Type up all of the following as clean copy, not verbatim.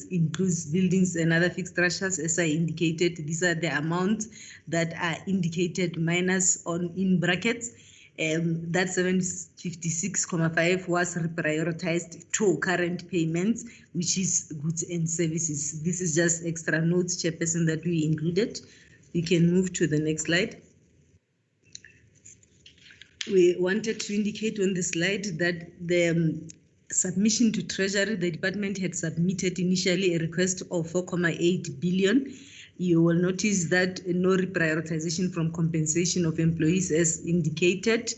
includes buildings and other fixed structures. As I indicated, these are the amounts that are indicated minus on in brackets. That 756.5 was reprioritized to current payments, which is goods and services. This is just extra notes, Chairperson, that we included. We can move to the next slide. We wanted to indicate on the slide that the submission to Treasury, the department had submitted initially a request of 4.8 billion. You will notice that no reprioritization from compensation of employees as indicated.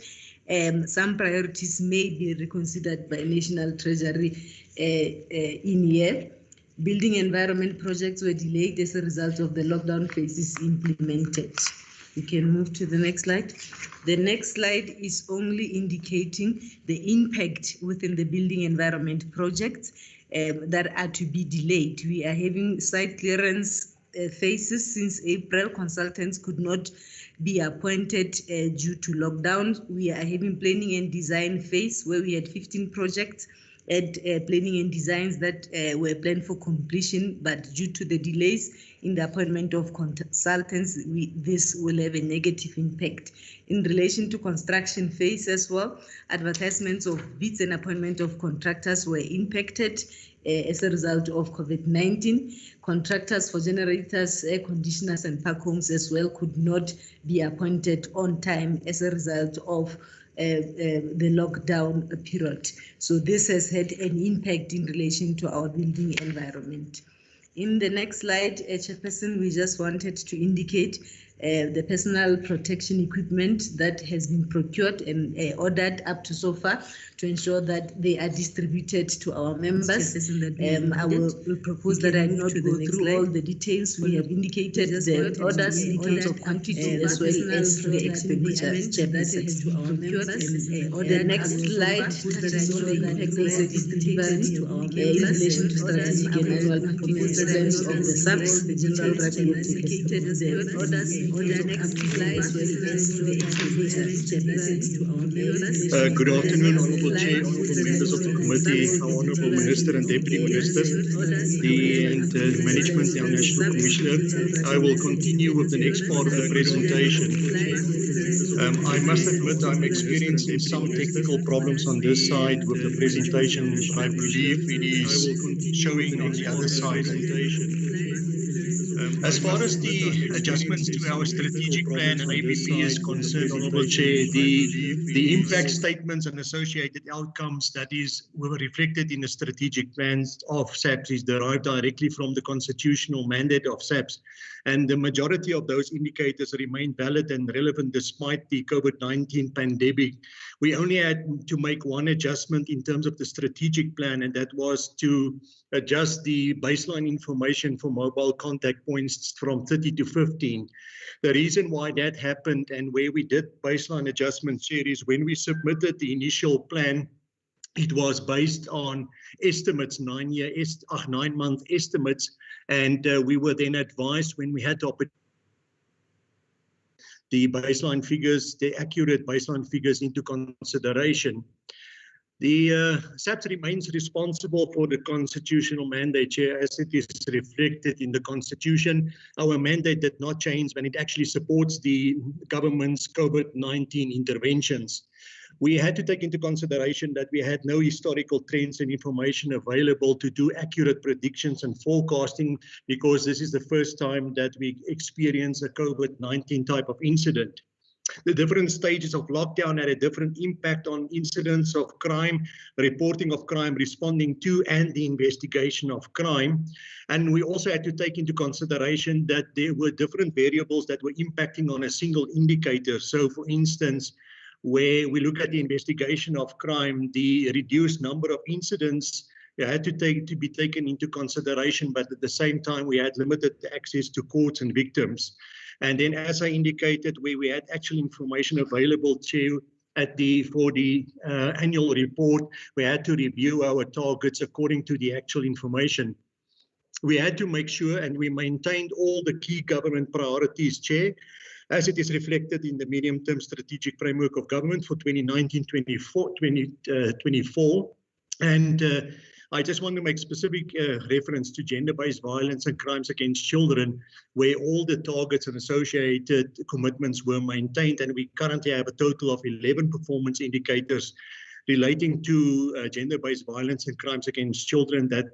Some priorities may be reconsidered by National Treasury in year. Building environment projects were delayed as a result of the lockdown phases implemented. We can move to the next slide. The next slide is only indicating the impact within the building environment projects that are to be delayed. We are having site clearance phases since April. Consultants could not be appointed due to lockdown. We are having planning and design phase where we had 15 projects at planning and designs that were planned for completion, but due to the delays in the appointment of consultants, this will have a negative impact. In relation to construction phase as well, advertisements of bids and appointment of contractors were impacted as a result of COVID-19. Contractors for generators, air conditioners and park homes as well could not be appointed on time as a result of the lockdown period. So this has had an impact in relation to our building environment. In the next slide, Chairperson, we just wanted to indicate the personal protection equipment that has been procured and ordered up to so far to ensure that they are distributed to our members. I will propose that I not go through all the details. We have indicated the orders in terms of quantity as well as the expenditures that has been procured. The next slide touches on the impact of service delivery in relation to strategic and annual performance plans of the SAPS, the General Rapid orders. Good afternoon, Honourable Chair, Honourable Members of the Committee, our Honourable Minister and Deputy Minister, the Management, our National Commissioner. I will continue with the next part of the presentation. I must admit I'm experiencing some technical problems on this side with the presentation, but I believe it is showing on the other side. As far as the adjustments to our strategic plan and APP is concerned, Honourable Chair, the impact statements and associated outcomes that were reflected in the strategic plans of SAPS is derived directly from the constitutional mandate of SAPS. And the majority of those indicators remain valid and relevant despite the COVID-19 pandemic. We only had to make one adjustment in terms of the strategic plan, and that was to adjust the baseline information for mobile contact points from 30 to 15. The reason why that happened and where we did baseline adjustments here is when we submitted the initial plan, it was based on estimates, 9-month estimates, and we were then advised when we had to the baseline figures, the accurate baseline figures into consideration. The SAPS remains responsible for the constitutional mandate, Chair, as it is reflected in the Constitution. Our mandate did not change, and it actually supports the government's COVID-19 interventions. We had to take into consideration that we had no historical trends and information available to do accurate predictions and forecasting, because this is the first time that we experience a COVID-19 type of incident. The different stages of lockdown had a different impact on incidents of crime, reporting of crime, responding to, and the investigation of crime. And we also had to take into consideration that there were different variables that were impacting on a single indicator. So, for instance, where we look at the investigation of crime, the reduced number of incidents had to be taken into consideration, but at the same time, we had limited access to courts and victims. And then, as I indicated, where we had actual information available for the annual report, we had to review our targets according to the actual information. We had to make sure, and we maintained all the key government priorities, Chair, as it is reflected in the medium-term strategic framework of government for 2019-24. And I just want to make specific reference to gender-based violence and crimes against children, where all the targets and associated commitments were maintained, and we currently have a total of 11 performance indicators relating to gender-based violence and crimes against children that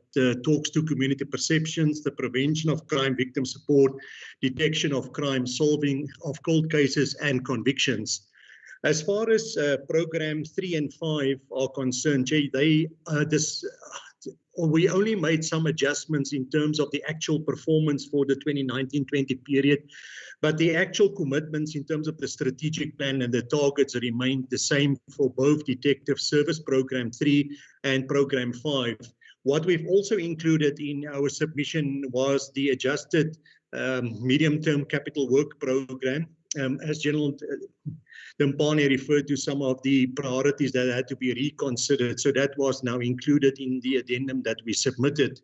talks to community perceptions, the prevention of crime, victim support, detection of crime, solving of cold cases, and convictions. As far as program 3 and 5 are concerned, we only made some adjustments in terms of the actual performance for the 2019-20 period, but the actual commitments in terms of the strategic plan and the targets remained the same for both Detective Service Program 3 and Program 5. What we've also included in our submission was the adjusted medium-term capital work program. As General Dempane referred to some of the priorities that had to be reconsidered. So that was now included in the addendum that we submitted.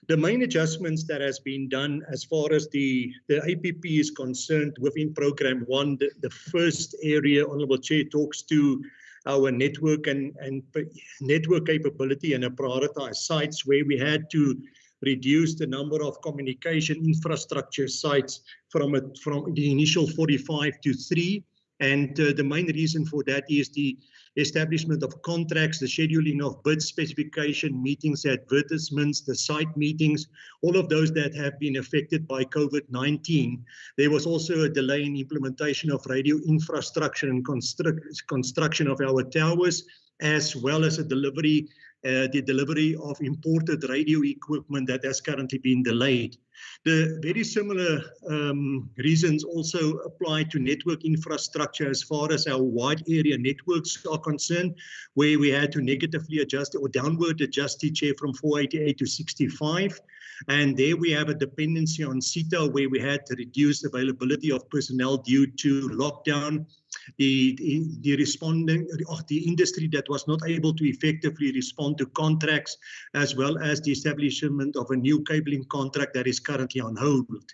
The main adjustments that has been done as far as the APP is concerned within Program 1, the first area, Honourable Chair, talks to our network and network capability and a prioritized sites where we had to reduce the number of communication infrastructure sites from the initial 45 to 3. And the main reason for that is the establishment of contracts, the scheduling of bid specification, meetings, advertisements, the site meetings, all of those that have been affected by COVID-19. There was also a delay in implementation of radio infrastructure and construction of our towers, as well as the delivery of imported radio equipment that has currently been delayed. The very similar reasons also apply to network infrastructure as far as our wide area networks are concerned, where we had to negatively adjust or downward adjust the chair from 488 to 65. And there we have a dependency on CETA, where we had to reduce availability of personnel due to lockdown. The industry that was not able to effectively respond to contracts, as well as the establishment of a new cabling contract that is currently on hold.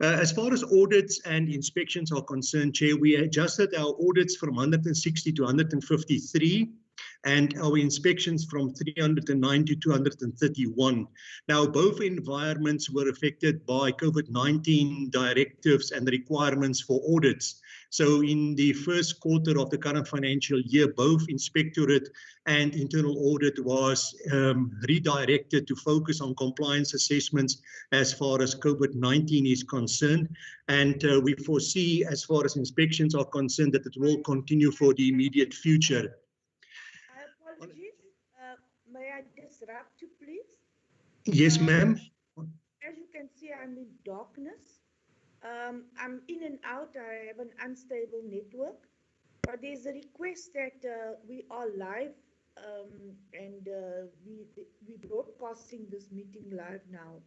As far as audits and inspections are concerned, Chair, we adjusted our audits from 160 to 153. And our inspections from 309 to 231. Now, both environments were affected by COVID-19 directives and requirements for audits. So in the first quarter of the current financial year, both Inspectorate and Internal Audit was redirected to focus on compliance assessments as far as COVID-19 is concerned. And we foresee, as far as inspections are concerned, that it will continue for the immediate future. Apologies. May I disrupt you, please? Yes, ma'am. As you can see, I'm in darkness. I'm in and out. I have an unstable network. But there's a request that we are live and we're broadcasting this meeting live now.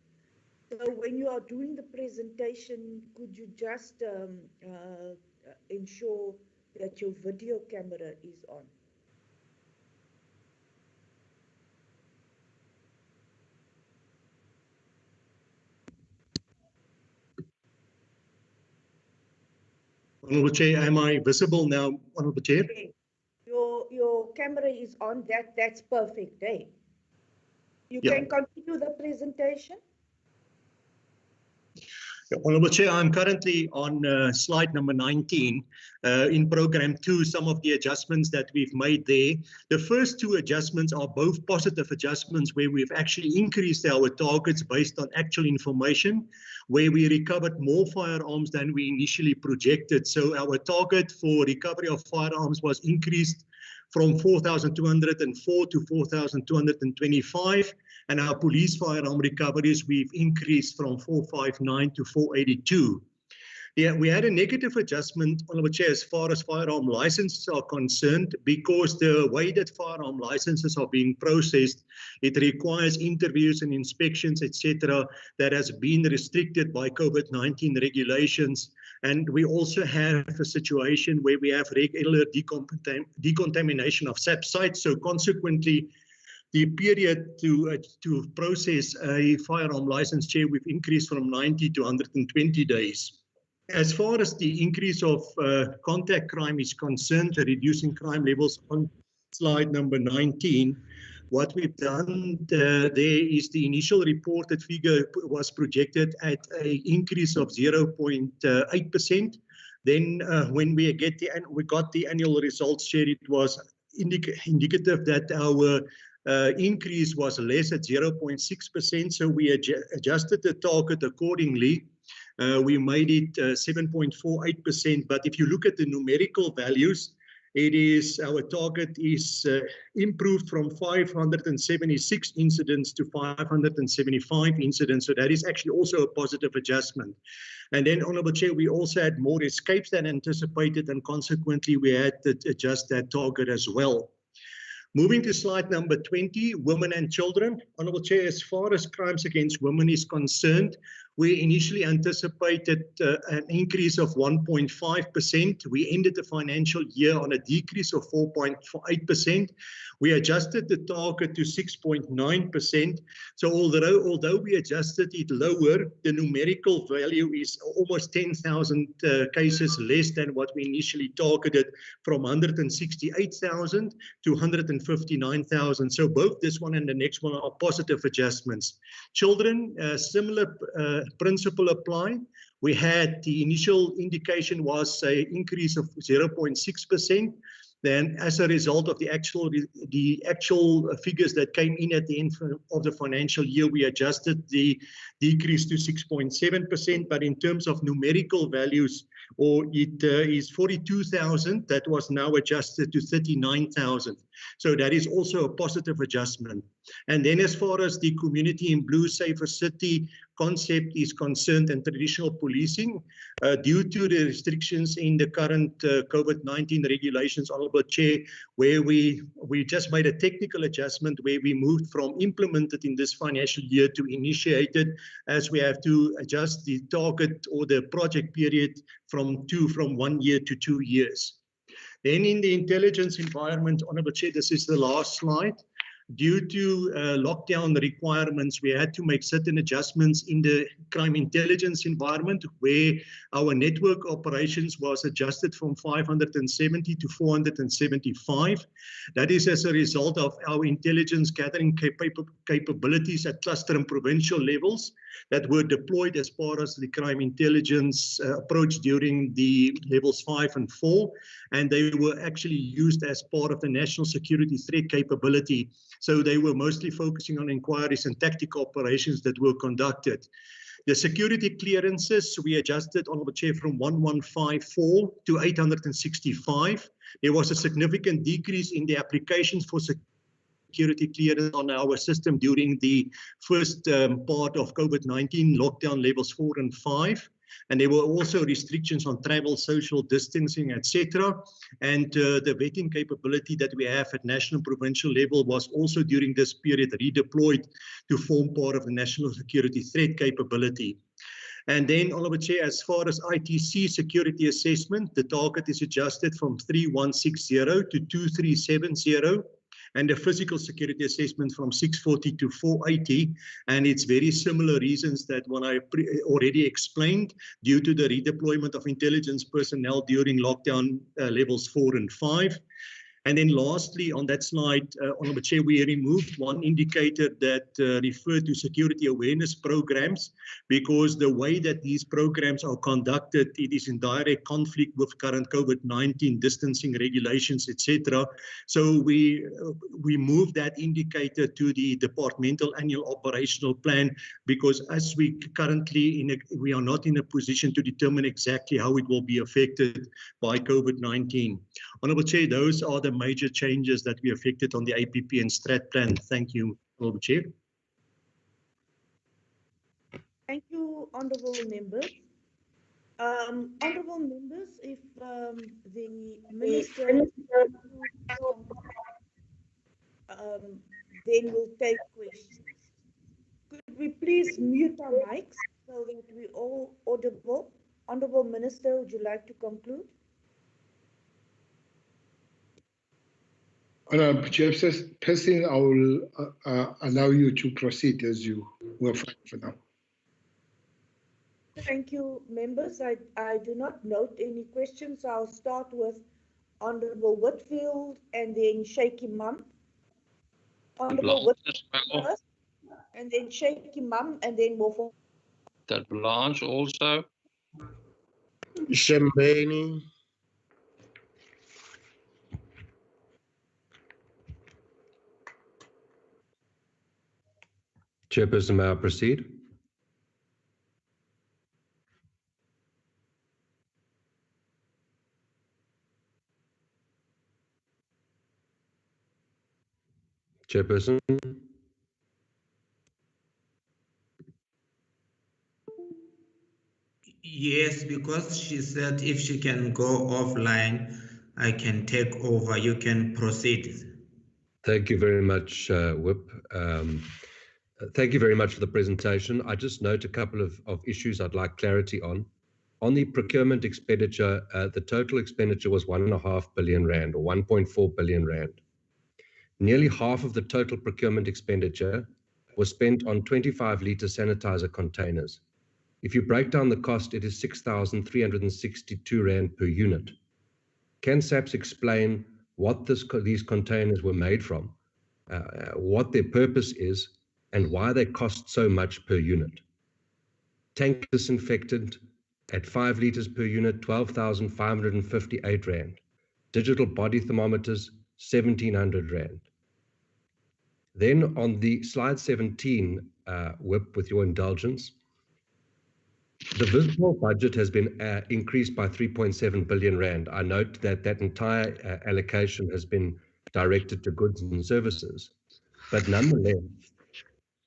So when you are doing the presentation, could you just ensure that your video camera is on? Honourable Chair, am I visible now, Honourable Chair? Okay. Your camera is on. That's perfect. Hey, you can continue the presentation. Honourable Chair, I'm currently on slide number 19. In Program 2, some of the adjustments that we've made there. The first two adjustments are both positive adjustments where we've actually increased our targets based on actual information, where we recovered more firearms than we initially projected. So our target for recovery of firearms was increased from 4,204 to 4,225. And our police firearm recoveries, we've increased from 459 to 482. Yeah, we had a negative adjustment, Honourable Chair, as far as firearm licenses are concerned, because the way that firearm licenses are being processed, it requires interviews and inspections, etc., that has been restricted by COVID-19 regulations. And we also have a situation where we have regular decontamination of SAPS sites. So consequently, the period to process a firearm license, Chair, we've increased from 90 to 120 days. As far as the increase of contact crime is concerned, reducing crime levels on slide number 19, What we've done there is the initial reported figure was projected at an increase of 0.8%. Then when we got the annual results, Chair, it was indicative that our increase was less at 0.6%. So we adjusted the target accordingly. We made it 7.48%. But if you look at the numerical values, our target is improved from 576 incidents to 575 incidents. So that is actually also a positive adjustment. And then, Honourable Chair, we also had more escapes than anticipated, and consequently we had to adjust that target as well. Moving to slide number 20, women and children. Honourable Chair, as far as crimes against women is concerned, we initially anticipated an increase of 1.5%. We ended the financial year on a decrease of 4.8%. We adjusted the target to 6.9%. So although we adjusted it lower, the numerical value is almost 10,000 cases less than what we initially targeted, from 168,000 to 159,000. So both this one and the next one are positive adjustments. Children, similar principle apply. We had the initial indication was an increase of 0.6%. Then, as a result of the actual figures that came in at the end of the financial year, we adjusted the decrease to 6.7%. But in terms of numerical values, it is 42,000 that was now adjusted to 39,000. So that is also a positive adjustment. And then, as far as the community in blue safer city concept is concerned and traditional policing, due to the restrictions in the current COVID-19 regulations, Honourable Chair, where we just made a technical adjustment where we moved from implemented in this financial year to initiated, as we have to adjust the target or the project period from 1 year to 2 years. Then in the intelligence environment, Honourable Chair, this is the last slide. Due to lockdown requirements, we had to make certain adjustments in the crime intelligence environment, where our network operations was adjusted from 570 to 475. That is as a result of our intelligence gathering capabilities at cluster and provincial levels that were deployed as part of the crime intelligence approach during the levels 5 and 4. And they were actually used as part of the national security threat capability. So they were mostly focusing on inquiries and tactical operations that were conducted. The security clearances, we adjusted, Honourable Chair, from 1154 to 865. There was a significant decrease in the applications for security clearance on our system during the first part of COVID-19 lockdown levels 4 and 5. And there were also restrictions on travel, social distancing, etc. And the vetting capability that we have at national provincial level was also during this period redeployed to form part of the national security threat capability. And then, Honourable Chair, as far as ITC security assessment, the target is adjusted from 3160 to 2370. And the physical security assessment from 640 to 480. And it's very similar reasons that one I already explained, due to the redeployment of intelligence personnel during lockdown levels 4 and 5. And then lastly, on that slide, Honourable Chair, we removed one indicator that referred to security awareness programs, because the way that these programs are conducted, it is in direct conflict with current COVID-19 distancing regulations, etc. So we moved that indicator to the departmental annual operational plan, because as we currently, we are not in a position to determine exactly how it will be affected by COVID-19. Honourable Chair, those are the major changes that we affected on the APP and Strat plan. Thank you, Honourable Chair. Thank you, Honourable Members. Honourable Members, if the Minister then we'll take questions. Could we please mute our mics so that we're all audible? Honourable Minister, would you like to conclude? Honourable Chairperson, I will allow you to proceed as you were fine for now. Thank you, members. I do not note any questions. I'll start with Honourable Whitfield and then Shaky Mum. Honorable Whitfield first, and then Sheikh Imam, and then Mofo. That Blanche also. Shembeni. Chairperson, may I proceed? Chairperson? Yes, because she said if she can go offline, I can take over. You can proceed. Thank you very much, Whip. Thank you very much for the presentation. I just note a couple of issues I'd like clarity on. On the procurement expenditure, the total expenditure was 1.5 billion rand or 1.4 billion rand. Nearly half of the total procurement expenditure was spent on 25-litre sanitizer containers. If you break down the cost, it is 6,362 rand per unit. Can SAPS explain what these containers were made from, what their purpose is, and why they cost so much per unit? Tank disinfectant at 5 litres per unit, 12,558 rand. Digital body thermometers, 1,700 rand. Then on the slide 17, Whip, with your indulgence, the visible budget has been increased by 3.7 billion rand. I note that that entire allocation has been directed to goods and services, but nonetheless,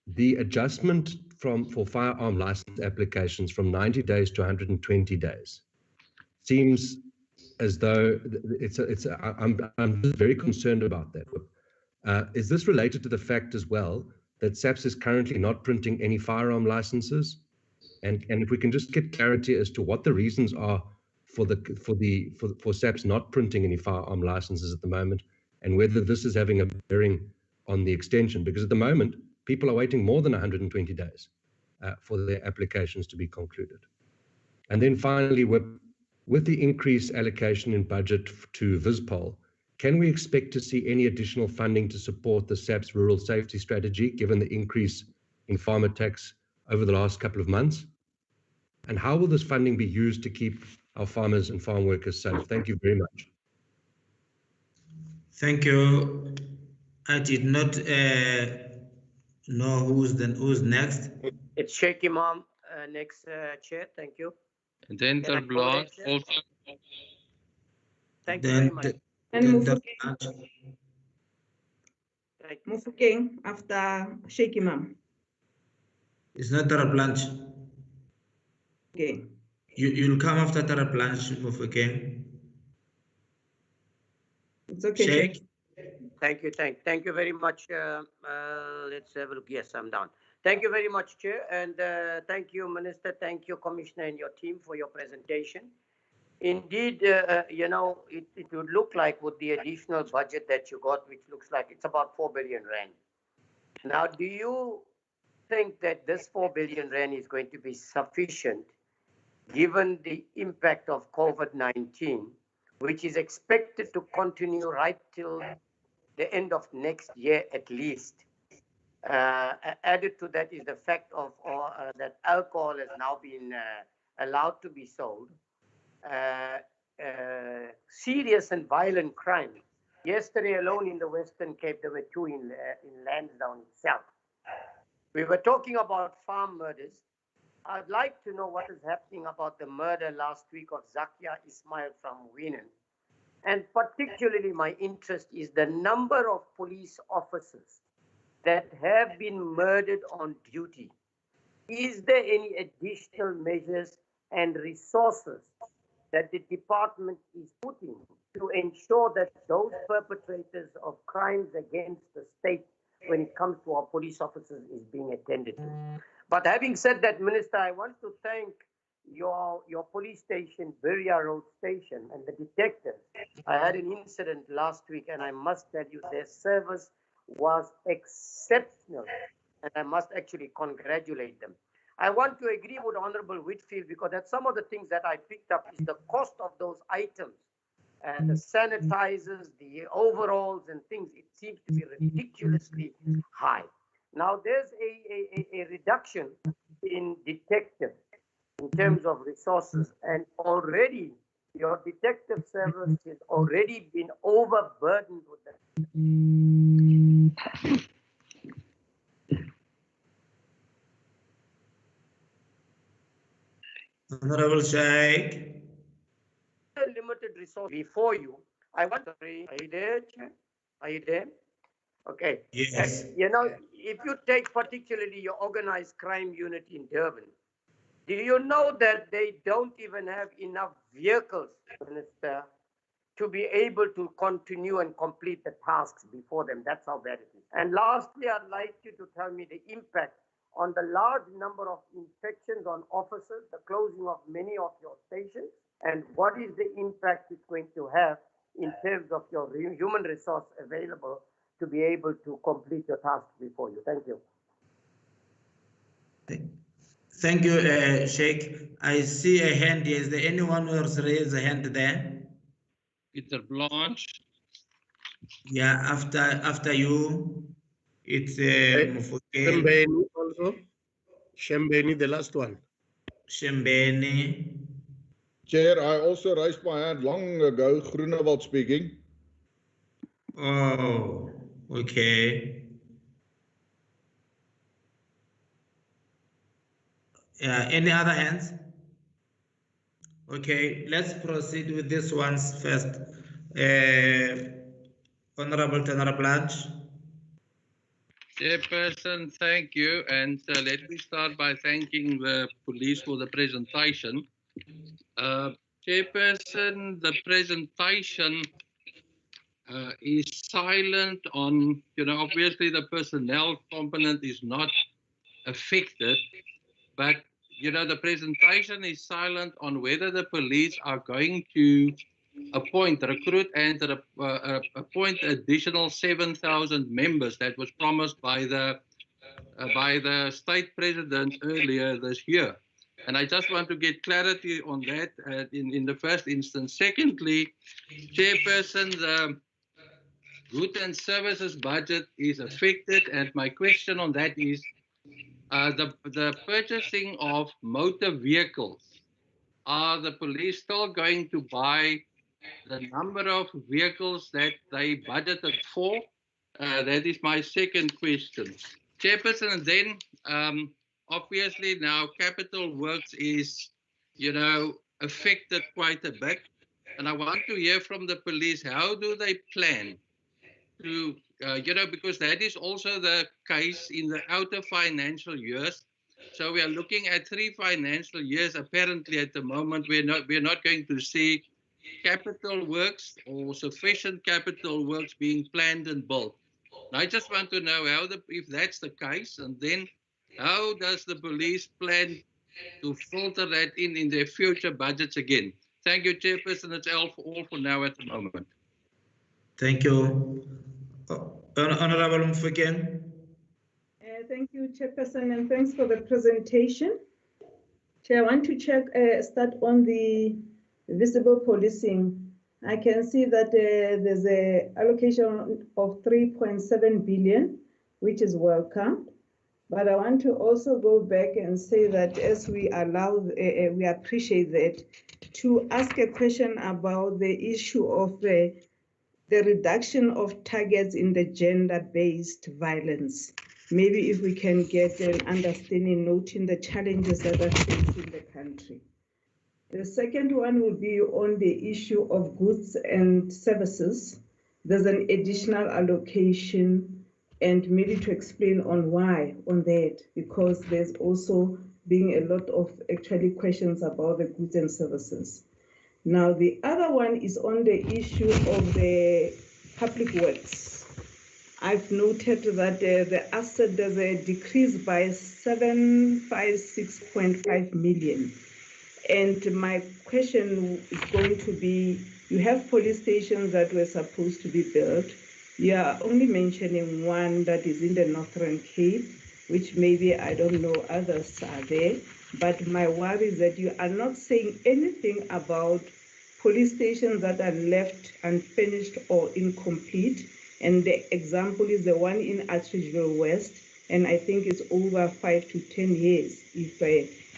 the adjustment for firearm license applications from 90 days to 120 days seems as though I'm very concerned about that. Is this related to the fact as well that SAPS is currently not printing any firearm licenses? And if we can just get clarity as to what the reasons are for SAPS not printing any firearm licenses at the moment, and whether this is having a bearing on the extension, because at the moment people are waiting more than 120 days for their applications to be concluded. And then finally, with the increased allocation in budget to Vispol, can we expect to see any additional funding to support the SAPS rural safety strategy, given the increase in farm attacks over the last couple of months? And how will this funding be used to keep our farmers and farm workers safe? Thank you very much. Thank you. I did not know who's next. It's Sheikh Imam next, Chair. Thank you. And then Can I that go ahead, Blanche Chair? also. Thank you very much. And Mufokeng Thank you. Mufokeng after Sheikh Imam. It's not Tara Blanche. Okay. You'll come after Tara Blanche, okay? It's okay. Sheikh? Thank you very much. Let's have a look. Yes, I'm down. Thank you very much, Chair, and thank you, Minister. Thank you, Commissioner, and your team for your presentation. Indeed, you know, it would look like with the additional budget that you got, which looks like it's about 4 billion rand. Now, do you think that this 4 billion rand is going to be sufficient, given the impact of COVID-19, which is expected to continue right till the end of next year at least? Added to that is the fact of that alcohol has now been allowed to be sold. Serious and violent crime. Yesterday alone in the Western Cape, there were 2 in Lansdowne itself. We were talking about farm murders. I'd like to know what is happening about the murder last week of Zakia Ismail from Wenen. And particularly my interest is the number of police officers that have been murdered on duty. Is there any additional measures and resources that the department is putting to ensure that those perpetrators of crimes against the state, when it comes to our police officers, is being attended to? But having said that, Minister, I want to thank your police station, Beria Road Station, and the detectives. I had an incident last week, and I must tell you, their service was exceptional, and I must actually congratulate them. I want to agree with Honorable Whitfield, because that's some of the things that I picked up is the cost of those items and the sanitizers, the overalls and things, it seems to be ridiculously high. Now there's a reduction in detectives in terms of resources, and already your detective service has already been overburdened with that. Honorable Sheikh. Limited resource before you. I want to pray. Are you there, Chair? Are you there? Okay. Yes. And, you know, if you take particularly your organized crime unit in Durban, do you know that they don't even have enough vehicles, Minister, to be able to continue and complete the tasks before them? That's how bad it is. And lastly, I'd like you to tell me the impact on the large number of inspections on officers, the closing of many of your stations, and what is the impact it's going to have in terms of your human resource available to be able to complete your tasks before you. Thank you. Thank you, Sheikh. I see a hand here. Is there anyone who has raised a hand there? Peter Blanche. Yeah, after you, it's Mufokeng, Shembeni also. Shembeni, the last one. Shembeni. Chair, I also raised my hand long ago. Groenewald speaking. Oh, okay. Any other hands? Okay, let's proceed with this ones first. Honorable Tenor Blanche. Chairperson, thank you. And let me start by thanking the police for the presentation. Chairperson, the presentation is silent on, obviously the personnel component is not affected, but, the presentation is silent on whether the police are going to recruit and appoint additional 7,000 members that was promised by the state president earlier this year. And I just want to get clarity on that in the first instance. Secondly, Chairperson, the goods and services budget is affected, and my question on that is the purchasing of motor vehicles. Are the police still going to buy the number of vehicles that they budgeted for? That is my second question. Chairperson, and then obviously now capital works is, affected quite a bit. And I want to hear from the police, how do they plan to, because that is also the case in the outer financial years. So we are looking at 3 financial years. Apparently at the moment, we're not going to see capital works or sufficient capital works being planned and built. And I just want to know if that's the case, and then how does the police plan to filter that in their future budgets again? Thank you, Chairperson. That's all for now at the moment. Thank you. Honorable Mufokeng. Thank you, Chairperson, and thanks for the presentation. Chair, I want to start on the visible policing. I can see that there's an allocation of 3.7 billion, which is welcome. But I want to also go back and say that as we we appreciate that, to ask a question about the issue of the reduction of targets in the gender-based violence. Maybe if we can get an understanding, noting the challenges that are facing the country. The second one will be on the issue of goods and services. There's an additional allocation, and maybe to explain on why on that, because there's also being a lot of actually questions about the goods and services. Now, the other one is on the issue of the public works. I've noted that the asset, there's a decrease by 756.5 million. And my question is going to be, you have police stations that were supposed to be built. You are only mentioning one that is in the Northern Cape, which maybe, I don't know, others are there. But my worry is that you are not saying anything about police stations that are left unfinished or incomplete. And the example is the one in Atteridgeville West. And I think it's over 5 to 10 years. If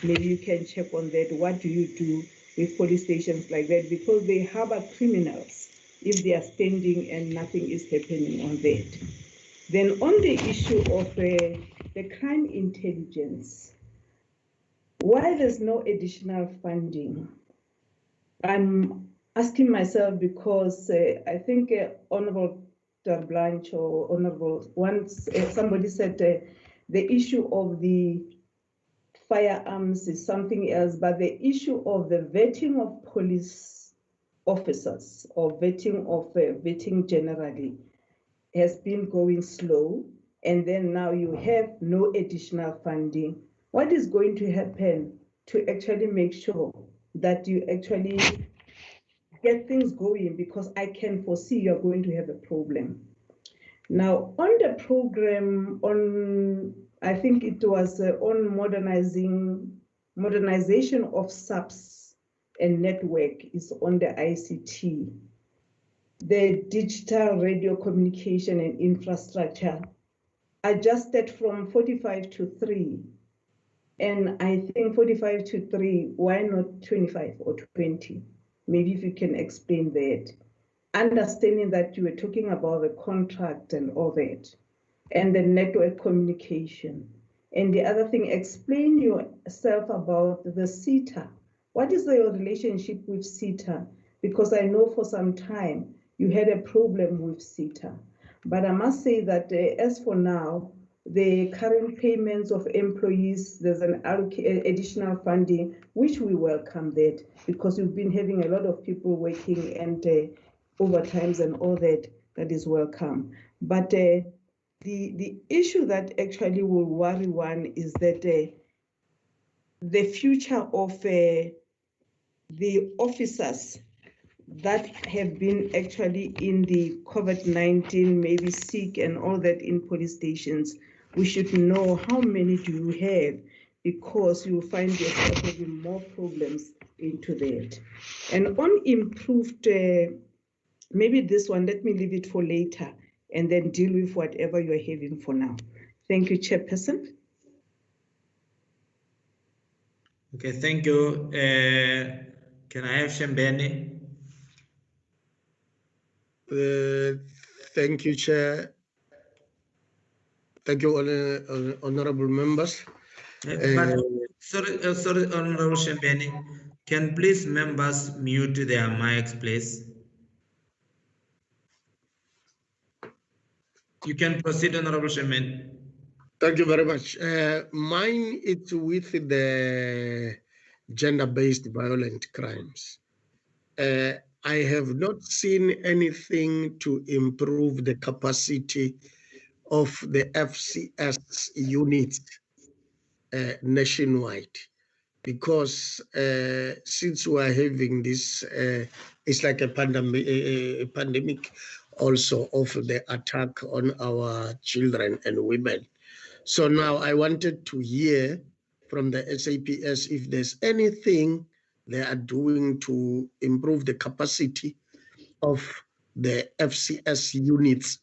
maybe you can check on that. What do you do with police stations like that? Because they harbor criminals if they are standing and nothing is happening on that. Then on the issue of the crime intelligence, why there's no additional funding? I'm asking myself because I think Honorable Blanche or Honorable, once somebody said the issue of the firearms is something else, but the issue of the vetting of police officers or vetting generally has been going slow, and then now you have no additional funding. What is going to happen to actually make sure that you actually get things going? Because I can foresee you're going to have a problem. Now, on the program I think it was on modernization of SAPS and network is on the ICT. The digital radio communication and infrastructure adjusted from 45 to 3. And I think 45 to 3, why not 25 or 20? Maybe if you can explain that. Understanding that you were talking about the contract and all that, and the network communication. And the other thing, explain yourself about the CETA. What is your relationship with CETA? Because I know for some time you had a problem with CETA. But I must say that as for now, the current payments of employees, there's an additional funding, which we welcome that, because we've been having a lot of people working and overtimes and all that, that is welcome. But the issue that actually will worry one is that the future of the officers that have been actually in the COVID-19, maybe sick and all that in police stations, we should know how many do you have, because you will find yourself having more problems into that. And on improved, maybe this one, let me leave it for later and then deal with whatever you're having for now. Thank you, Chairperson. Okay, thank you. Can I have Shembeni? Thank you, Chair. Thank you, honorable members. Sorry, Honorable Shembeni. Can please members mute their mics, please? You can proceed, Honorable Shembeni. Thank you very much. Mine is with the gender-based violent crimes. I have not seen anything to improve the capacity of the FCS units nationwide, because since we are having this, it's like a pandemic also of the attack on our children and women. So now I wanted to hear from the SAPS if there's anything they are doing to improve the capacity of the FCS units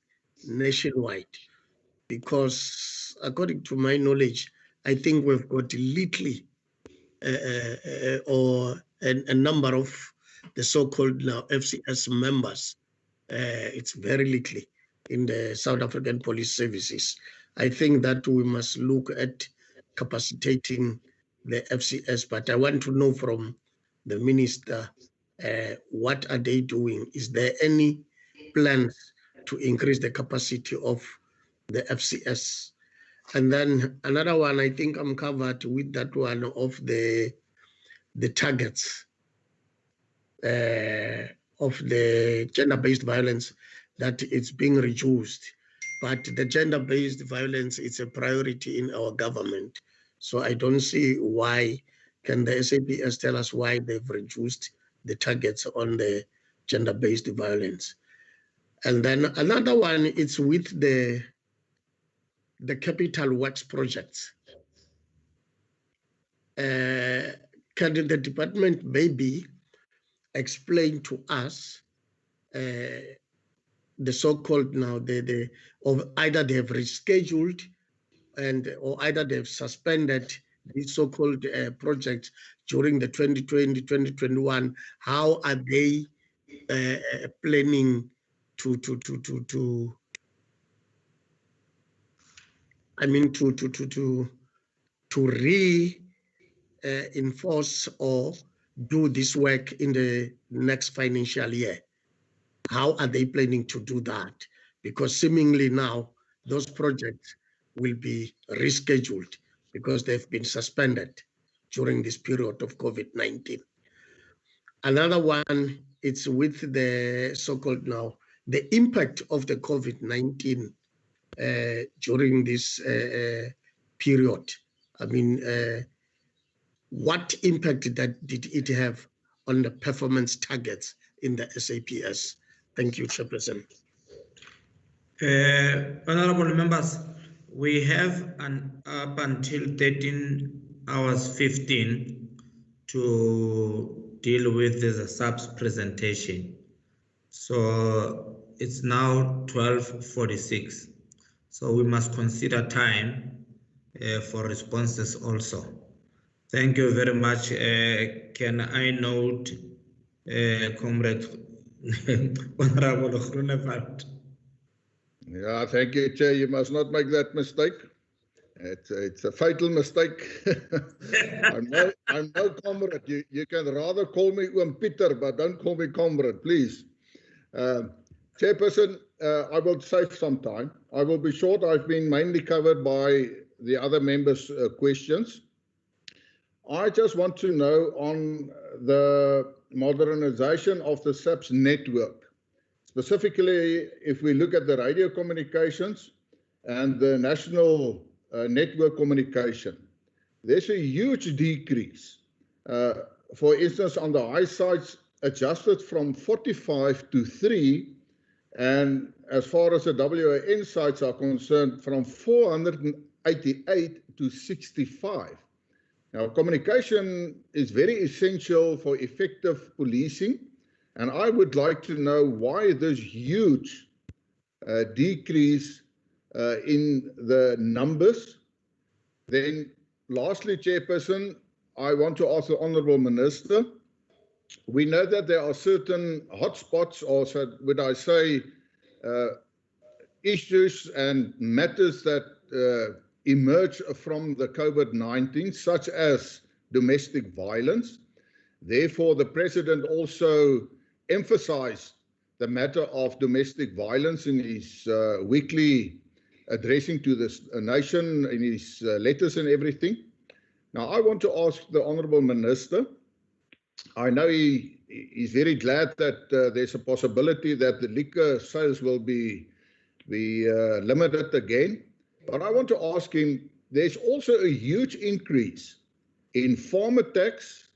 nationwide. Because according to my knowledge, I think we've got little or a number of the so-called now FCS members. It's very little in the South African Police Services. I think that we must look at capacitating the FCS, but I want to know from the minister, what are they doing? Is there any plans to increase the capacity of the FCS? And then another one, I think I'm covered with that one of the targets of the gender-based violence, that it's being reduced. But the gender-based violence is a priority in our government. So I don't see why. Can the SAPS tell us why they've reduced the targets on the gender-based violence? And then another one, it's with the capital works projects. Can the department maybe explain to us the so-called now or either they have rescheduled or either they've suspended these so-called projects during the 2020-2021. How are they planning to reinforce or do this work in the next financial year? How are they planning to do that? Because seemingly now those projects will be rescheduled because they've been suspended during this period of COVID-19. Another one, it's with the so-called now, the impact of the COVID-19 during this period. I mean, what impact did it have on the performance targets in the SAPS? Thank you, Chairperson. Honorable members, we have up until 13 hours 15 to deal with the SAPS presentation. So it's now 12:46. So we must consider time for responses also. Thank you very much. Can I note, Comrade Honorable Groenewald? Yeah, thank you, Chair. You must not make that mistake. It's a fatal mistake. I'm no comrade. You can rather call me Peter, but don't call me comrade, please. Chairperson, I will save some time. I will be short. I've been mainly covered by the other members' questions. I just want to know on the modernization of the SAPS network. Specifically, if we look at the radio communications and the national network communication, there's a huge decrease. For instance, on the high sites, adjusted from 45 to 3, and as far as the WAN sites are concerned, from 488 to 65. Now, communication is very essential for effective policing, and I would like to know why this huge decrease in the numbers. Then, lastly, Chairperson, I want to ask the Honourable Minister. We know that there are certain hotspots, or so would I say, issues and matters that emerge from the COVID-19, such as domestic violence. Therefore, the President also emphasized the matter of domestic violence in his weekly addressing to the nation, in his letters and everything. Now, I want to ask the Honourable Minister, I know he's very glad that there's a possibility that the liquor sales will be limited again. But I want to ask him, there's also a huge increase in farm attacks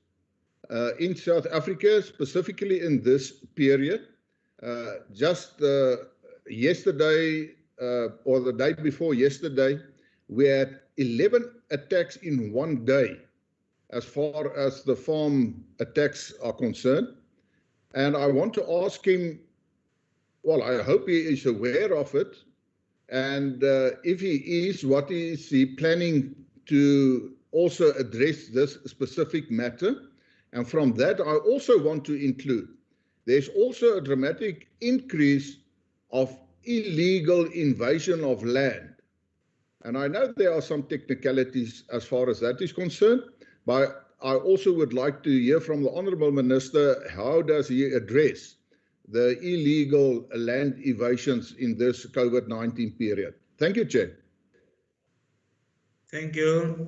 in South Africa, specifically in this period. Just yesterday, or the day before yesterday, we had 11 attacks in one day, as far as the farm attacks are concerned. And I want to ask him, well, I hope he is aware of it. And if he is, what is he planning to also address this specific matter? And from that, I also want to include, there's also a dramatic increase of illegal invasion of land. And I know there are some technicalities as far as that is concerned, but I also would like to hear from the Honourable Minister, how does he address the illegal land evasions in this COVID-19 period? Thank you, Chair. Thank you.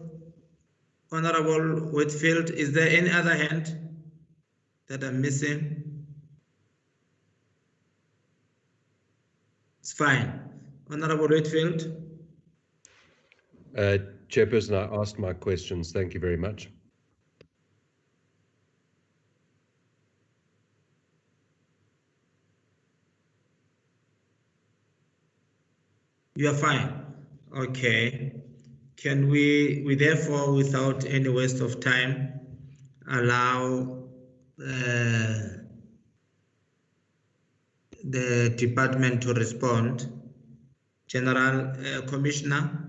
Honourable Whitfield, is there any other hand that I'm missing? It's fine. Honourable Whitfield. Chairperson, I asked my questions. Thank you very much. You are fine. Okay. Can we therefore, without any waste of time, allow the department to respond. General Commissioner.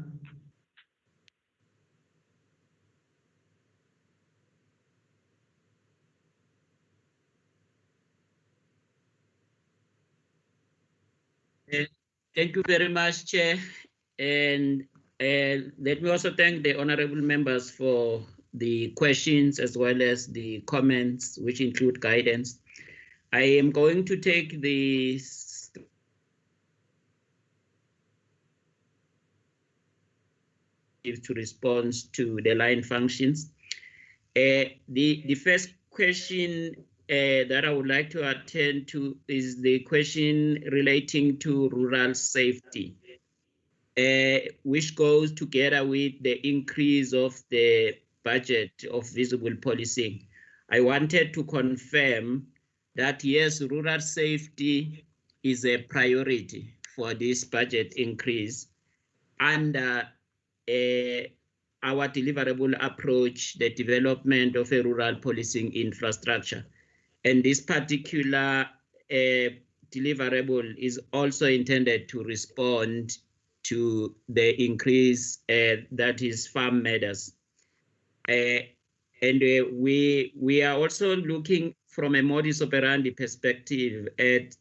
Thank you very much, Chair. And let me also thank the honorable members for the questions as well as the comments, which include guidance. I am going to take this to respond to the line functions. The first question that I would like to attend to is the question relating to rural safety, which goes together with the increase of the budget of visible policing. I wanted to confirm that yes, rural safety is a priority for this budget increase under our deliverable approach, the development of a rural policing infrastructure. And this particular deliverable is also intended to respond to the increase that is farm matters. And we are also looking from a modus operandi perspective at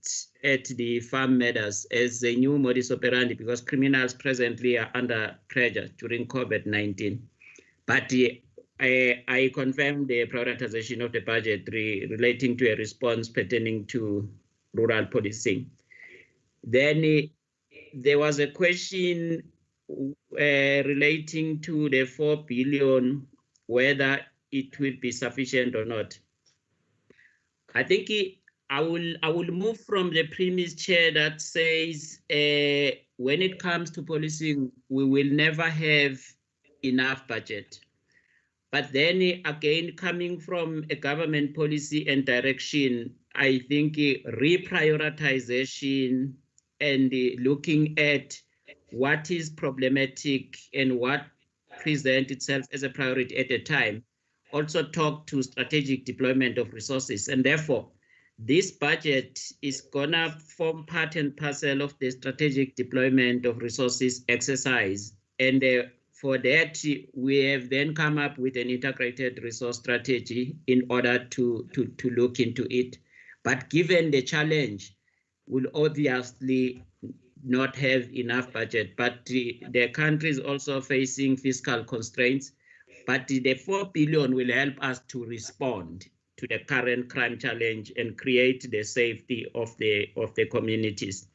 the farm matters as a new modus operandi, because criminals presently are under pressure during COVID-19. But I confirm the prioritization of the budget relating to a response pertaining to rural policing. Then there was a question relating to the 4 billion, whether it will be sufficient or not. I think I will move from the premise, Chair, that says when it comes to policing, we will never have enough budget. But then again, coming from a government policy and direction, I think reprioritization and looking at what is problematic and what presents itself as a priority at a time, also talk to strategic deployment of resources. And therefore, this budget is gonna form part and parcel of the strategic deployment of resources exercise. And for that, we have then come up with an integrated resource strategy in order to look into it. But given the challenge, we'll obviously not have enough budget, but the country is also facing fiscal constraints. But the 4 billion will help us to respond to the current crime challenge and create the safety of the communities.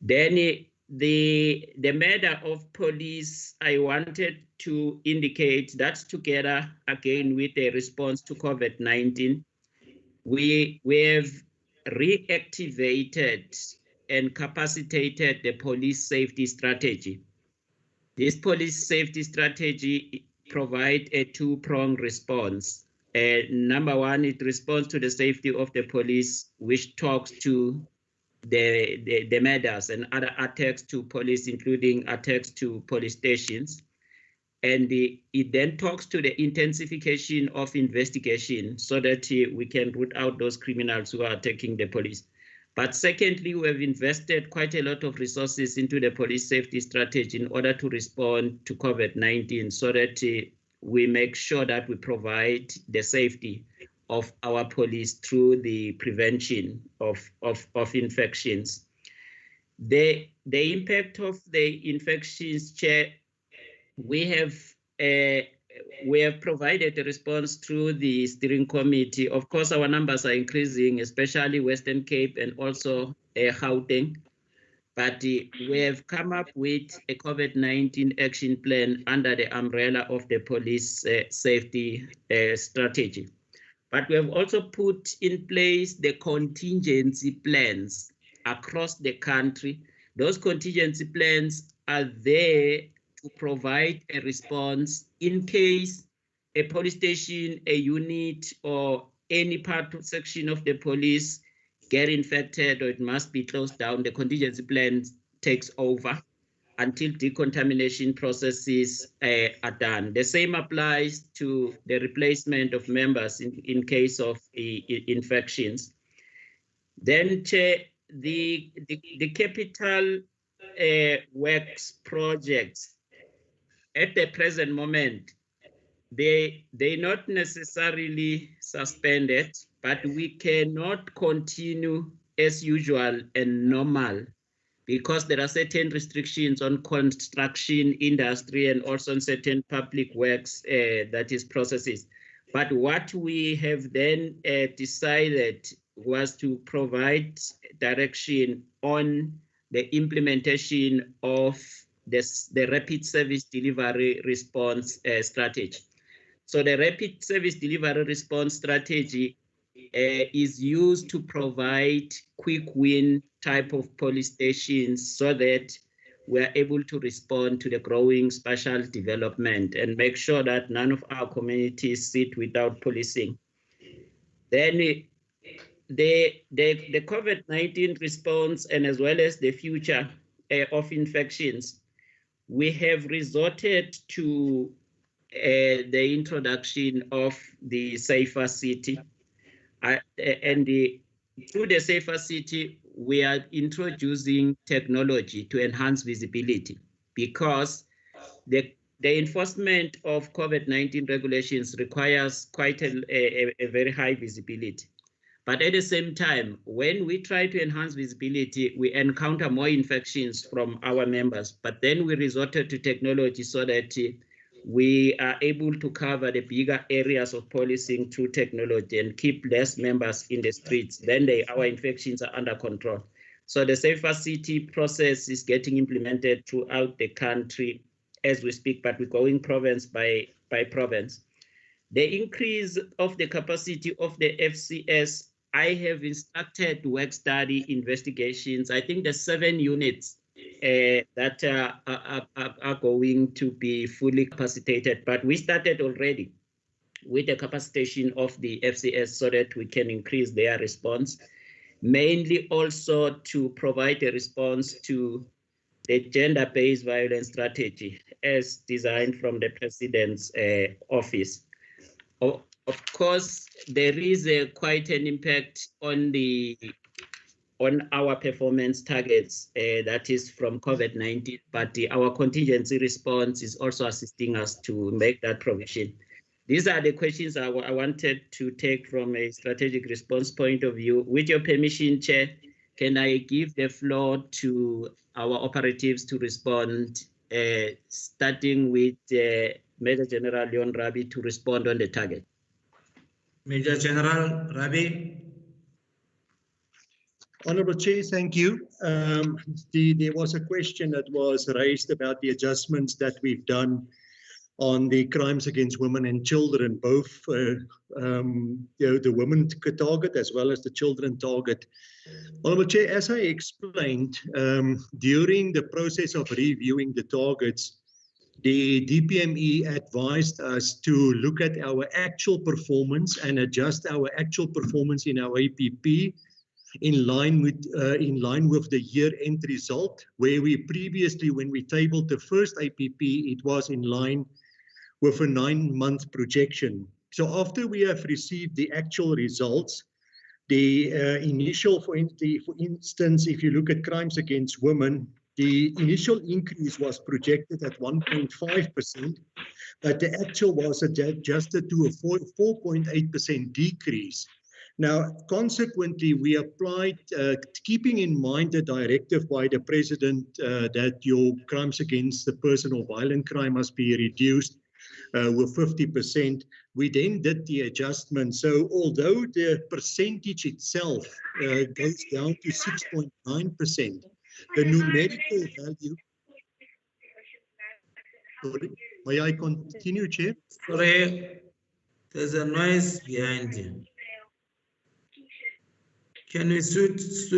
Then the matter of police, I wanted to indicate that together again with the response to COVID-19, we have reactivated and capacitated the police safety strategy. This police safety strategy provides a two-pronged response. Number one, it responds to the safety of the police, which talks to the matters and other attacks to police, including attacks to police stations. And it then talks to the intensification of investigation so that we can root out those criminals who are attacking the police. But secondly, we have invested quite a lot of resources into the police safety strategy in order to respond to COVID-19 so that we make sure that we provide the safety of our police through the prevention of infections. The impact of the infections, Chair, we have provided a response through the steering committee. Of course, our numbers are increasing, especially Western Cape and also Gauteng. But we have come up with a COVID-19 action plan under the umbrella of the police safety strategy. But we have also put in place the contingency plans across the country. Those contingency plans are there to provide a response in case a police station, a unit, or any part of section of the police get infected or it must be closed down. The contingency plan takes over until decontamination processes are done. The same applies to the replacement of members in case of infections. Then, Chair, the capital works projects at the present moment, they not necessarily suspended, but we cannot continue as usual and normal because there are certain restrictions on construction industry and also on certain public works, that is processes. But what we have then decided was to provide direction on the implementation of the rapid service delivery response strategy. So the rapid service delivery response strategy is used to provide quick win type of police stations so that we're able to respond to the growing spatial development and make sure that none of our communities sit without policing. Then the COVID-19 response and as well as the future of infections, we have resorted to the introduction of the Safer City. Through the Safer City, we are introducing technology to enhance visibility because the enforcement of COVID-19 regulations requires quite a very high visibility. But at the same time, when we try to enhance visibility, we encounter more infections from our members, but then we resorted to technology so that we are able to cover the bigger areas of policing through technology and keep less members in the streets. Then our infections are under control. So the Safer City process is getting implemented throughout the country as we speak, but we're going province by province. The increase of the capacity of the FCS, I have instructed work study investigations. I think the 7 units that are going to be fully capacitated, but we started already with the capacitation of the FCS so that we can increase their response, mainly also to provide a response to the gender-based violence strategy as designed from the President's office. Of course, there is quite an impact on our performance targets that is from COVID-19, but our contingency response is also assisting us to make that provision. These are the questions I wanted to take from a strategic response point of view. With your permission, Chair, can I give the floor to our operatives to respond, starting with Major General Leon Rabi to respond on the target. Major General Rabi. Honourable Chair, thank you. There was a question that was raised about the adjustments that we've done on the crimes against women and children, both the women target as well as the children target. Honourable Chair, as I explained, during the process of reviewing the targets, the DPME advised us to look at our actual performance and adjust our actual performance in our APP in line with the year-end result, where we previously, when we tabled the first APP, it was in line with a 9-month projection. So after we have received the actual results, the initial, for instance, if you look at crimes against women, the initial increase was projected at 1.5%, but the actual was adjusted to a 4.8% decrease. Now, consequently, we applied, keeping in mind the directive by the President that your crimes against the person or violent crime must be reduced with 50%, we then did the adjustment. So although the percentage itself goes down to 6.9%, the numerical value... Sorry, may I continue, Chair? Sorry, there's a noise behind you. Can we switch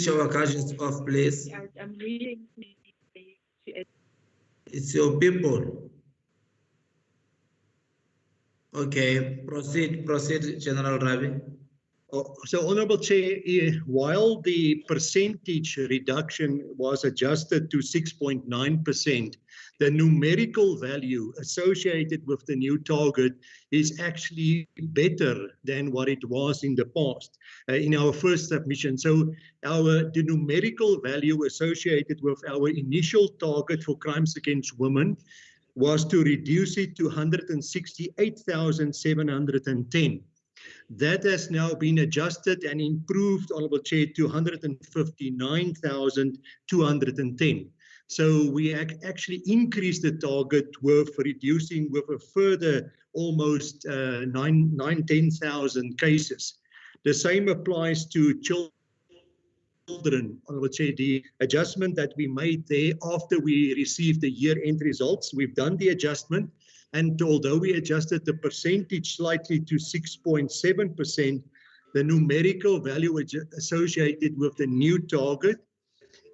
our gadgets off, please? I'm reading. It's your people. Okay, proceed, General Rabi. So, Honourable Chair, while the percentage reduction was adjusted to 6.9%, the numerical value associated with the new target is actually better than what it was in the past, in our first submission. So the numerical value associated with our initial target for crimes against women was to reduce it to 168,710. That has now been adjusted and improved, Honourable Chair, to 159,210. So we actually increased the target with reducing with a further almost 10,000 cases. The same applies to children. Honourable Chair, the adjustment that we made there after we received the year-end results, we've done the adjustment. And although we adjusted the percentage slightly to 6.7%, the numerical value associated with the new target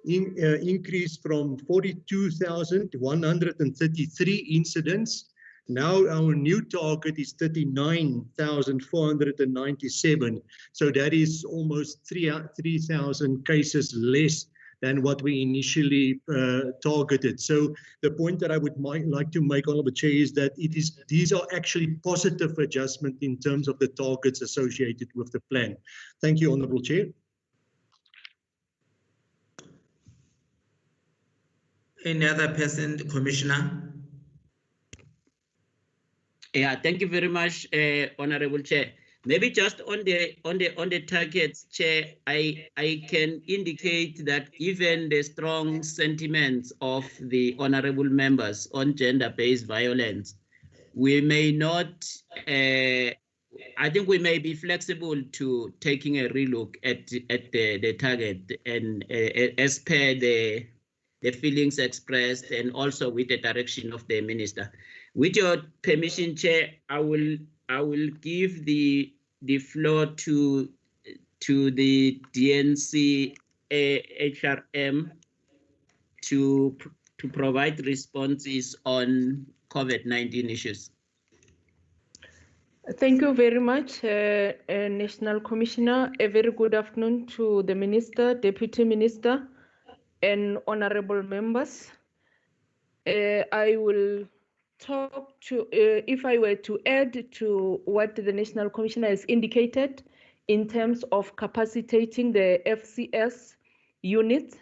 increased from 42,133 incidents. Now our new target is 39,497. So that is almost 3,000 cases less than what we initially targeted. So the point that I would like to make, Honourable Chair, is that these are actually positive adjustments in terms of the targets associated with the plan. Thank you, Honourable Chair. Any other person, Commissioner? Yeah, thank you very much, Honorable Chair. Maybe just on the targets, Chair, I can indicate that even the strong sentiments of the honorable members on gender-based violence, we may not. I think we may be flexible to taking a relook at the target and as per the feelings expressed and also with the direction of the minister. With your permission, Chair, I will give the floor to the DNC HRM to provide responses on COVID-19 issues. Thank you very much, National Commissioner. A very good afternoon to the Minister, Deputy Minister, and honorable members. I will talk to, if I were to add to what the National Commissioner has indicated in terms of capacitating the FCS unit,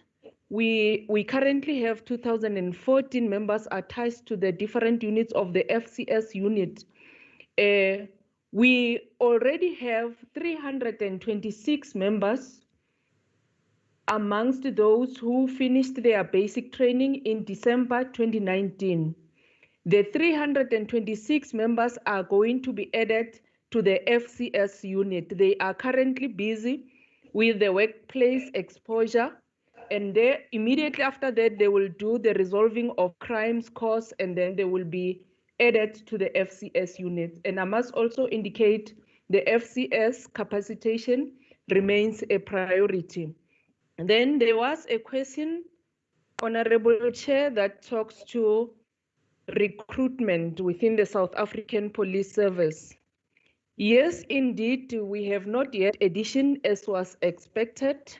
we currently have 2,014 members attached to the different units of the FCS unit. We already have 326 members amongst those who finished their basic training in December 2019. The 326 members are going to be added to the FCS unit. They are currently busy with the workplace exposure, and immediately after that, they will do the resolving of crimes course, and then they will be added to the FCS unit. And I must also indicate the FCS capacitation remains a priority. And then there was a question, Honorable Chair, that talks to recruitment within the South African Police Service. Yes, indeed, we have not yet addition as was expected,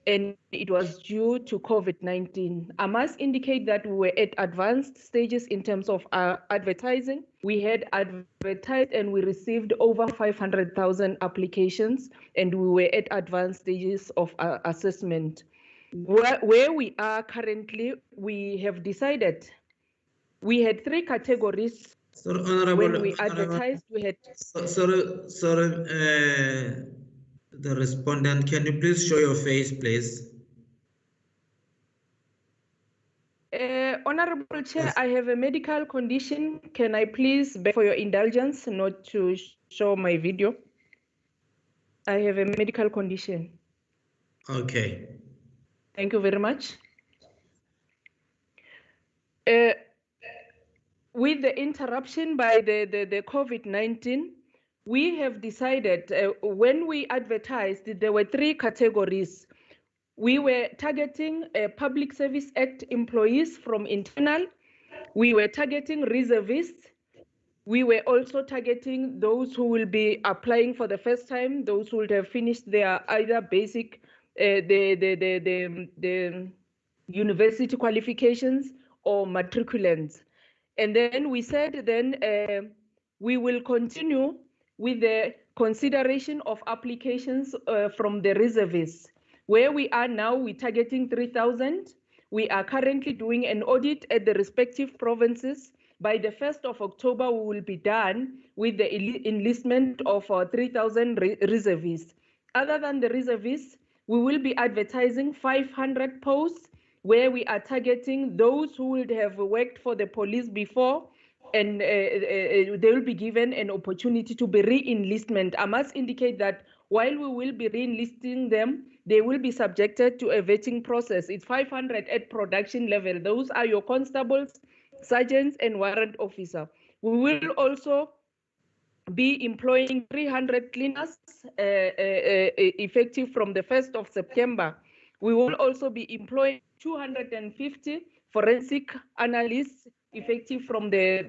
and it was due to COVID-19. I must indicate that we were at advanced stages in terms of our advertising. We had advertised and we received over 500,000 applications, and we were at advanced stages of our assessment. Where we are currently, we have decided we had 3 categories. Sorry, Honorable, when we advertised, we had. Sorry, the respondent, can you please show your face, please? Honorable Chair, I have a medical condition. Can I please beg for your indulgence not to show my video? I have a medical condition. Okay. Thank you very much. With the interruption by the COVID-19, we have decided when we advertised, there were 3 categories. We were targeting Public Service Act employees from internal. We were targeting reservists. We were also targeting those who will be applying for the first time, those who would have finished their either basic, the university qualifications or matriculants. And then we said then we will continue with the consideration of applications from the reservists. Where we are now, we're targeting 3,000. We are currently doing an audit at the respective provinces. By the 1st of October, we will be done with the enlistment of 3,000 reservists. Other than the reservists, we will be advertising 500 posts where we are targeting those who would have worked for the police before, and they will be given an opportunity to be re-enlistment. I must indicate that while we will be re-enlisting them, they will be subjected to a vetting process. It's 500 at production level. Those are your constables, sergeants, and warrant officer. We will also be employing 300 cleaners effective from the 1st of September. We will also be employing 250 forensic analysts effective from the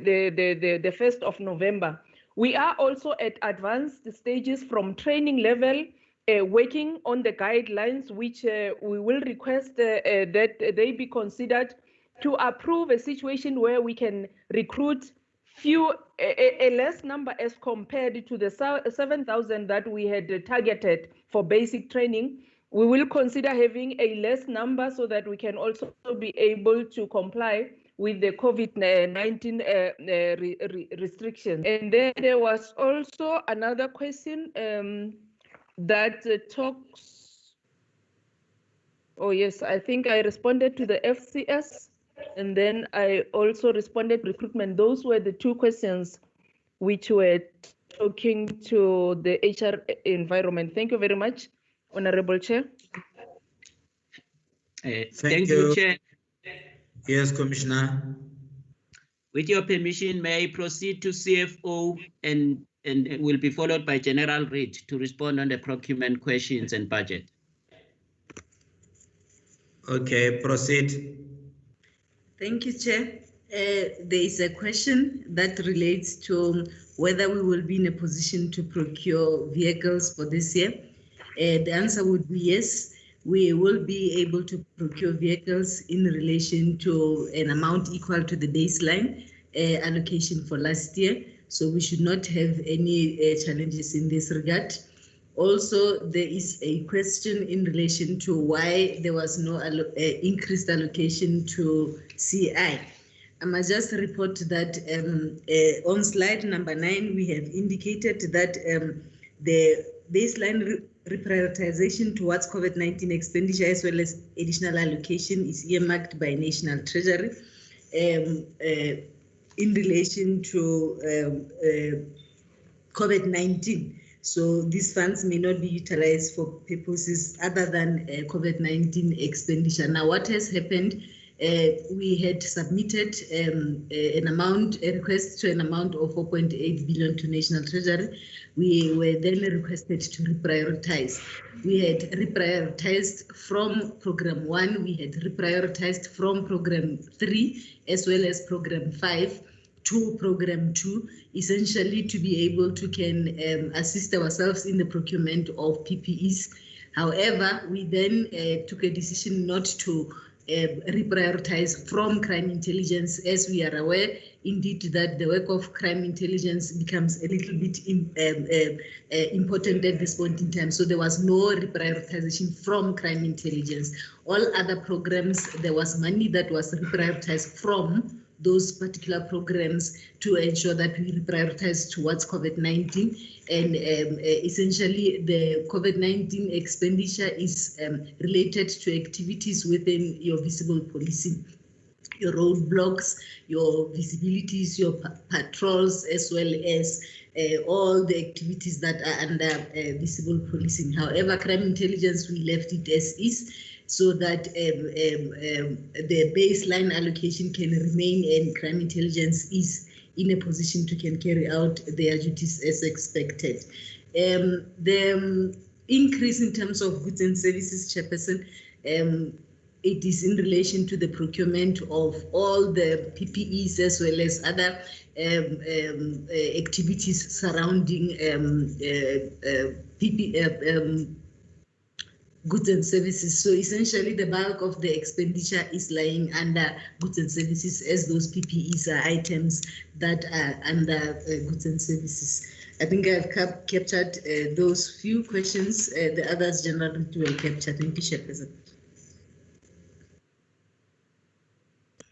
1st of November. We are also at advanced stages from training level, working on the guidelines, which we will request that they be considered to approve a situation where we can recruit a less number as compared to the 7,000 that we had targeted for basic training. We will consider having a less number so that we can also be able to comply with the COVID-19 restrictions. And then there was also another question that talks, oh yes, I think I responded to the FCS, and then I also responded to recruitment. Those were the two questions which were talking to the HR environment. Thank you very much, Honorable Chair. Thank you, Chair. Yes, Commissioner. With your permission, may I proceed to CFO and will be followed by General Reid to respond on the procurement questions and budget. Okay, proceed. Thank you, Chair. There is a question that relates to whether we will be in a position to procure vehicles for this year. The answer would be yes. We will be able to procure vehicles in relation to an amount equal to the baseline allocation for last year. So we should not have any challenges in this regard. Also, there is a question in relation to why there was no increased allocation to CI. I must just report that on slide number 9, we have indicated that the baseline reprioritization towards COVID-19 expenditure as well as additional allocation is earmarked by National Treasury in relation to COVID-19. So these funds may not be utilized for purposes other than COVID-19 expenditure. Now, what has happened, we had submitted a request to an amount of 4.8 billion to National Treasury. We were then requested to reprioritize. We had reprioritized from Program 1, we had reprioritized from Program 3, as well as Program 5 to Program 2, essentially to be able to assist ourselves in the procurement of PPEs. However, we then took a decision not to reprioritize from crime intelligence, as we are aware, indeed, that the work of crime intelligence becomes a little bit important at this point in time. So there was no reprioritization from crime intelligence. All other programs, there was money that was reprioritized from those particular programs to ensure that we reprioritize towards COVID-19. And essentially, the COVID-19 expenditure is related to activities within your visible policing, your roadblocks, your visibilities, your patrols, as well as all the activities that are under visible policing. However, crime intelligence, we left it as is, so that the baseline allocation can remain and crime intelligence is in a position to can carry out their duties as expected. The increase in terms of goods and services, Chairperson, it is in relation to the procurement of all the PPEs as well as other activities surrounding goods and services. So essentially the bulk of the expenditure is lying under goods and services, as those PPEs are items that are under goods and services. I think I've captured those few questions. The others generally will capture. Thank you, Chairperson.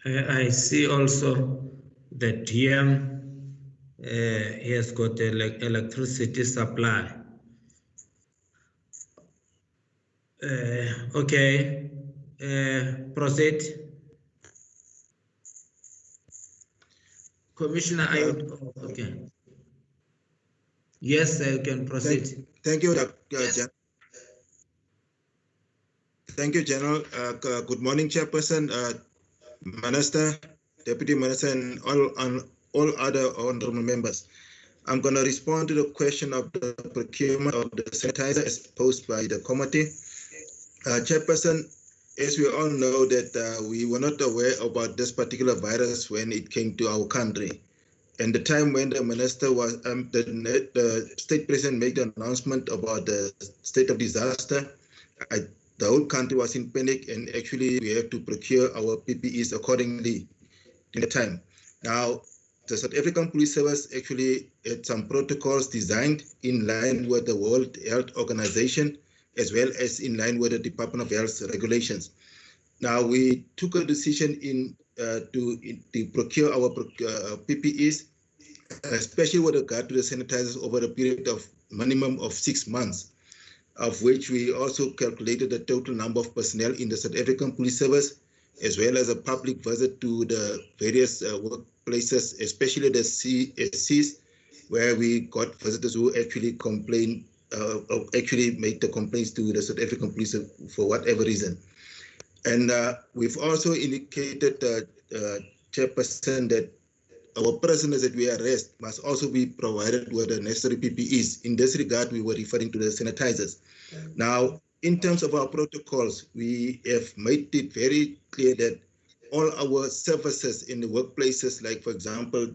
I see also that DM he has got electricity supply. Okay, proceed. Commissioner, okay. Yes, you can proceed. Thank you, Thank you, General. Good morning, Chairperson, Minister, Deputy Minister, and all other honorable members. I'm going to respond to the question of the procurement of the sanitizer as posed by the committee. Chairperson, as we all know that we were not aware about this particular virus when it came to our country. And the time when the minister was, the state president made the announcement about the state of disaster, the whole country was in panic, and actually we have to procure our PPEs accordingly in the time. Now, the South African Police Service actually had some protocols designed in line with the World Health Organization, as well as in line with the Department of Health's regulations. Now, we took a decision to procure our PPEs, especially with regard to the sanitizers, over a period of minimum of 6 months, of which we also calculated the total number of personnel in the South African Police Service, as well as a public visit to the various workplaces, especially the CSCs, where we got visitors who actually complained, actually made the complaints to the South African Police for whatever reason. And we've also indicated, Chairperson, that our prisoners that we arrest must also be provided with the necessary PPEs. In this regard, we were referring to the sanitizers. Now, in terms of our protocols, we have made it very clear that all our services in the workplaces, like, for example,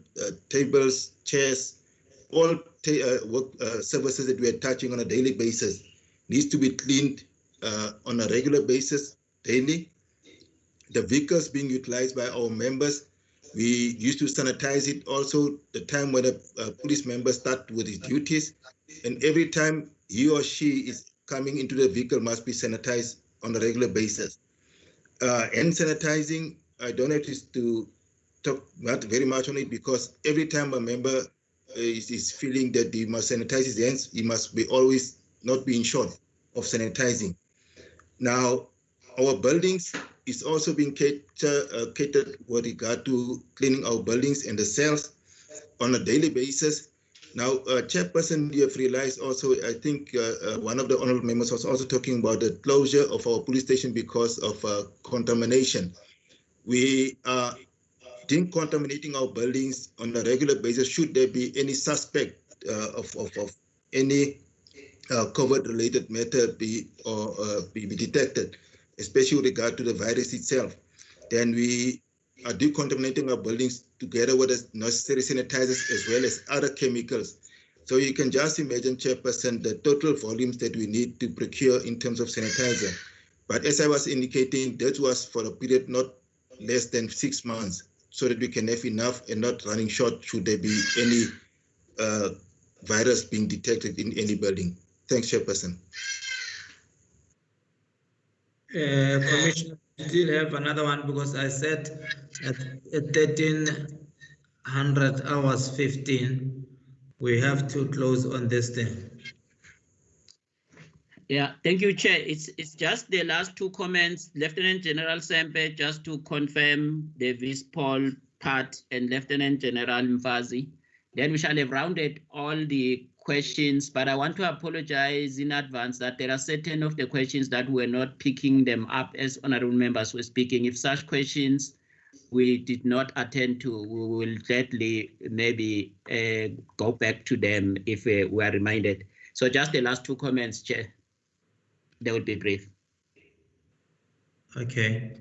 tables, chairs, all services that we are touching on a daily basis needs to be cleaned on a regular basis, daily. The vehicles being utilized by our members, we used to sanitize it also the time when a police member starts with his duties, and every time he or she is coming into the vehicle must be sanitized on a regular basis. Hand sanitizing, I don't have to talk not very much on it, because every time a member is feeling that he must sanitize his hands, he must be always not being short of sanitizing. Now, our buildings is also being catered with regard to cleaning our buildings and the cells on a daily basis. Now, Chairperson, you have realized also, I think one of the honorable members was also talking about the closure of our police station because of contamination. We are decontaminating our buildings on a regular basis should there be any suspect of any COVID-related matter be detected, especially with regard to the virus itself. Then we are decontaminating our buildings together with the necessary sanitizers as well as other chemicals. So you can just imagine, Chairperson, the total volumes that we need to procure in terms of sanitizer. But as I was indicating, that was for a period not less than 6 months, so that we can have enough and not running short should there be any virus being detected in any building. Thanks, Chairperson. Commissioner, still have another one, because I said at 1300 hours 15, we have to close on this thing. Yeah, thank you, Chair. It's just the last two comments. Lieutenant General Sempe, just to confirm the Vice-Pol part, and Lieutenant General Mfazi. Then we shall have rounded all the questions, but I want to apologize in advance that there are certain of the questions that we're not picking them up as honorable members were speaking. If such questions we did not attend to, we will gladly maybe go back to them if we are reminded. So just the last two comments, Chair. They will be brief. Okay.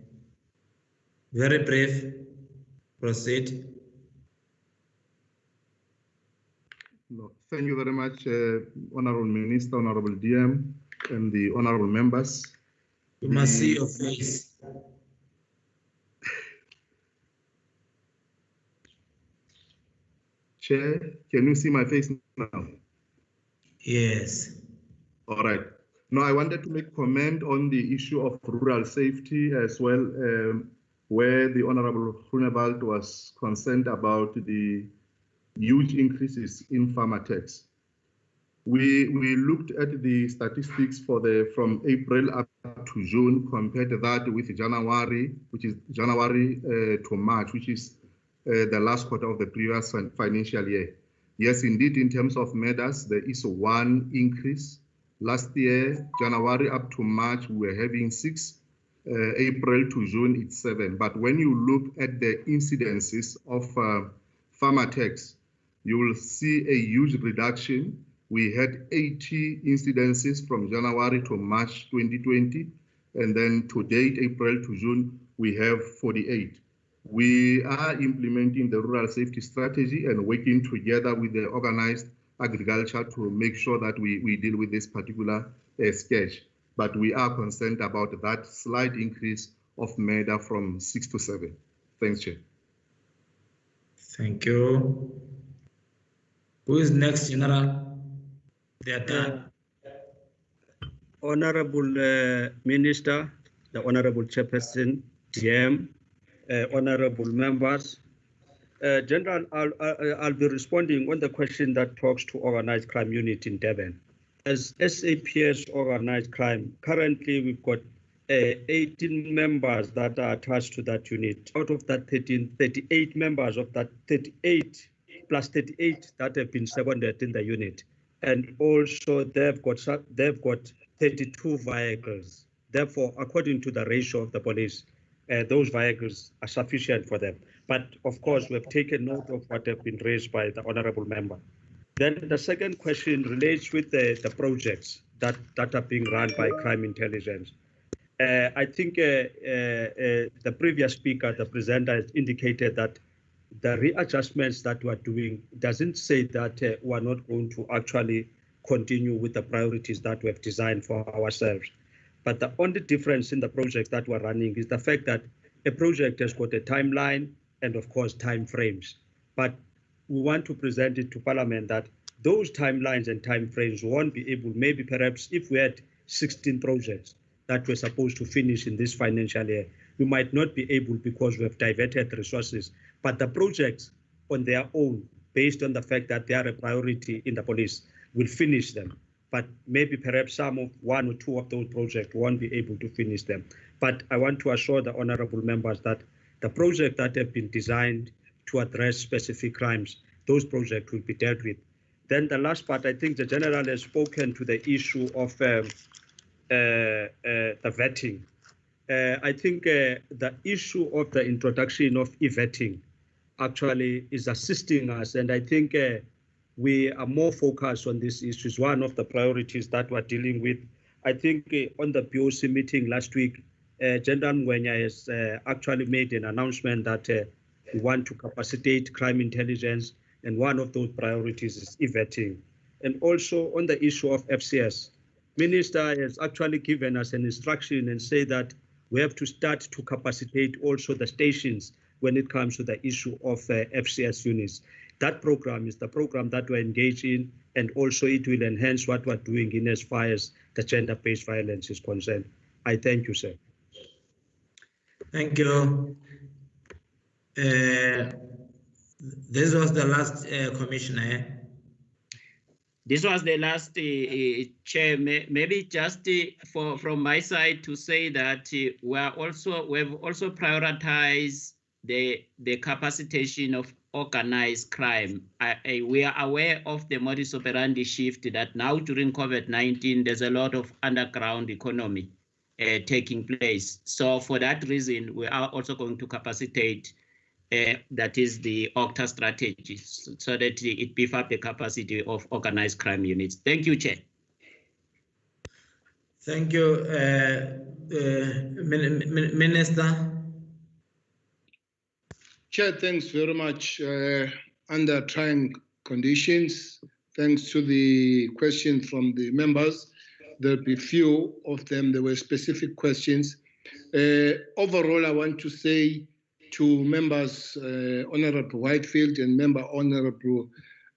Very brief. Proceed. No, thank you very much, Honorable Minister, Honorable DM, and the honorable members. You must see your face. Chair, can you see my face now? Yes. All right. Now, I wanted to make comment on the issue of rural safety as well, where the Honorable Grunewald was concerned about the huge increases in farmer tax. We looked at the statistics from April up to June, compared that with January, which is January to March, which is the last quarter of the previous financial year. Yes, indeed, in terms of murders, there is one increase. Last year, January up to March, we were having 6. April to June, it's 7. But when you look at the incidences of farmer tax, you will see a huge reduction. We had 80 incidences from January to March 2020. And then to date, April to June, we have 48. We are implementing the rural safety strategy and working together with the organized agriculture to make sure that we deal with this particular sketch. But we are concerned about that slight increase of murder from 6 to 7. Thanks, Chair. Thank you. Who is next, General? They are done. Honorable Minister, the Honorable Chairperson, DM, honorable members. General, I'll be responding on the question that talks to organized crime unit in Durban. As SAPS organized crime, currently we've got 18 members that are attached to that unit. Out of that 38 members of that 38 plus 38 that have been seconded in the unit. And also they've got 32 vehicles. Therefore, according to the ratio of the police, those vehicles are sufficient for them. But of course, we have taken note of what have been raised by the honorable member. Then the second question relates with the projects that are being run by crime intelligence. I think the previous speaker, the presenter, has indicated that the readjustments that we're doing doesn't say that we're not going to actually continue with the priorities that we have designed for ourselves. But the only difference in the project that we're running is the fact that a project has got a timeline and, of course, time frames. But we want to present it to Parliament that those timelines and time frames won't be able, maybe perhaps if we had 16 projects that we're supposed to finish in this financial year, we might not be able because we have diverted resources. But the projects on their own, based on the fact that they are a priority in the police, will finish them. But maybe perhaps one or two of those projects won't be able to finish them. But I want to assure the honorable members that the projects that have been designed to address specific crimes, those projects will be dealt with. Then the last part, I think the general has spoken to the issue of the vetting. I think the issue of the introduction of e-vetting actually is assisting us, and I think we are more focused on this issue. It's one of the priorities that we're dealing with. I think on the BOC meeting last week, General Ngwenya has actually made an announcement that we want to capacitate crime intelligence, and one of those priorities is e-vetting. And also on the issue of FCS, Minister has actually given us an instruction and say that we have to start to capacitate also the stations when it comes to the issue of FCS units. That program is the program that we're engaged in, and also it will enhance what we're doing in as far as the gender-based violence is concerned. I thank you, sir. Thank you. This was the last Commissioner. This was the last Chair. Maybe just from my side to say that we have also prioritized the capacitation of organized crime. We are aware of the modus operandi shift that now during COVID-19, there's a lot of underground economy taking place. So for that reason, we are also going to capacitate, that is the OCTA strategy, so that it beef up the capacity of organized crime units. Thank you, Chair. Thank you, Minister. Chair, thanks very much. Under trying conditions, thanks to the questions from the members. There'll be few of them. There were specific questions. Overall, I want to say to members, Honorable Whitefield and Member Honorable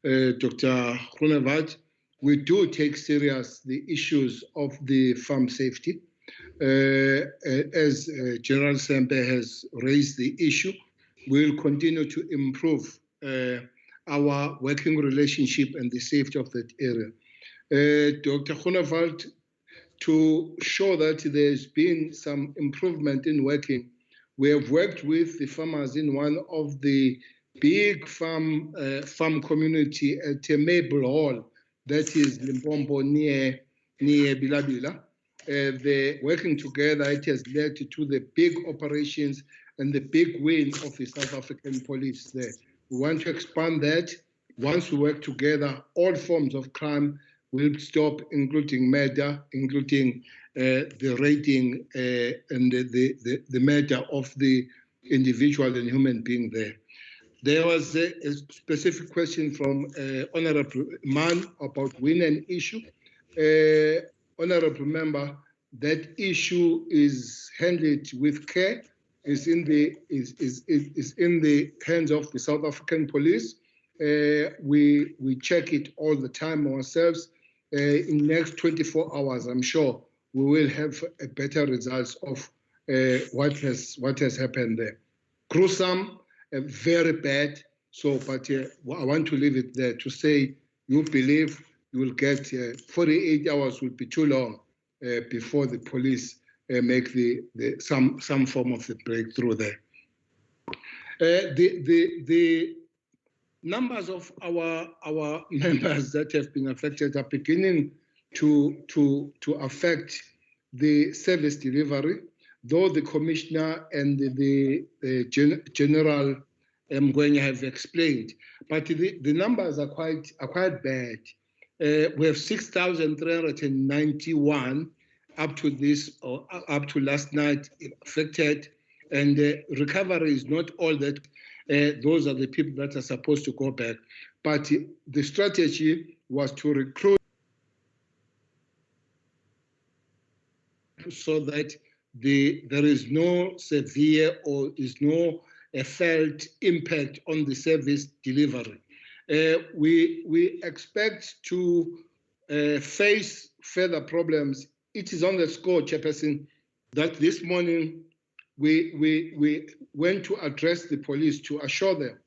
Dr. Groenewald, we do take serious the issues of the farm safety. As General Sempe has raised the issue, we'll continue to improve our working relationship and the safety of that area. Dr. Groenewald, to show that there's been some improvement in working, we have worked with the farmers in one of the big farm community at Maple Hall, that is Limpopo near Bilabila. They're working together. It has led to the big operations and the big win of the South African police there. We want to expand that. Once we work together, all forms of crime will stop, including murder, including the raiding and the murder of the individual and human being there. There was a specific question from Honorable Mann about Winan issue. Honorable Member, that issue is handled with care. Is in the hands of the South African police. We check it all the time ourselves. In the next 24 hours, I'm sure we will have a better results of what has happened there. Gruesome, very bad. So, but I want to leave it there to say you believe you will get 48 hours will be too long before the police make some form of the breakthrough there. The numbers of our members that have been affected are beginning to affect the service delivery, though the Commissioner and the General Mgwenya have explained. But the numbers are quite bad. We have 6,391 up to last night affected, and recovery is not all that. Those are the people that are supposed to go back. But the strategy was to recruit so that there is no severe or is no felt impact on the service delivery. We expect to face further problems. It is on the score, Chairperson, that this morning we went to address the police to assure them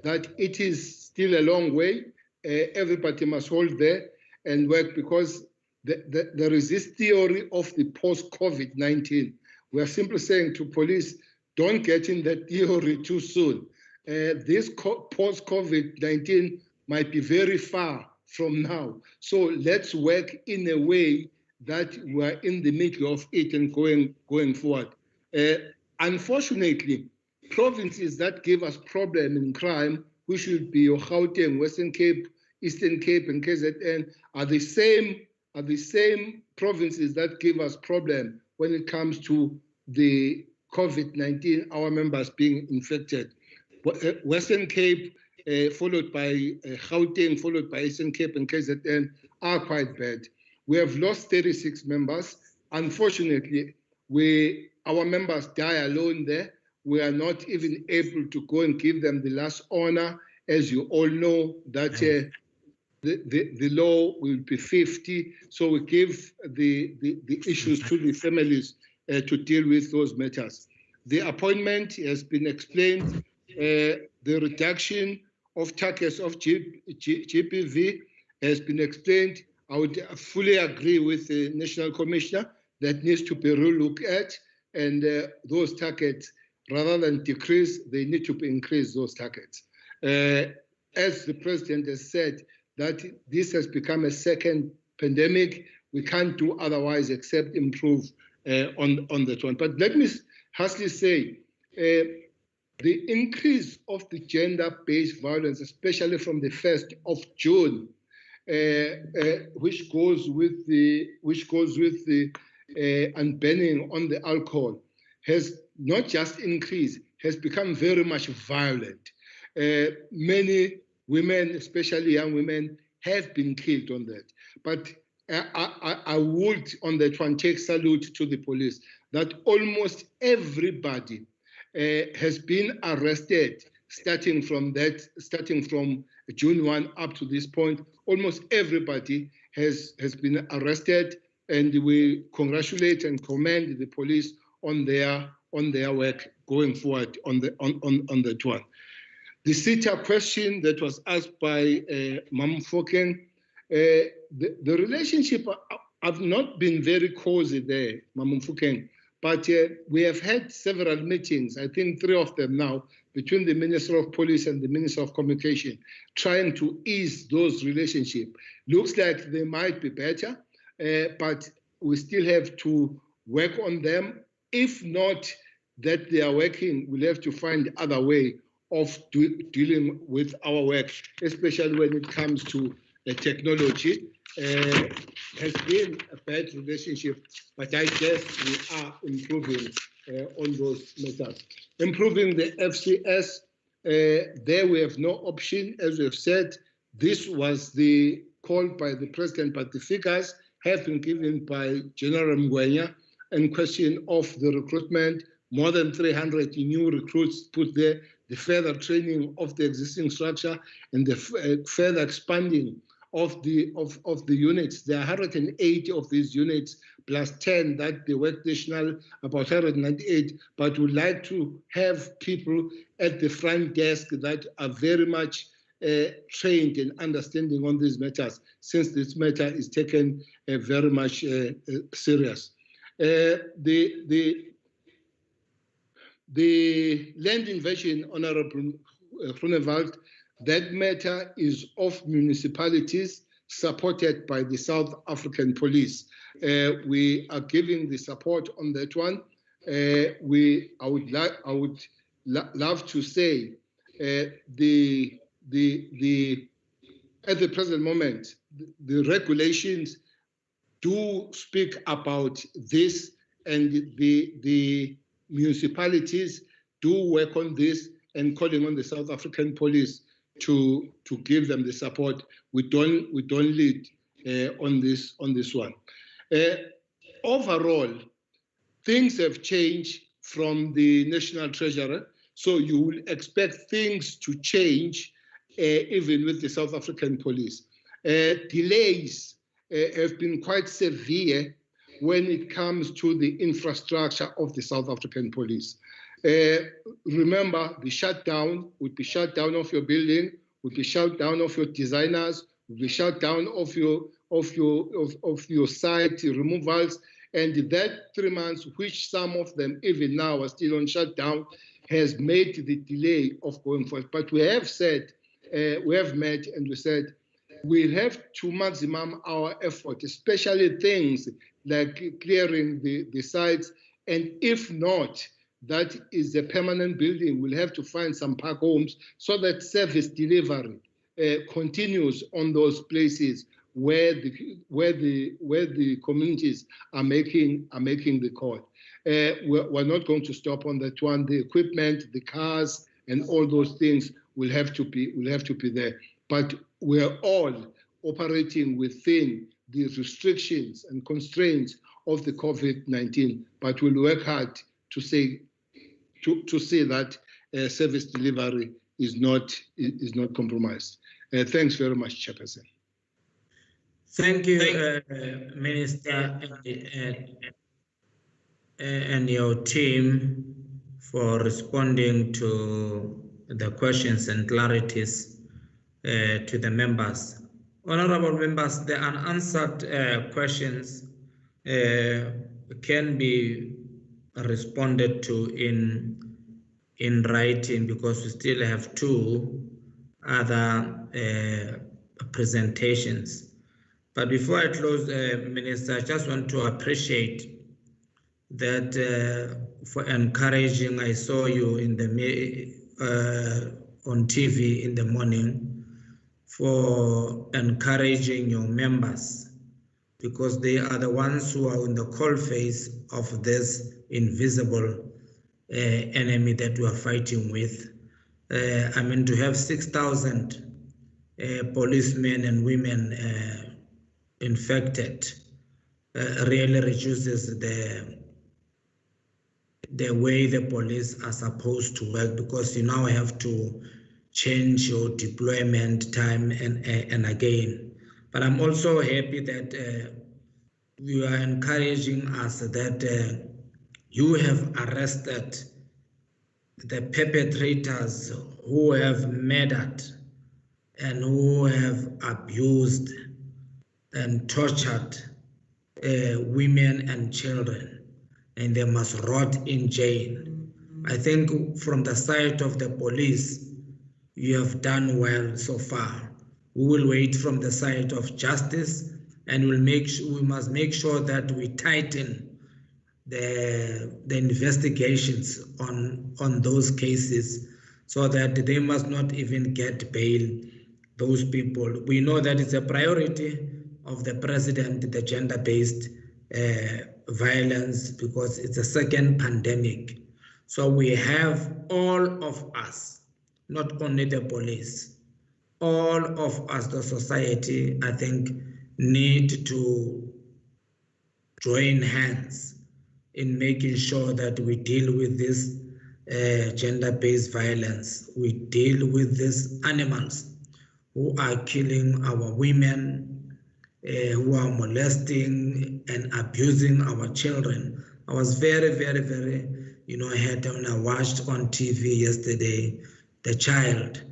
that it is still a long way. Everybody must hold there and work, because there is this theory of the post-COVID-19. We are simply saying to police, don't get in that theory too soon. This post-COVID-19 might be very far from now. So let's work in a way that we're in the middle of it and going forward. Unfortunately, provinces that give us problem in crime, which should be Gauteng, Western Cape, Eastern Cape, and KZN, are the same provinces that give us problem when it comes to the COVID-19, our members being infected. Western Cape, followed by Gauteng, followed by Eastern Cape and KZN, are quite bad. We have lost 36 members. Unfortunately, our members die alone there. We are not even able to go and give them the last honor. As you all know, that the law will be 50. So we give the issues to the families to deal with those matters. The appointment has been explained. The reduction of targets of GPV has been explained. I would fully agree with the National Commissioner that needs to be relooked at, and those targets, rather than decrease, they need to be increased, those targets. As the President has said, that this has become a second pandemic. We can't do otherwise except improve on that one. But let me hastily say, the increase of the gender-based violence, especially from the 1st of June, which goes with the unbanning on the alcohol, has not just increased, has become very much violent. Many women, especially young women, have been killed on that. But I would, on that one, take salute to the police that almost everybody has been arrested starting from June 1 up to this point. Almost everybody has been arrested, and we congratulate and commend the police on their work going forward on that one. The CETA question that was asked by Mam Foken, the relationship have not been very cozy there, Mam Foken, but we have had several meetings, I think 3 of them now, between the Minister of Police and the Minister of Communication, trying to ease those relationships. Looks like they might be better, but we still have to work on them. If not that they are working, we'll have to find other way of dealing with our work, especially when it comes to technology. Has been a bad relationship, but I guess we are improving on those matters. Improving the FCS, there we have no option. As we have said, this was the call by the President, but the figures have been given by General Mgwenya in question of the recruitment, more than 300 new recruits put there, the further training of the existing structure, and the further expanding of the units. There are 180 of these units plus 10 that they work national, about 198, but would like to have people at the front desk that are very much trained and understanding on these matters, since this matter is taken very much serious. The land invasion, Honorable Groenewald, that matter is of municipalities supported by the South African Police. We are giving the support on that one. I would love to say at the present moment, the regulations do speak about this, and the municipalities do work on this and calling on the South African Police to give them the support. We don't lead on this one. Overall, things have changed from the National Treasurer, so you will expect things to change even with the South African Police. Delays have been quite severe when it comes to the infrastructure of the South African Police. Remember, the shutdown would be shut down of your building, would be shut down of your designers, would be shut down of your site removals, and that 3 months, which some of them even now are still on shutdown, has made the delay of going forward. But we have said, we have met and we said, we have to maximum our effort, especially things like clearing the sites, and if not, that is a permanent building, we'll have to find some park homes so that service delivery continues on those places where the communities are making the call. We're not going to stop on that one. The equipment, the cars, and all those things will have to be there. But we're all operating within the restrictions and constraints of the COVID-19. But we'll work hard to say that service delivery is not compromised. Thanks very much, Chairperson. Thank you, Minister and your team for responding to the questions and clarities to the members. Honorable members, the unanswered questions can be responded to in writing, because we still have 2 other presentations. But before I close, Minister, I just want to appreciate that for encouraging. I saw you in the on TV in the morning for encouraging your members, because they are the ones who are in the cold face of this invisible enemy that we are fighting with. I mean, to have 6,000 policemen and women infected really reduces the way the police are supposed to work, because you now have to change your deployment time and again. But I'm also happy that you are encouraging us that you have arrested the perpetrators who have murdered and who have abused and tortured women and children, and they must rot in jail. I think from the side of the police, you have done well so far. We will wait from the side of justice, and we must make sure that we tighten the investigations on those cases, so that they must not even get bail, those people. We know that it's a priority of the president, the gender-based violence, because it's a second pandemic. So we have all of us, not only the police, all of us, the society, I think, need to join hands in making sure that we deal with this gender-based violence. We deal with these animals who are killing our women, who are molesting and abusing our children. I was very, very, very, hurt when I watched on TV yesterday the child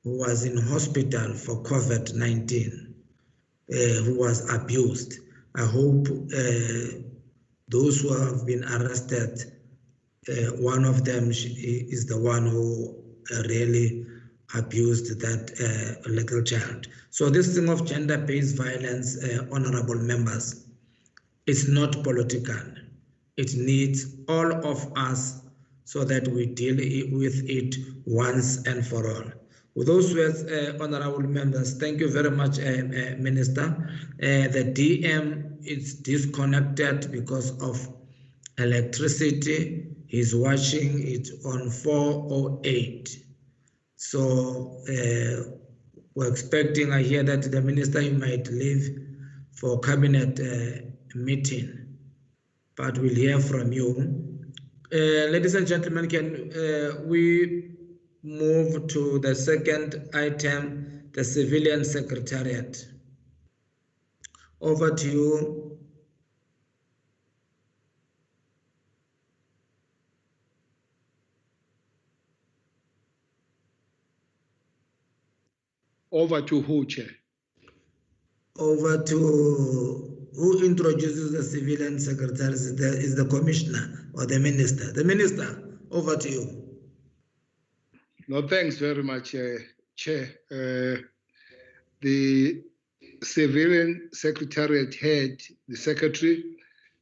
who was in hospital for COVID-19, who was abused. I hope those who have been arrested, one of them is the one who really abused that little child. So this thing of gender-based violence, honorable members, is not political. It needs all of us so that we deal with it once and for all. With those words, honorable members, thank you very much, Minister. The DM is disconnected because of electricity. He's watching it on 408. So we're expecting, I hear that the minister might leave for cabinet meeting, but we'll hear from you. Ladies and gentlemen, can we move to the second item, the Civilian Secretariat? Over to you. Over to who, Chair? Over to who introduces the Civilian Secretary? Is the Commissioner or the Minister? The Minister, over to you. No, thanks very much, Chair. The Civilian Secretariat head, the Secretary,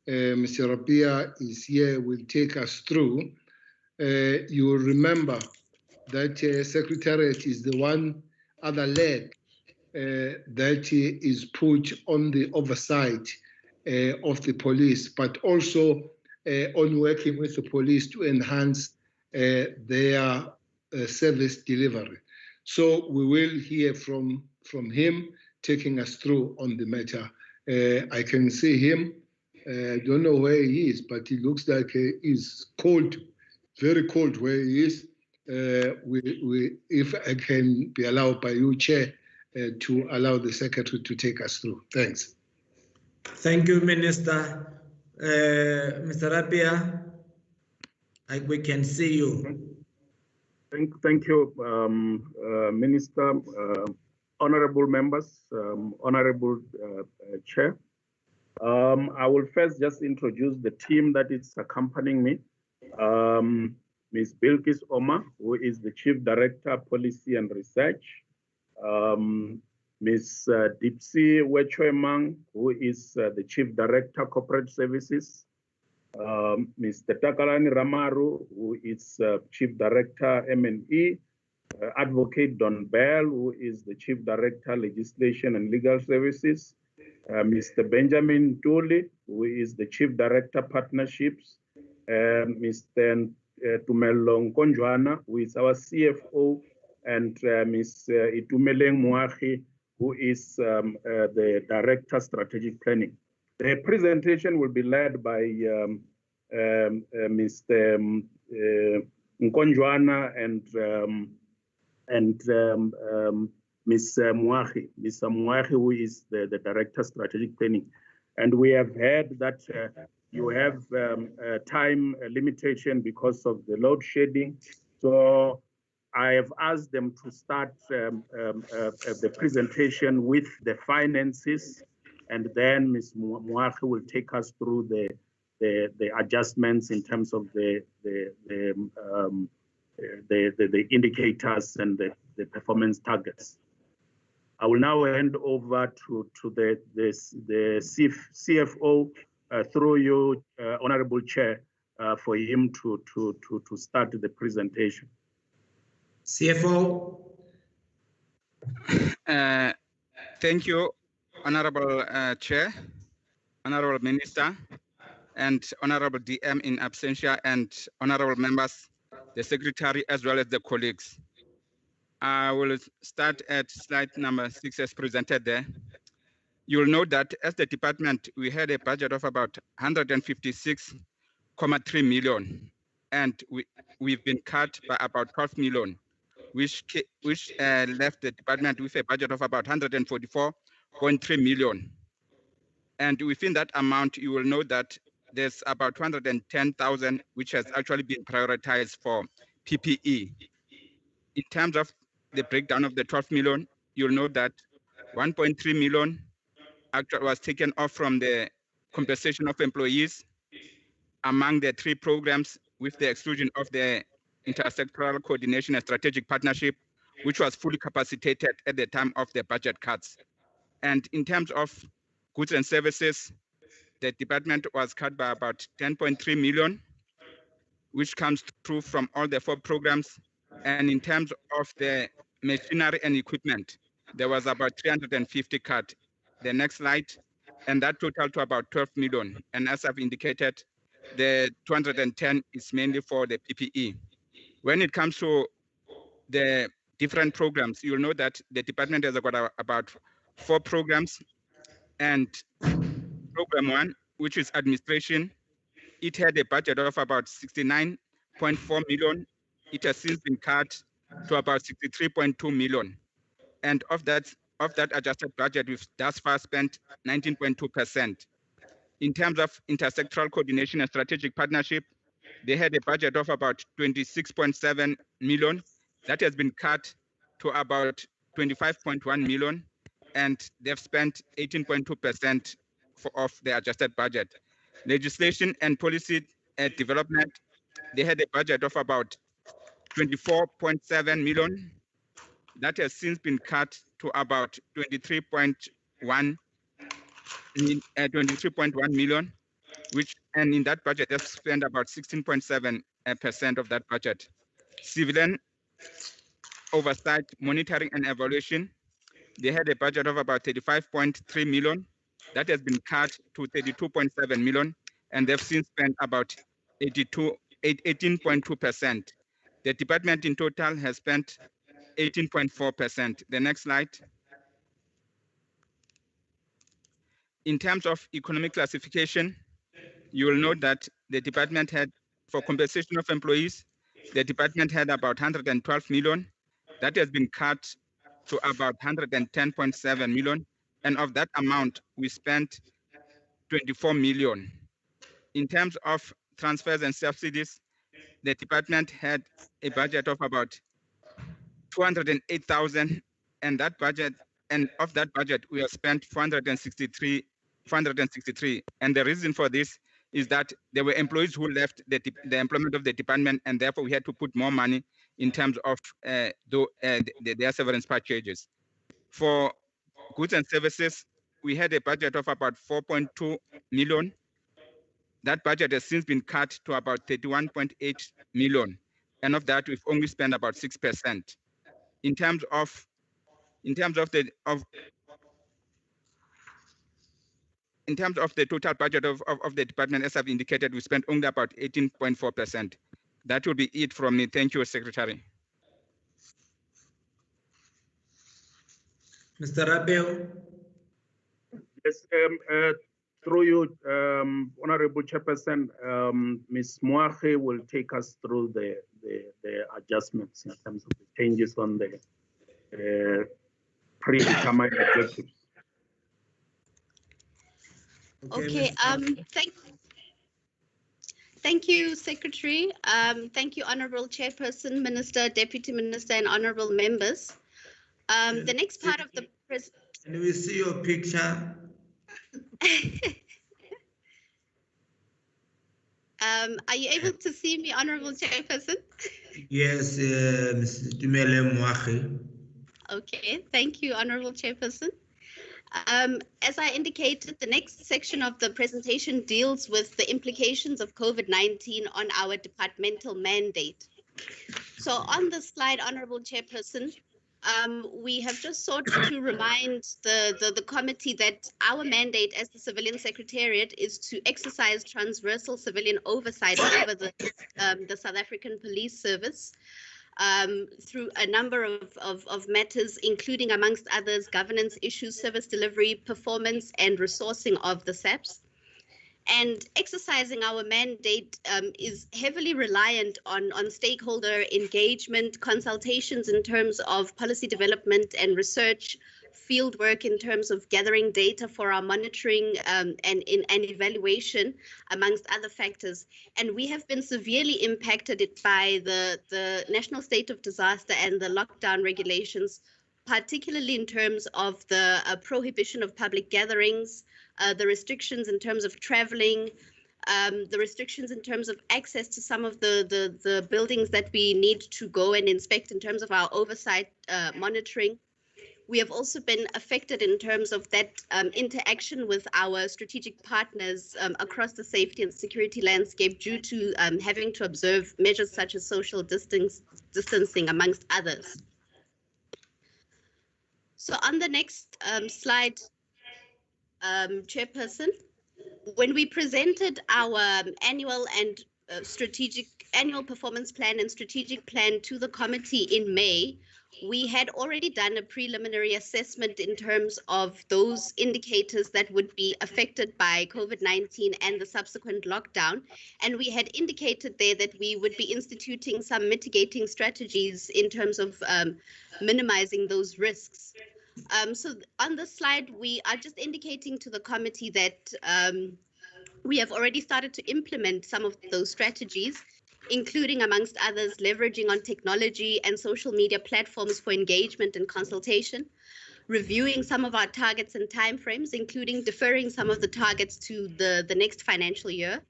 Mr. Rabia, is here, will take us through. You will remember that Secretariat is the one other leg that is put on the oversight of the police, but also on working with the police to enhance their service delivery. So we will hear from him taking us through on the matter. I can see him. I don't know where he is, but he looks like he's cold, very cold where he is. If I can be allowed by you, Chair, to allow the Secretary to take us through. Thanks. Thank you, Minister. Mr. Rabia, we can see you. Thank you, Minister, honorable members, honorable Chair. I will first just introduce the team that is accompanying me. Ms. Bilkis Omar, who is the Chief Director, Policy and Research. Ms. Dipsy Wechwemang, who is the Chief Director, Corporate Services. Mr. Takalani Ramaru, who is Chief Director, M&E. Advocate Don Bell, who is the Chief Director, Legislation and Legal Services. Mr. Benjamin Tuli, who is the Chief Director, Partnerships. Mr. Tumelong Konjwana, who is our CFO and Ms. Itumeleng Moagi, who is the Director Strategic Planning. The presentation will be led by Mr. Nkonjwana and Ms. Moagi, Mr. Moagi, who is the Director Strategic Planning. And we have heard that you have time limitation because of the load shedding. So I have asked them to start the presentation with the finances, and then Ms. Moagi will take us through the adjustments in terms of the indicators and the performance targets. I will now hand over to the CFO through you, Honorable Chair, for him to start the presentation. CFO. Thank you, Honorable Chair, Honorable Minister, and Honorable DM in absentia, and Honorable members, the Secretary, as well as the colleagues. I will start at slide number 6 as presented there. You'll note that as the department, we had a budget of about 156.3 million, and we've been cut by about 12 million, which left the department with a budget of about 144.3 million. And within that amount, you will note that there's about 210,000, which has actually been prioritized for PPE. In terms of the breakdown of the 12 million, you'll note that 1.3 million actually was taken off from the compensation of employees among the 3 programs, with the exclusion of the Inter-Sectoral Coordination and Strategic Partnership, which was fully capacitated at the time of the budget cuts. And in terms of goods and services, the department was cut by about 10.3 million, which comes through from all the 4 programs. And in terms of the machinery and equipment, there was about 350 cut. The next slide, and that totaled to about 12 million. And as I've indicated, the 210 is mainly for the PPE. When it comes to the different programs, you'll know that the department has got about 4 programs, and program 1, which is administration, it had a budget of about 69.4 million. It has since been cut to about 63.2 million. And of that adjusted budget, we've thus far spent 19.2%. In terms of Inter-Sectoral Coordination and Strategic Partnership, they had a budget of about 26.7 million. That has been cut to about 25.1 million, and they've spent 18.2% of the adjusted budget. Legislation and policy development, they had a budget of about 24.7 million. That has since been cut to about 23.1 million, and in that budget, they've spent about 16.7% of that budget. Civilian oversight, monitoring and evaluation, they had a budget of about 35.3 million. That has been cut to 32.7 million, and they've since spent about 18.2%. The department in total has spent 18.4%. The next slide. In terms of economic classification, you will note that the department had, for compensation of employees, the department had about 112 million. That has been cut to about 110.7 million. And of that amount, we spent 24 million. In terms of transfers and subsidies, the department had a budget of about 208,000, and of that budget, we have spent 463. And the reason for this is that there were employees who left the employment of the department, and therefore we had to put more money in terms of their severance packages. For goods and services, we had a budget of about 4.2 million. That budget has since been cut to about 31.8 million, and of that, we've only spent about 6%. In terms of the total budget of the department, as I've indicated, we spent only about 18.4%. That will be it from me. Thank you, Secretary. Mr. Rabeo. Yes, through you, Honorable Chairperson, Ms. Moahe will take us through the adjustments in terms of the changes on the predetermined objectives. Okay, thank you, Secretary. Thank you, Honorable Chairperson, Minister, Deputy Minister, and honorable members. The next part of the Can we see your picture? Are you able to see me, Honorable Chairperson? Yes, Mr. Tumele Moahe. Okay, thank you, Honorable Chairperson. As I indicated, the next section of the presentation deals with the implications of COVID-19 on our departmental mandate. So on the slide, Honorable Chairperson, we have just sought to remind the committee that our mandate as the Civilian Secretariat is to exercise transversal civilian oversight over the South African Police Service through a number of matters, including, amongst others, governance issues, service delivery, performance, and resourcing of the SAPS. And exercising our mandate is heavily reliant on stakeholder engagement, consultations in terms of policy development and research, field work in terms of gathering data for our monitoring and evaluation, amongst other factors. And we have been severely impacted by the national state of disaster and the lockdown regulations, particularly in terms of the prohibition of public gatherings, the restrictions in terms of traveling, the restrictions in terms of access to some of the buildings that we need to go and inspect in terms of our oversight monitoring. We have also been affected in terms of that interaction with our strategic partners across the safety and security landscape due to having to observe measures such as social distancing, amongst others. So on the next slide, Chairperson, when we presented our annual and annual performance plan and strategic plan to the committee in May, we had already done a preliminary assessment in terms of those indicators that would be affected by COVID-19 and the subsequent lockdown. And we had indicated there that we would be instituting some mitigating strategies in terms of minimizing those risks. So on this slide, we are just indicating to the committee that we have already started to implement some of those strategies, including, amongst others, leveraging on technology and social media platforms for engagement and consultation, reviewing some of our targets and timeframes, including deferring some of the targets to the next financial year,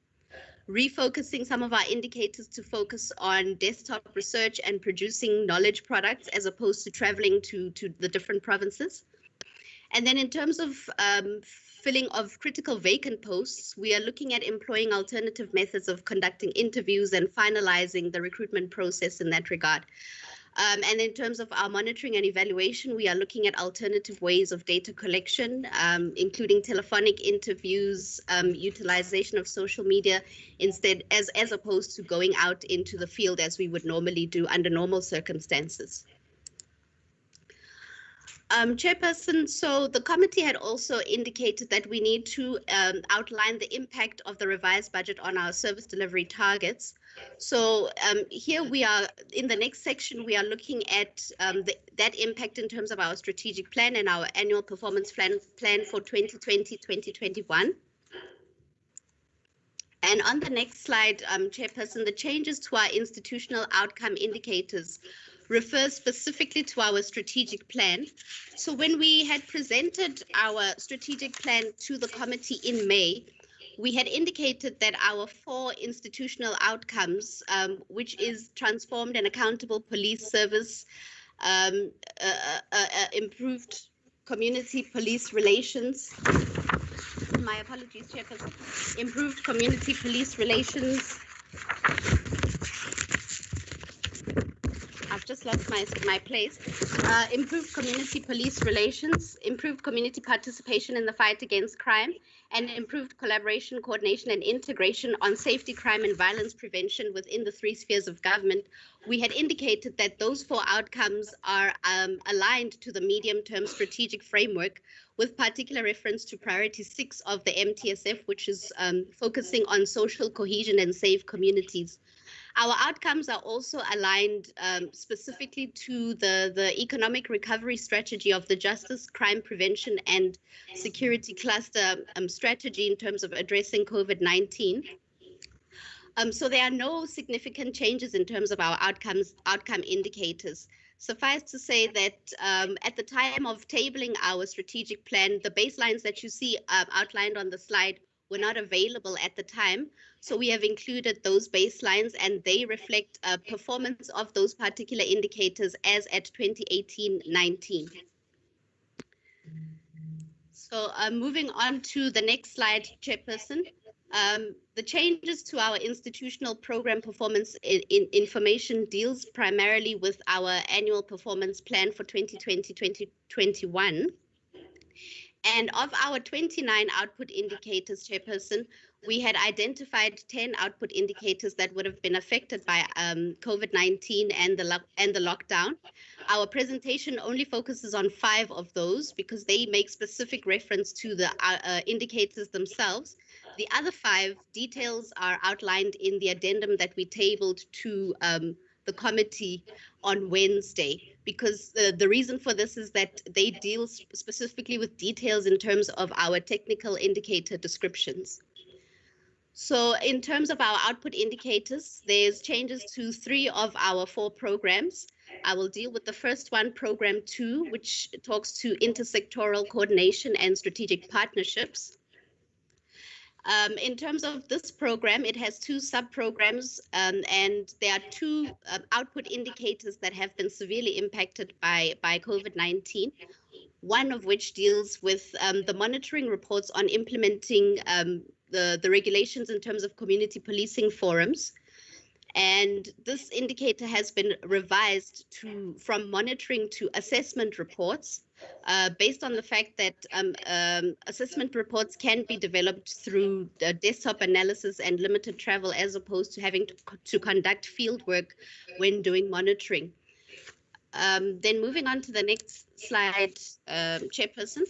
refocusing some of our indicators to focus on desktop research and producing knowledge products as opposed to traveling to the different provinces. And then in terms of filling of critical vacant posts, we are looking at employing alternative methods of conducting interviews and finalizing the recruitment process in that regard. And in terms of our monitoring and evaluation, we are looking at alternative ways of data collection, including telephonic interviews, utilization of social media, instead as opposed to going out into the field as we would normally do under normal circumstances. Chairperson, so the committee had also indicated that we need to outline the impact of the revised budget on our service delivery targets. So here we are, in the next section, we are looking at that impact in terms of our strategic plan and our annual performance plan for 2020-2021. And on the next slide, Chairperson, the changes to our institutional outcome indicators refers specifically to our strategic plan. So when we had presented our strategic plan to the committee in May, we had indicated that our 4 institutional outcomes, which is transformed and accountable police service, improved community police relations, my apologies, Chairperson, improved community police relations, I've just lost my place. Improved community police relations, improved community participation in the fight against crime, and improved collaboration, coordination, and integration on safety, crime, and violence prevention within the 3 spheres of government, we had indicated that those 4 outcomes are aligned to the medium-term strategic framework, with particular reference to priority 6 of the MTSF, which is focusing on social cohesion and safe communities. Our outcomes are also aligned specifically to the economic recovery strategy of the Justice, Crime Prevention and Security Cluster strategy in terms of addressing COVID-19. So there are no significant changes in terms of our outcome indicators. Suffice to say that at the time of tabling our strategic plan, the baselines that you see outlined on the slide were not available at the time. So we have included those baselines, and they reflect performance of those particular indicators as at 2018-19. So moving on to the next slide, Chairperson. The changes to our institutional program performance information deals primarily with our annual performance plan for 2020-2021. And of our 29 output indicators, Chairperson, we had identified 10 output indicators that would have been affected by COVID-19 and the lockdown. Our presentation only focuses on 5 of those because they make specific reference to the indicators themselves. The other 5 details are outlined in the addendum that we tabled to the committee on Wednesday, because the reason for this is that they deal specifically with details in terms of our technical indicator descriptions. So in terms of our output indicators, there's changes to 3 of our 4 programs. I will deal with the first one, Program 2, which talks to inter-sectoral coordination and strategic partnerships. In terms of this program, it has 2 sub-programs, and there are 2 output indicators that have been severely impacted by COVID-19, one of which deals with the monitoring reports on implementing the regulations in terms of community policing forums. And this indicator has been revised from monitoring to assessment reports, based on the fact that assessment reports can be developed through desktop analysis and limited travel, as opposed to having to conduct field work when doing monitoring. Then moving on to the next slide, Chairperson.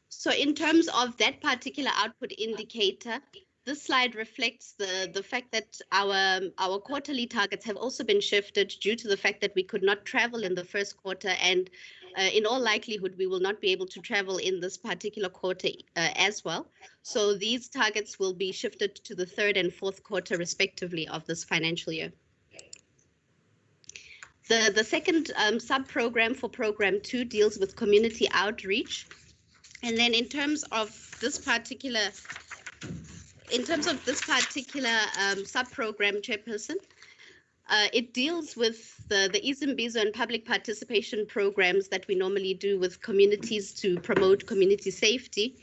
So in terms of that particular output indicator, this slide reflects the fact that our quarterly targets have also been shifted due to the fact that we could not travel in the first quarter, and in all likelihood, we will not be able to travel in this particular quarter as well. So these targets will be shifted to the 3rd and 4th quarter, respectively, of this financial year. The second sub-program for Program 2 deals with community outreach. And then in terms of this particular sub-program, Chairperson, it deals with the Izimbizo and public participation programs that we normally do with communities to promote community safety.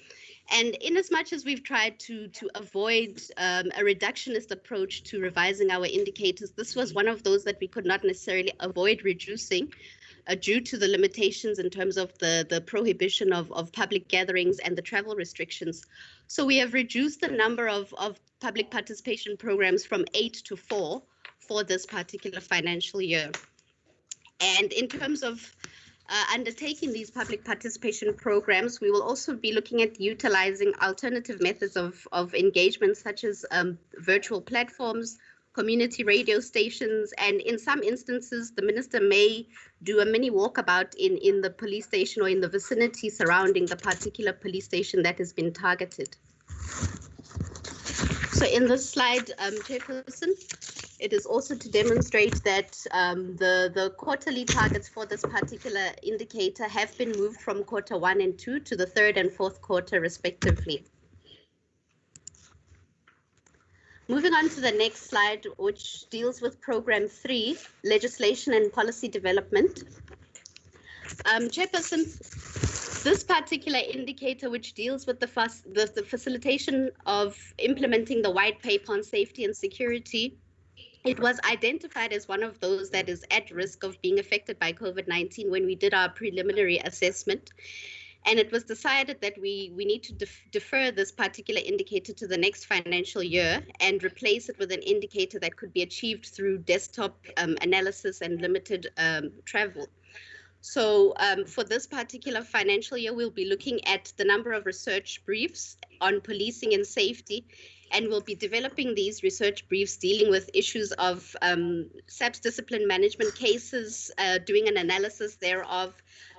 And in as much as we've tried to avoid a reductionist approach to revising our indicators, this was one of those that we could not necessarily avoid reducing due to the limitations in terms of the prohibition of public gatherings and the travel restrictions. So we have reduced the number of public participation programs from 8 to 4 for this particular financial year. And in terms of undertaking these public participation programs, we will also be looking at utilizing alternative methods of engagement, such as virtual platforms, community radio stations, and in some instances, the minister may do a mini walkabout in the police station or in the vicinity surrounding the particular police station that has been targeted. So in this slide, Chairperson, it is also to demonstrate that the quarterly targets for this particular indicator have been moved from quarter 1 and 2 to the 3rd and 4th quarter, respectively. Moving on to the next slide, which deals with Program 3, Legislation and Policy Development. Chairperson, this particular indicator, which deals with the facilitation of implementing the white paper on safety and security, it was identified as one of those that is at risk of being affected by COVID-19 when we did our preliminary assessment. And it was decided that we need to defer this particular indicator to the next financial year and replace it with an indicator that could be achieved through desktop analysis and limited travel. So for this particular financial year, we'll be looking at the number of research briefs on policing and safety, and we'll be developing these research briefs dealing with issues of SAPS discipline management cases, doing an analysis thereof,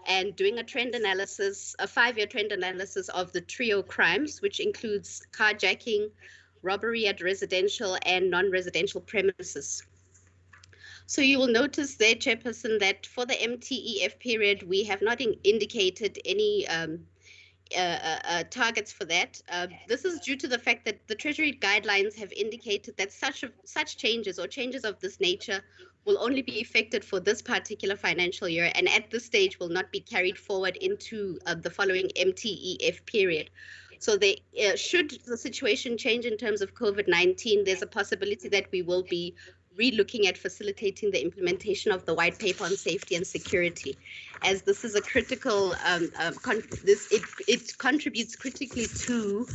and doing a trend analysis, a 5-year trend analysis of the trio crimes, which includes carjacking, robbery at residential and non-residential premises. So you will notice there, Chairperson, that for the MTEF period, we have not indicated any targets for that. This is due to the fact that the Treasury guidelines have indicated that such changes or changes of this nature will only be effected for this particular financial year, and at this stage will not be carried forward into the following MTEF period. So they, should the situation change in terms of COVID-19, there's a possibility that we will be re-looking at facilitating the implementation of the white paper on safety and security, as this is a critical, it contributes critically to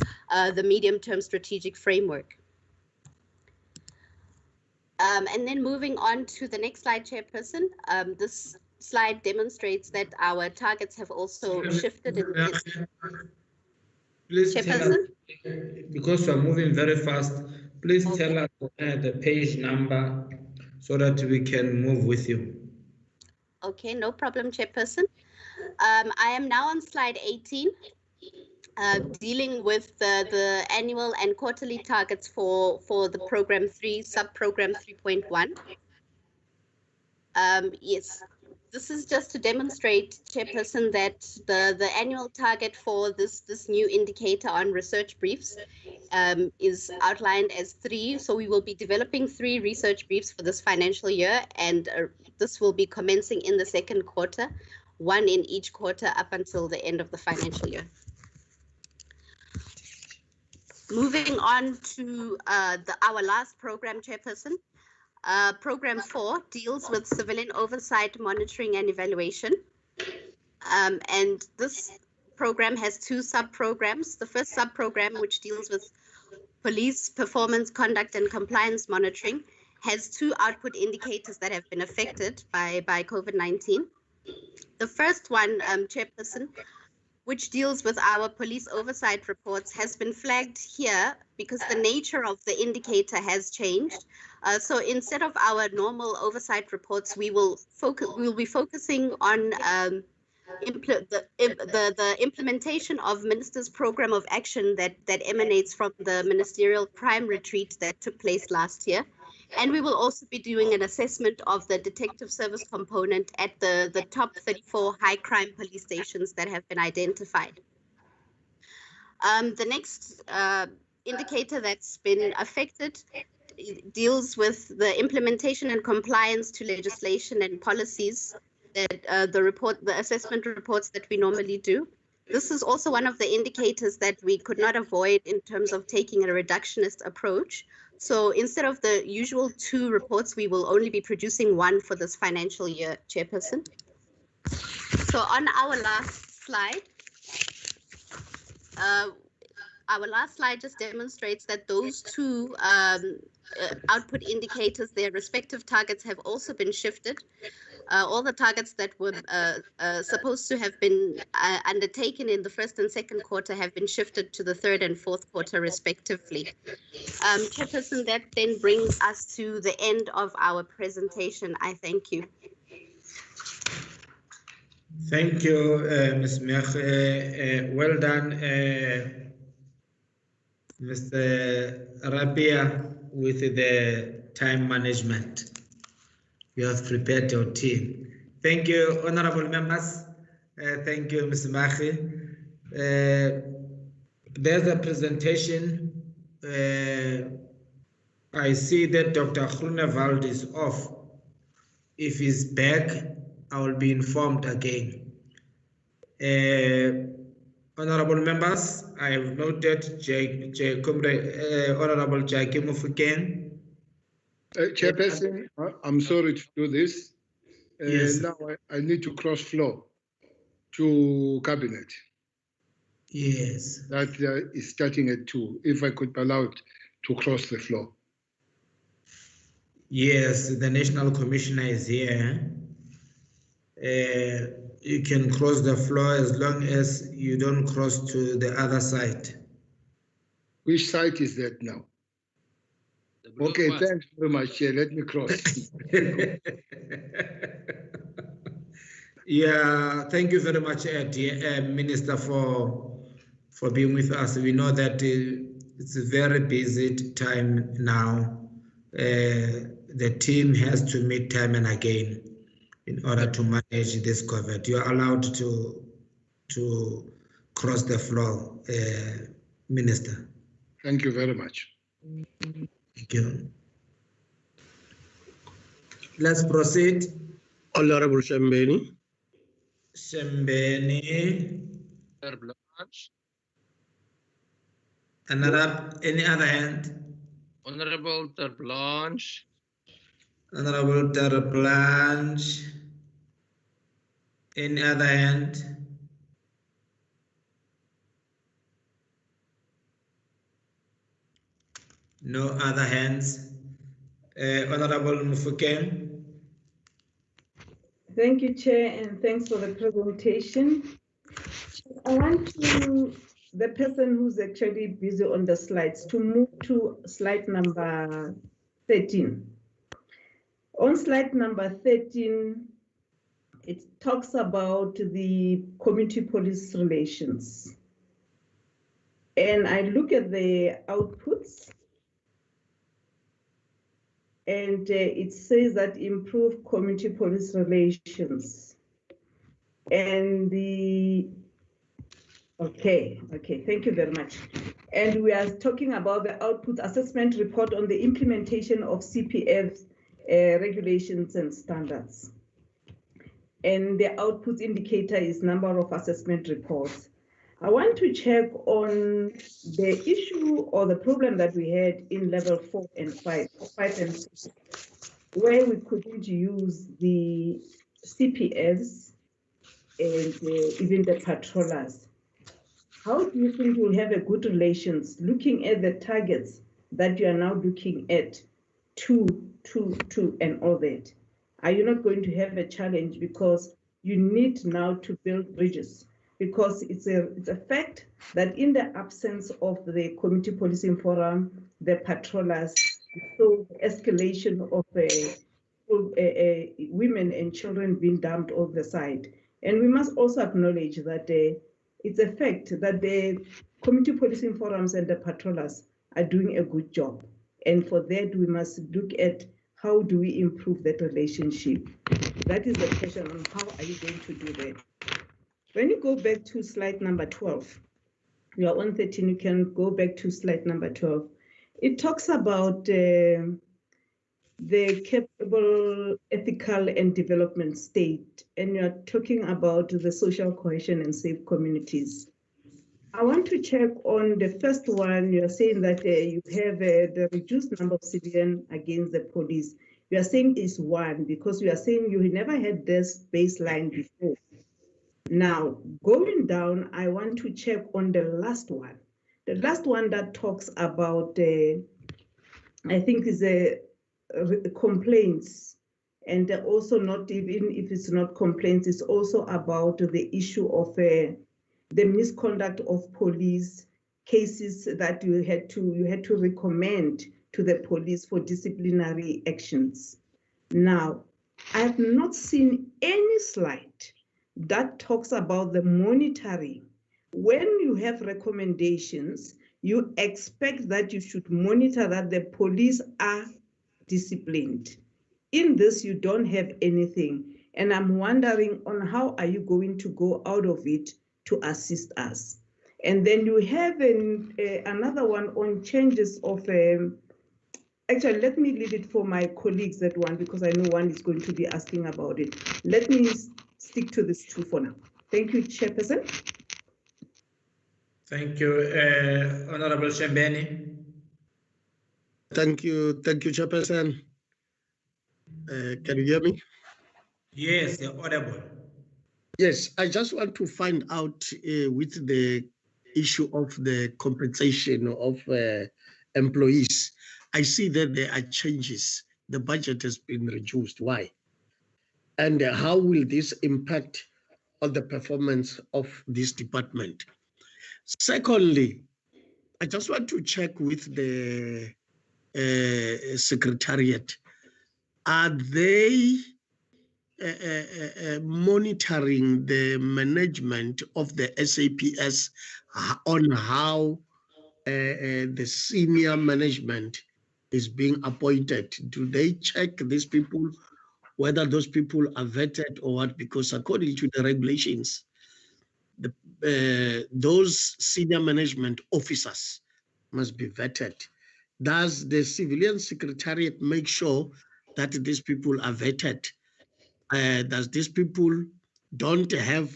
the medium-term strategic framework. And then moving on to the next slide, Chairperson, this slide demonstrates that our targets have also shifted. Please tell us, because we're moving very fast, please tell us the page number so that we can move with you. Okay, no problem, Chairperson. I am now on slide 18, dealing with the annual and quarterly targets for the program 3, sub-program 3.1. Yes, this is just to demonstrate, Chairperson, that the annual target for this new indicator on research briefs is outlined as 3. So we will be developing 3 research briefs for this financial year, and this will be commencing in the second quarter, 1 in each quarter up until the end of the financial year. Moving on to our last program, Chairperson. Program 4 deals with civilian oversight, monitoring and evaluation. And this program has 2 sub-programs. The first sub-program, which deals with police performance, conduct and compliance monitoring, has 2 output indicators that have been affected by COVID-19. The first one, Chairperson, which deals with our police oversight reports, has been flagged here because the nature of the indicator has changed. So instead of our normal oversight reports, we will be focusing on the implementation of Minister's Program of Action that emanates from the Ministerial Crime Retreat that took place last year. And we will also be doing an assessment of the detective service component at the top 34 high crime police stations that have been identified. The next indicator that's been affected deals with the implementation and compliance to legislation and policies that the assessment reports that we normally do. This is also one of the indicators that we could not avoid in terms of taking a reductionist approach. So instead of the usual 2 reports, we will only be producing 1 for this financial year, Chairperson. So on our last slide just demonstrates that those 2 output indicators, their respective targets have also been shifted. All the targets that were supposed to have been undertaken in the first and second quarter have been shifted to the third and fourth quarter, respectively. Chairperson, that then brings us to the end of our presentation. I thank you. Thank you, Ms. Meagher. Well done, Mr. Rabia, with the time management. You have prepared your team. Thank you, honorable members. Thank you, Ms. Meagher. There's a presentation. I see that Dr. Groenewald is off. If he's back, I will be informed again. Honorable members, I have noted Honorable Jackie Mufukeng. Chairperson, I'm sorry to do this. Yes. Now I need to cross floor to Cabinet. Yes. That is starting at 2, if I could be allowed to cross the floor. Yes, the National Commissioner is here. You can cross the floor as long as you don't cross to the other side. Which side is that now? Okay, one. thanks very much. Chair. Let me cross. Yeah, thank you very much, dear Minister, for being with us. We know that it's a very busy time now. The team has to meet time and again in order to manage this COVID. You are allowed to cross the floor, Minister. Thank you very much. Thank you. Let's proceed. Honorable Shembeni. Shembeni. Any other hand? Honorable Terblanche. Honorable Terblanche. Any other hand? No other hands. Honorable Mufuke. Thank you, Chair, and thanks for the presentation. I want the person who's actually busy on the slides to move to slide number 13. On slide number 13, it talks about the community police relations. And I look at the outputs, and it says that improve community police relations. And okay, thank you very much. And we are talking about the output assessment report on the implementation of CPF regulations and standards. And the output indicator is number of assessment reports. I want to check on the issue or the problem that we had in level 4 and 5 and 6, where we couldn't use the CPFs and even the patrollers. How do you think you'll have a good relations looking at the targets that you are now looking at, 2, and all that? Are you not going to have a challenge because you need now to build bridges? Because it's a fact that in the absence of the community policing forum, the patrollers, so the escalation of women and children being dumped off the side. And we must also acknowledge that it's a fact that the community policing forums and the patrollers are doing a good job. And for that, we must look at how do we improve that relationship. That is the question on how are you going to do that. When you go back to slide number 12, you are on 13, you can go back to slide number 12. It talks about the capable, ethical, and development state, and you're talking about the social cohesion and safe communities. I want to check on the first one. You're saying that you have the reduced number of civilians against the police. You are saying is 1 because you are saying you never had this baseline before. Now, going down, I want to check on the last one. The last one that talks about, I think is complaints, and also not even if it's not complaints, it's also about the issue of the misconduct of police cases that you had to recommend to the police for disciplinary actions. Now, I have not seen any slide that talks about the monitoring. When you have recommendations, you expect that you should monitor that the police are disciplined. In this, you don't have anything. And I'm wondering on how are you going to go out of it to assist us? And then you have another one on changes of, actually, let me leave it for my colleagues, that one, because I know one is going to be asking about it. Let me stick to this 2 for now. Thank you, Chairperson. Thank you, Honorable Shembeni. Thank you, Chairperson. Can you hear me? Yes, you're audible. Yes, I just want to find out with the issue of the compensation of employees, I see that there are changes. The budget has been reduced. Why? And how will this impact on the performance of this department? Secondly, I just want to check with the Secretariat. Are they monitoring the management of the SAPS on how the senior management is being appointed? Do they check these people, whether those people are vetted or what? Because according to the regulations, those senior management officers must be vetted. Does the Civilian Secretariat make sure that these people are vetted? Does these people don't have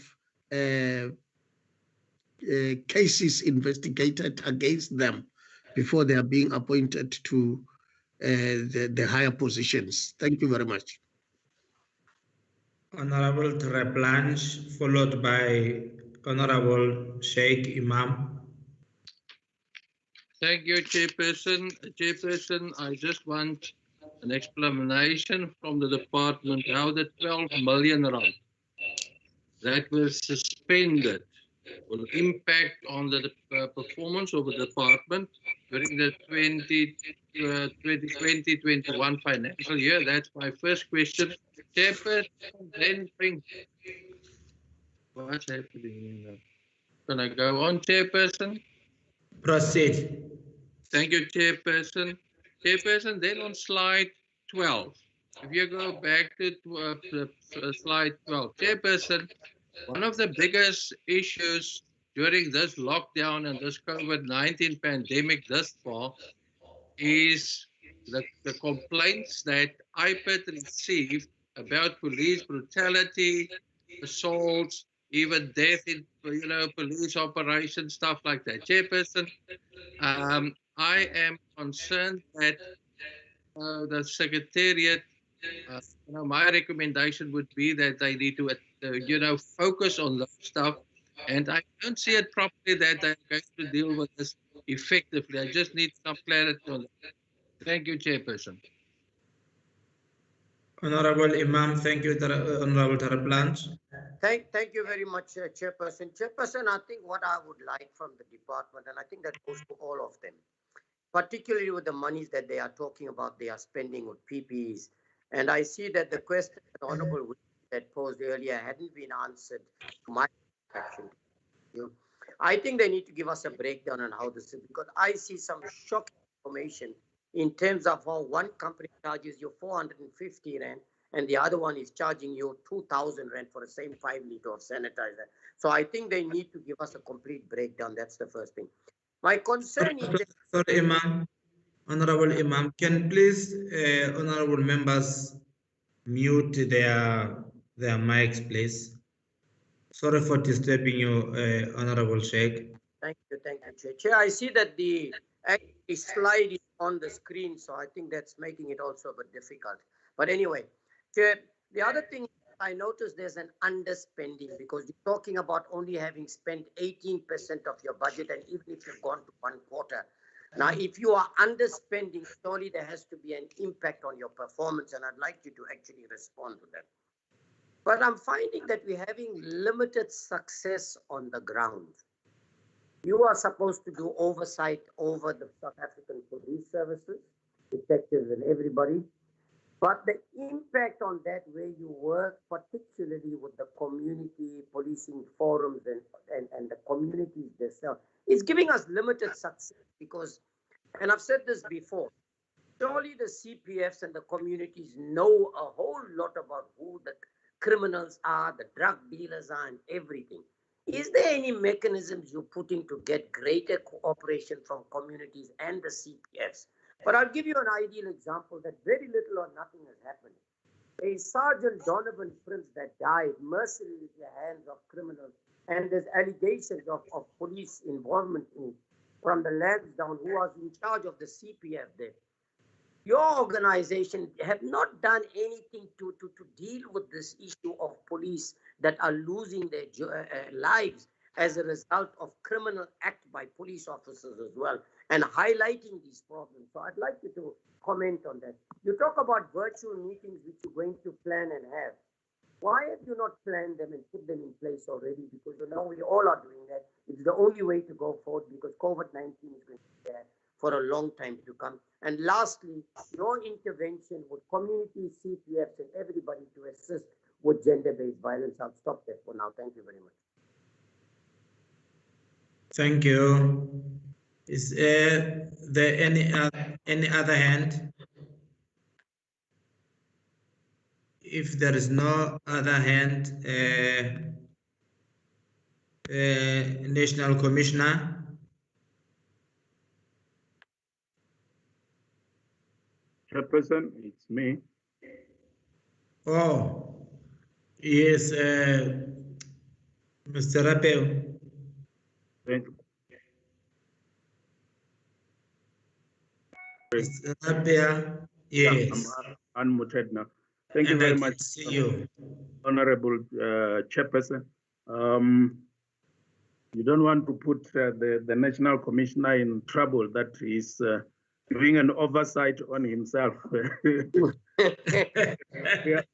cases investigated against them before they are being appointed to the higher positions? Thank you very much. Honorable Terreblanche, followed by Honorable Sheikh Imam. Thank you, Chairperson. Chairperson, I just want an explanation from the department how the 12 million rand that was suspended will impact on the performance of the department during the 2020-21 financial year. That's my first question. Chairperson, then bring. What's happening? Can I go on, Chairperson? Proceed. Thank you, Chairperson. Chairperson, then on slide 12, if you go back to slide 12, Chairperson, one of the biggest issues during this lockdown and this COVID-19 pandemic thus far is the complaints that IPID received about police brutality, assaults, even death in police operations, stuff like that. Chairperson, I am concerned that the Secretariat, my recommendation would be that they need to, focus on that stuff. And I don't see it properly that they're going to deal with this effectively. I just need some clarity on that. Thank you, Chairperson. Honorable Imam, thank you, Honorable Terreblanche. Thank you very much, Chairperson. Chairperson, I think what I would like from the department, and I think that goes to all of them, particularly with the monies that they are talking about, they are spending with PPEs. And I see that the question that Honorable had posed earlier hadn't been answered to my satisfaction. I think they need to give us a breakdown on how this is, because I see some shocking information in terms of how one company charges you 450 rand and the other one is charging you 2,000 rand for the same 5 liter of sanitizer. So I think they need to give us a complete breakdown. That's the first thing. My concern is... Sorry, Imam. Honorable Imam, can please honorable members mute their mics, please? Sorry for disturbing you, Honorable Sheikh. Thank you, Chair. Chair, I see that the slide is on the screen, so I think that's making it also a bit difficult. But anyway, Chair, the other thing I noticed there's an underspending because you're talking about only having spent 18% of your budget, and even if you've gone to 1 quarter. Now, if you are underspending, surely there has to be an impact on your performance, and I'd like you to actually respond to that. But I'm finding that we're having limited success on the ground. You are supposed to do oversight over the South African police services, detectives and everybody. But the impact on that, where you work particularly with the community policing forums and the communities themselves, is giving us limited success because, and I've said this before, surely the CPFs and the communities know a whole lot about who the criminals are, the drug dealers are, and everything. Is there any mechanisms you're putting to get greater cooperation from communities and the CPFs? But I'll give you an ideal example that very little or nothing has happened. A Sergeant Donovan Prince that died mercilessly in the hands of criminals, and there's allegations of police involvement from the Lansdowne, who was in charge of the CPF there. Your organization have not done anything to deal with this issue of police that are losing their lives. as a result of criminal act by police officers as well, and highlighting these problems. So I'd like you to comment on that. You talk about virtual meetings which you're going to plan and have. Why have you not planned them and put them in place already? Because you know we all are doing that. It's the only way to go forward because COVID-19 is going to be there for a long time to come. And lastly, your intervention with community CPFs and everybody to assist with gender-based violence. I'll stop there for now. Thank you very much. Thank you. Is there any other hand? If there is no other hand, National Commissioner. Chairperson, it's me. Oh, yes, Mr. Rapel. Thank you. Mr. Rapel, yes. I'm unmuted now. Thank you And I very can much, see you. Honorable Chairperson. You don't want to put the National Commissioner in trouble that he's doing an oversight on himself. we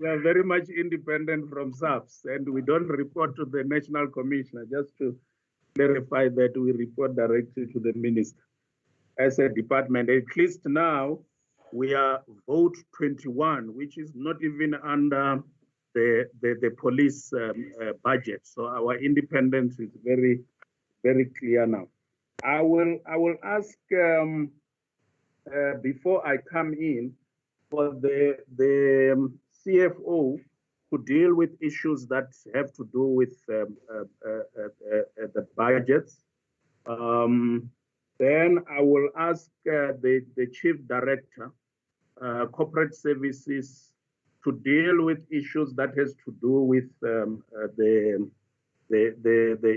are very much independent from SAPS, and we don't report to the National Commissioner, just to clarify that we report directly to the Minister. As a department, at least now, we are vote 21, which is not even under the police budget. So our independence is very, very clear now. I will ask before I come in for the CFO to deal with issues that have to do with the budgets. Then I will ask the Chief Director, Corporate Services, to deal with issues that has to do with the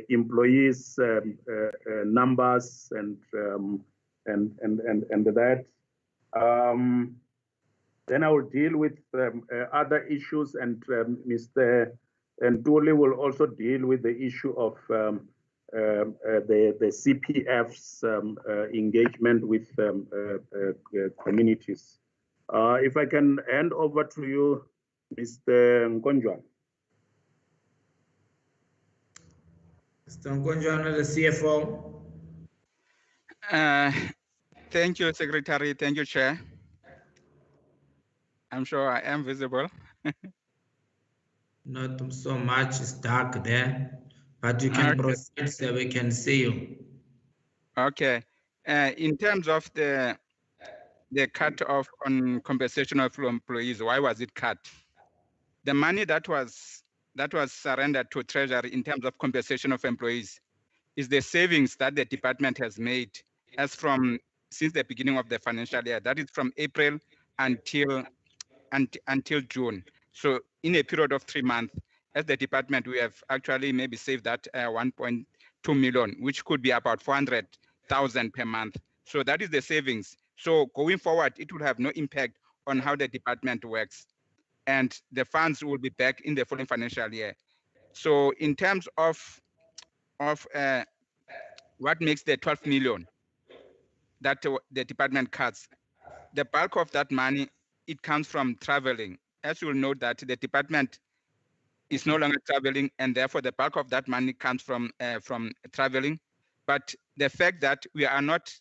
employees numbers and that. Then I will deal with other issues, and Mr. Ntuli will also deal with the issue of the CPF's engagement with communities. If I can hand over to you, Mr. Nkonjwana. Mr. Nkonjwana, the CFO. Thank you, Secretary. Thank you, Chair. I'm sure I am visible. Not so much, it's dark there, but you can proceed so we can see you. Okay. In terms of the cut off on compensation of employees, why was it cut? The money that was surrendered to Treasury in terms of compensation of employees is the savings that the department has made since the beginning of the financial year. That is from April until June. So in a period of 3 months, as the department, we have actually maybe saved that 1.2 million, which could be about 400,000 per month. So that is the savings. So going forward, it will have no impact on how the department works. And the funds will be back in the following financial year. So in terms of what makes the 12 million that the department cuts, the bulk of that money, it comes from traveling. As you will note that the department is no longer traveling, and therefore the bulk of that money comes from traveling. But the fact that we are not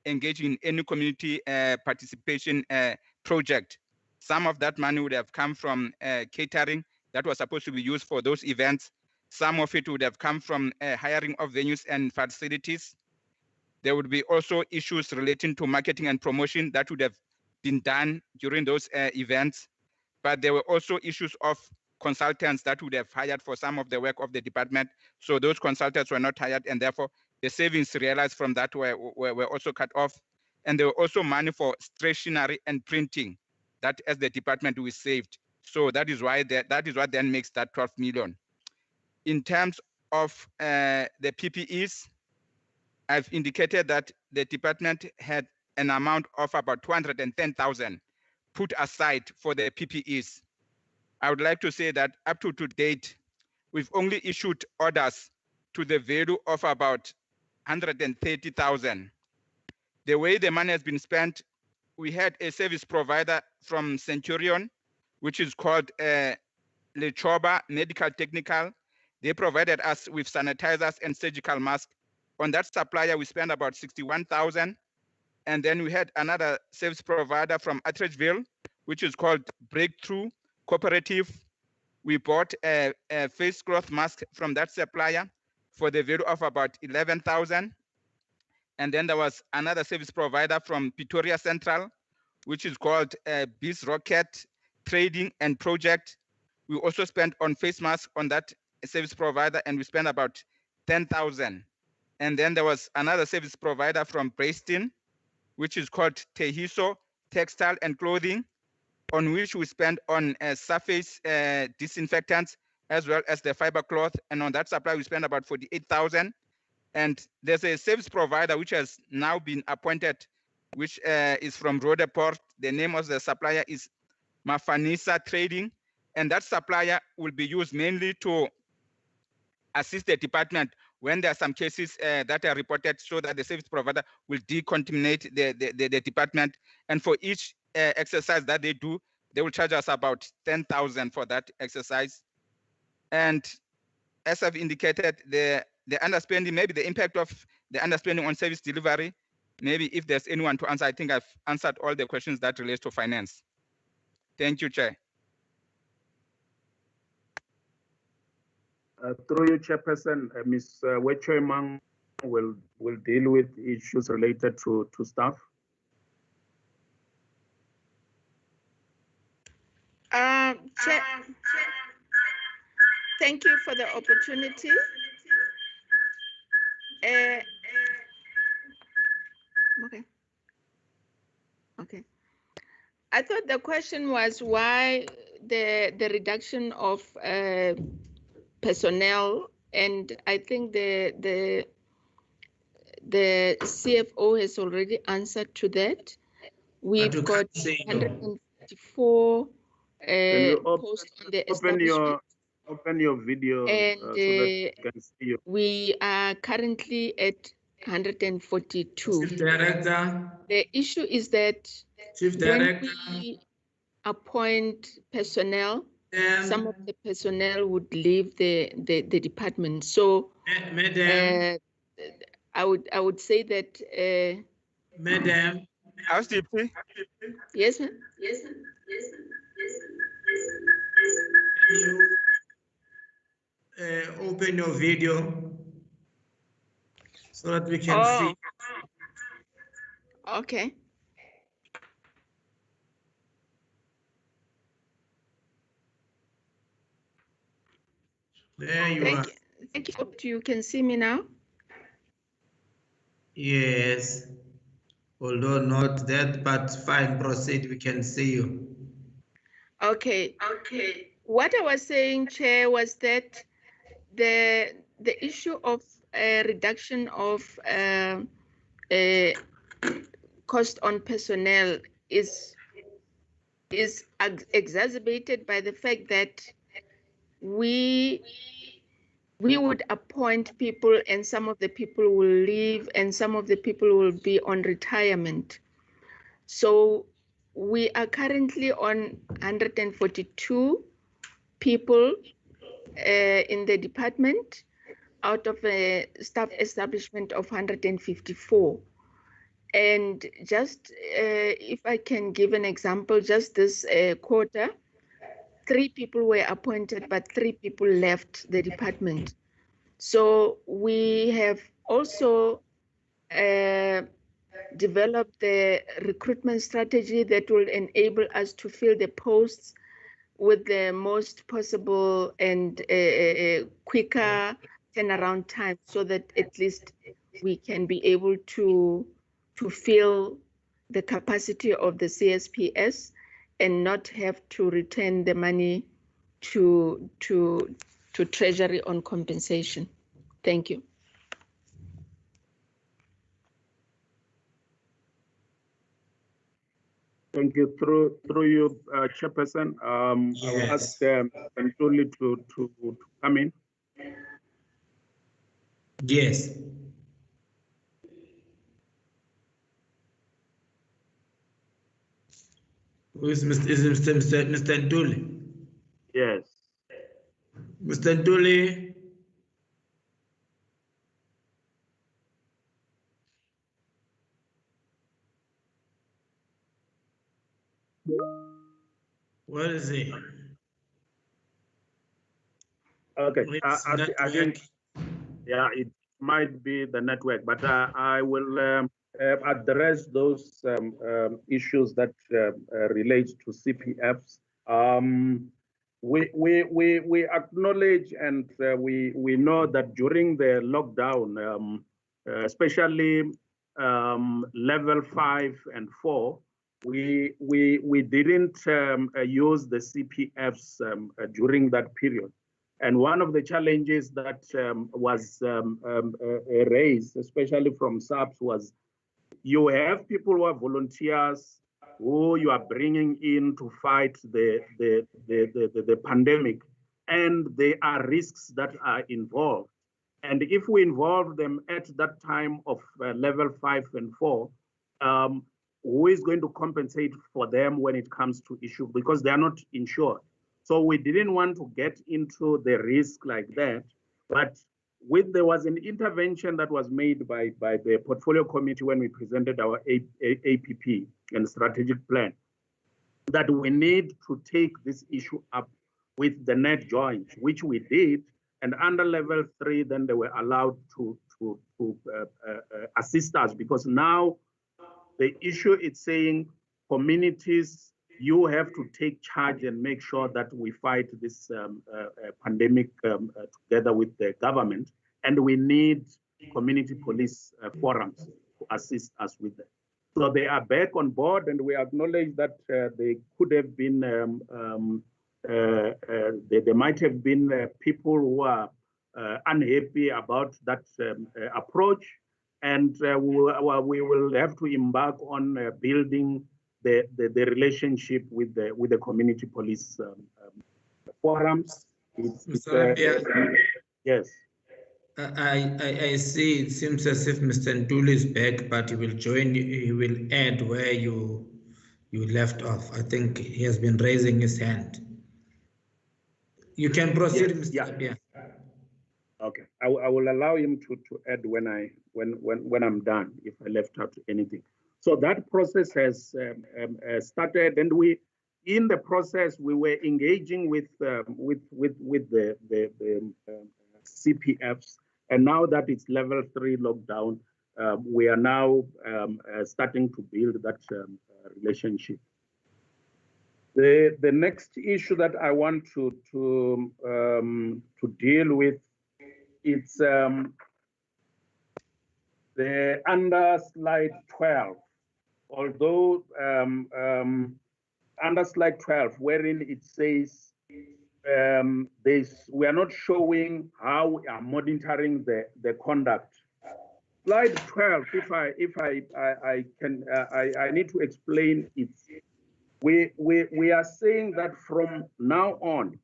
engaging in any community participation project, some of that money would have come from catering that was supposed to be used for those events. Some of it would have come from hiring of venues and facilities. There would be also issues relating to marketing and promotion that would have been done during those events. But there were also issues of consultants that would have hired for some of the work of the department. So those consultants were not hired, and therefore the savings realized from that were also cut off. And there were also money for stationery and printing that as the department we saved. So that is why that is what then makes that 12 million. In terms of the PPEs, I've indicated that the department had an amount of about 210,000 put aside for the PPEs. I would like to say that up to date, we've only issued orders to the value of about 130,000. The way the money has been spent, we had a service provider from Centurion, which is called Lechoba Medical Technical. They provided us with sanitizers and surgical masks. On that supplier, we spent about 61,000. And then we had another service provider from Atteridgeville, which is called Breakthrough Cooperative. We bought a face cloth mask from that supplier for the value of about 11,000. And then there was another service provider from Pretoria Central, which is called Biz Rocket Trading and Project. We also spent on face masks on that service provider, and we spent about 10,000. And then there was another service provider from Brayston, which is called Tehiso Textile and Clothing, on which we spent on surface disinfectants as well as the fiber cloth. And on that supply, we spent about 48,000. And there's a service provider which has now been appointed, which is from Rhodeport. The name of the supplier is Mafanisa Trading. And that supplier will be used mainly to assist the department when there are some cases that are reported, so that the service provider will decontaminate the department. And for each exercise that they do, they will charge us about 10,000 for that exercise. And as I've indicated, the underspending, maybe the impact of the underspending on service delivery, maybe if there's anyone to answer, I think I've answered all the questions that relate to finance. Thank you, Chair. Through you, Chairperson, Ms. Wechwe will deal with issues related to staff. Chair, thank you for the opportunity. Okay. I thought the question was why the reduction of personnel, and I think the CFO has already answered to that. We've got 154 posts on the establishment. Open your video and so that we can see you. We are currently at 142. Chief Director. The issue is that Chief when Director. we appoint personnel, some of the personnel would leave the department. So, Madam, I would say that. Madam. Yes, ma'am. Open your video so that we can see. Okay. There you are. Thank you. You can see me now? Yes. Although not that, but fine, proceed. We can see you. Okay. What I was saying, Chair, was that the issue of reduction of cost on personnel is exacerbated by the fact that we would appoint people, and some of the people will leave, and some of the people will be on retirement. So we are currently on 142 people in the department out of a staff establishment of 154. And just if I can give an example, just this quarter, 3 people were appointed, but 3 people left the department. So we have also developed the recruitment strategy that will enable us to fill the posts with the most possible and quicker turnaround time, so that at least we can be able to fill the capacity of the CSPS and not have to return the money to Treasury on compensation. Thank you. Thank you. Through you, Chairperson. I will ask Ntuli to come in. Yes. Who is Mr. Ntuli? Yes. Mr. Ntuli? Where is he? Okay, It's I think, yeah, it might be the network, but I will address those issues that relate to CPFs. We acknowledge and we know that during the lockdown, especially level 5 and 4, we didn't use the CPFs during that period. And one of the challenges that was raised, especially from SAPS, was you have people who are volunteers who you are bringing in to fight the pandemic, and there are risks that are involved. And if we involve them at that time of level 5 and 4, who is going to compensate for them when it comes to issue, because they are not insured. So we didn't want to get into the risk like that, but there was an intervention that was made by the portfolio committee when we presented our APP and strategic plan, that we need to take this issue up with the net joint, which we did, and under level 3, then they were allowed to assist us, because now the issue is saying communities, you have to take charge and make sure that we fight this pandemic together with the government. And we need community police forums to assist us with that. So they are back on board, and we acknowledge that they could have been, there might have been people who are unhappy about that approach. And we will have to embark on building the relationship with the community police forums. Yes. I see. It seems as if Mr. Ntuli is back, but he will join. He will add where you left off. I think he has been raising his hand. You can proceed, Yes, Mr. yeah. Okay, I will allow him to add when I'm done, if I left out anything. So that process has started, and in the process we were engaging with the CPFs, and now that it's level 3 lockdown, we are now starting to build that relationship. The next issue that I want to deal with, it's the under slide 12. Although under slide 12, wherein it says we are not showing how we are monitoring the conduct. Slide 12, if I need to explain it. We are saying that from now on,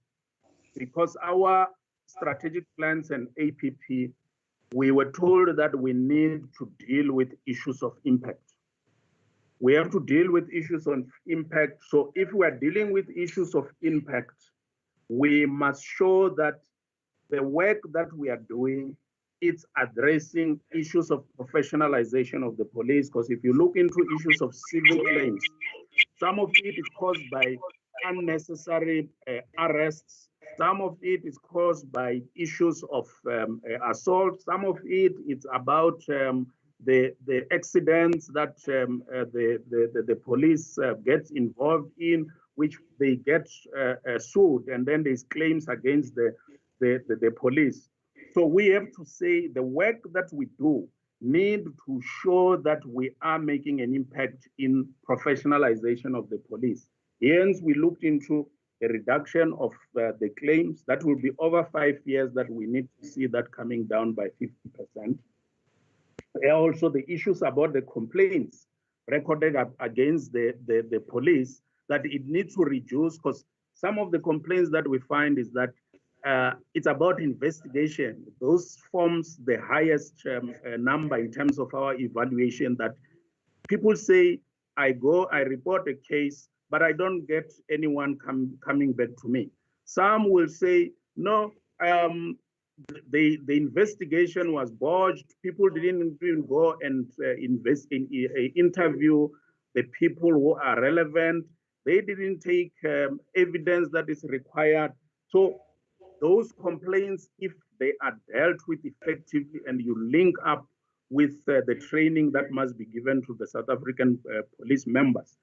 because our strategic plans and APP, we were told that we need to deal with issues of impact. We have to deal with issues of impact. So if we are dealing with issues of impact, we must show that the work that we are doing, it's addressing issues of professionalization of the police. Because if you look into issues of civil claims, some of it is caused by unnecessary arrests. Some of it is caused by issues of assault. Some of it is about the accidents that the police gets involved in, which they get sued, and then there's claims against the police. So we have to say the work that we do need to show that we are making an impact in professionalization of the police. Hence, we looked into a reduction of the claims. That will be over 5 years that we need to see that coming down by 50%. Also, the issues about the complaints recorded against the police, that it needs to reduce, because some of the complaints that we find is that it's about investigation. Those forms the highest number in terms of our evaluation, that people say, I go, I report a case, but I don't get anyone coming back to me. Some will say, no, the investigation was botched. People didn't even go and interview the people who are relevant. They didn't take evidence that is required. So those complaints, if they are dealt with effectively and you link up with the training that must be given to the South African police members,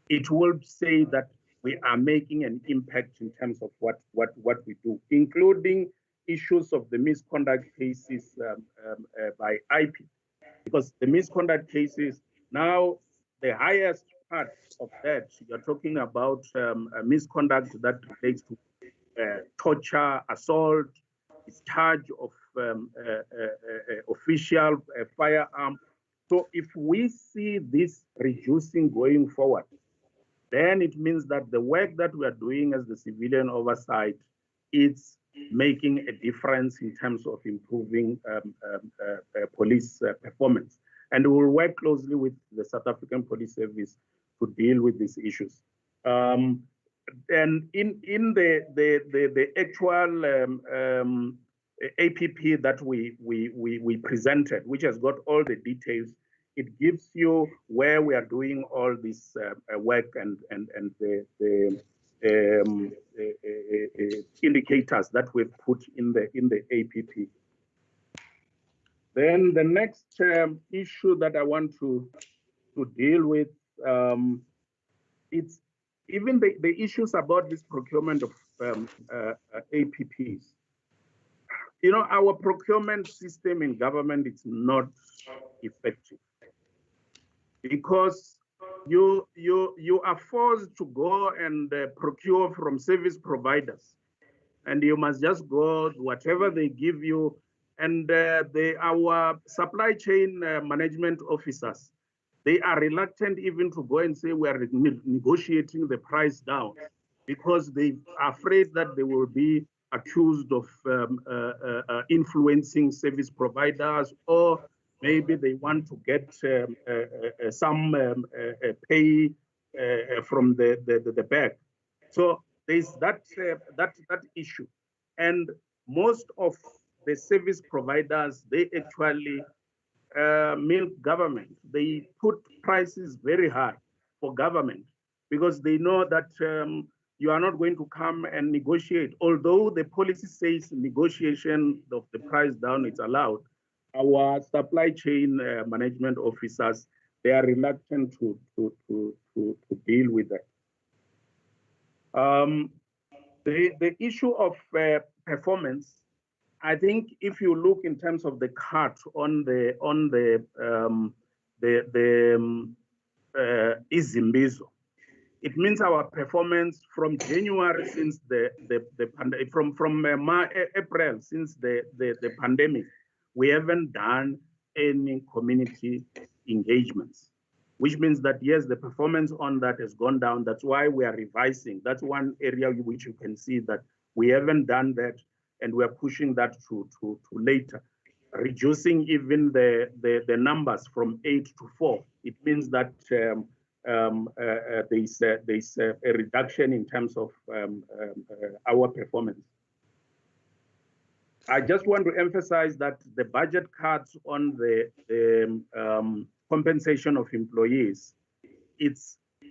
it will say that we are making an impact in terms of what we do, including issues of the misconduct cases by IPID, because the misconduct cases, now the highest part of that, you're talking about misconduct that relates to torture, assault, discharge of official firearm. So if we see this reducing going forward, then it means that the work that we are doing as the civilian oversight is making a difference in terms of improving police performance. And we will work closely with the South African Police Service to deal with these issues. And in the actual APP that we presented, which has got all the details, it gives you where we are doing all this work and the indicators that we've put in the APP. Then the next issue that I want to deal with, it's even the issues about this procurement of APPs. You know, our procurement system in government is not effective, because you are forced to go and procure from service providers, and you must just go whatever they give you. And our supply chain management officers, they are reluctant even to go and say we are negotiating the price down, because they are afraid that they will be accused of influencing service providers, or maybe they want to get some pay from the back. So there's that issue. And most of the service providers, they actually milk government. They put prices very high for government, because they know that you are not going to come and negotiate. Although the policy says negotiation of the price down is allowed, our supply chain management officers, they are reluctant to deal with that. The issue of performance, I think if you look in terms of the cut on the Izimbizo, it means our performance from January, since from April, since the pandemic, we haven't done any community engagements, which means that yes, the performance on that has gone down. That's why we are revising. That's one area which you can see that we haven't done that, and we're pushing that to later, reducing even the numbers from 8 to 4. It means that there's a reduction in terms of our performance. I just want to emphasize that the budget cuts on the compensation of employees,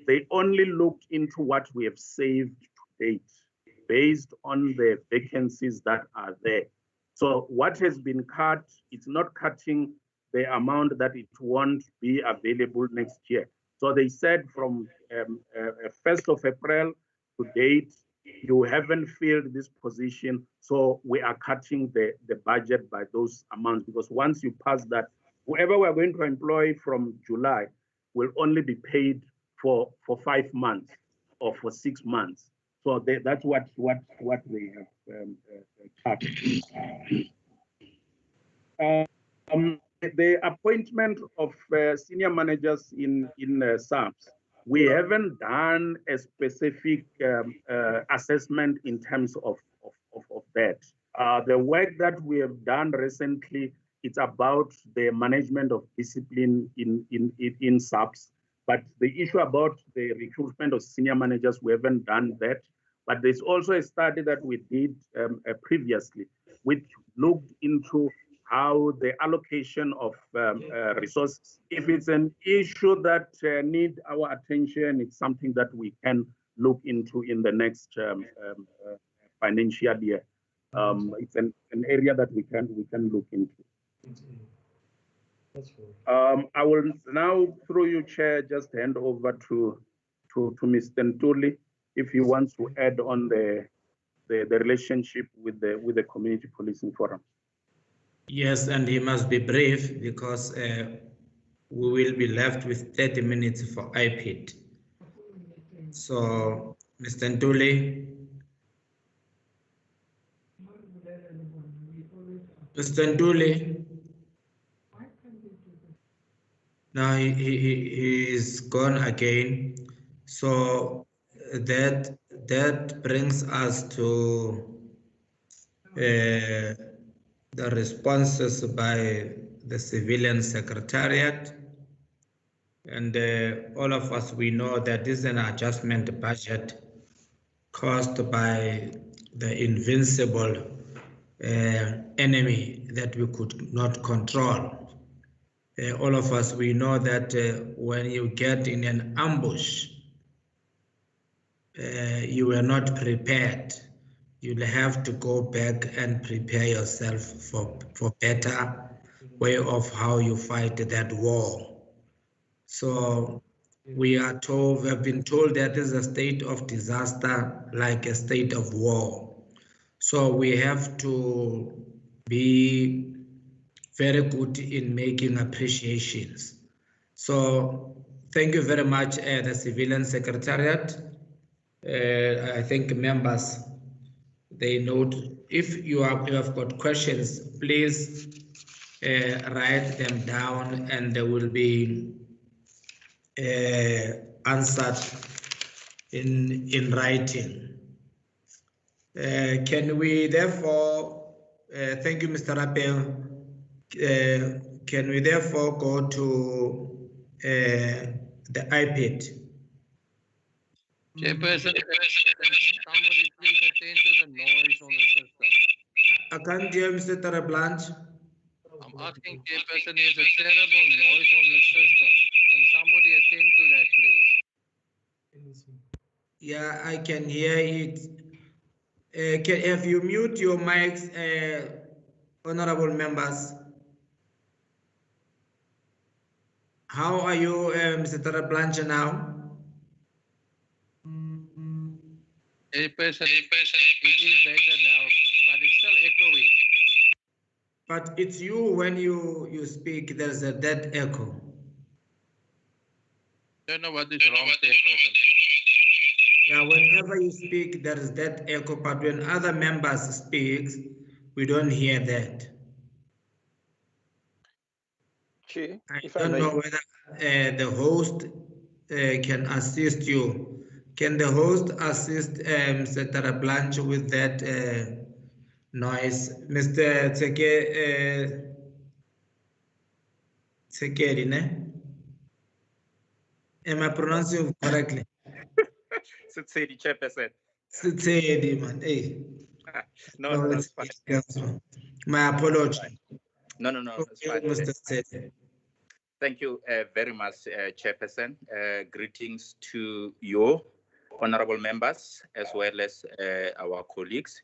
they only looked into what we have saved to date, based on the vacancies that are there. So what has been cut, it's not cutting the amount that it won't be available next year. So they said from 1st of April to date, you haven't filled this position, so we are cutting the budget by those amounts, because once you pass that, whoever we're going to employ from July will only be paid for 5 months or for 6 months. So that's what they have cut. The appointment of senior managers in SAPS, we haven't done a specific assessment in terms of that. The work that we have done recently, it's about the management of discipline in SAPS. But the issue about the recruitment of senior managers, we haven't done that. But there's also a study that we did previously, which looked into how the allocation of resources, if it's an issue that need our attention, it's something that we can look into in the next financial year. It's an area that we can look into. I will now, through you, Chair, just hand over to Mr. Ntuli if he wants to add on the relationship with the Community Policing Forum. Yes, and he must be brief because we will be left with 30 minutes for IPID. So, Mr. Ntuli. Mr. Ntuli. Now he is gone again. So that brings us to the responses by the Civilian Secretariat. And all of us, we know that this is an adjustment budget caused by the invincible enemy that we could not control. All of us, we know that when you get in an ambush, you were not prepared. You'll have to go back and prepare yourself for better way of how you fight that war. So we have been told that this is a state of disaster, like a state of war. So we have to be very good in making appreciations. So thank you very much, the Civilian Secretariat. I think members, they note, if you have got questions, please write them down and they will be answered in writing. Can we therefore, thank you, Mr. Rappel. Can we therefore go to the IPID? Chairperson, somebody please attend to the noise on the system. I can't hear Mr. Tarablanche. I'm asking Chairperson, there's a terrible noise on the system. Can somebody attend to that, please? Yeah, I can hear it. Have you mute your mics, honorable members? How are you, Mr. Tarablanche, now? Chairperson, it is better now, but it's still echoing. But it's you when you speak, there's a dead echo. Don't know what is wrong, Chairperson. Yeah, whenever you speak, there is that echo, but when other members speak, we don't hear that. Chair, I don't know whether the host can assist you. Can the host assist Mr. Tarablanche with that noise? Mr. Tsekedi, ne? Am I pronouncing correctly? Sutsedi, Chairperson. Sutsedi, man. Hey. No, that's fine. My apology. No, that's fine. Mr. Tsedi. Thank you very much, Chairperson. Greetings to you, honorable members, as well as our colleagues.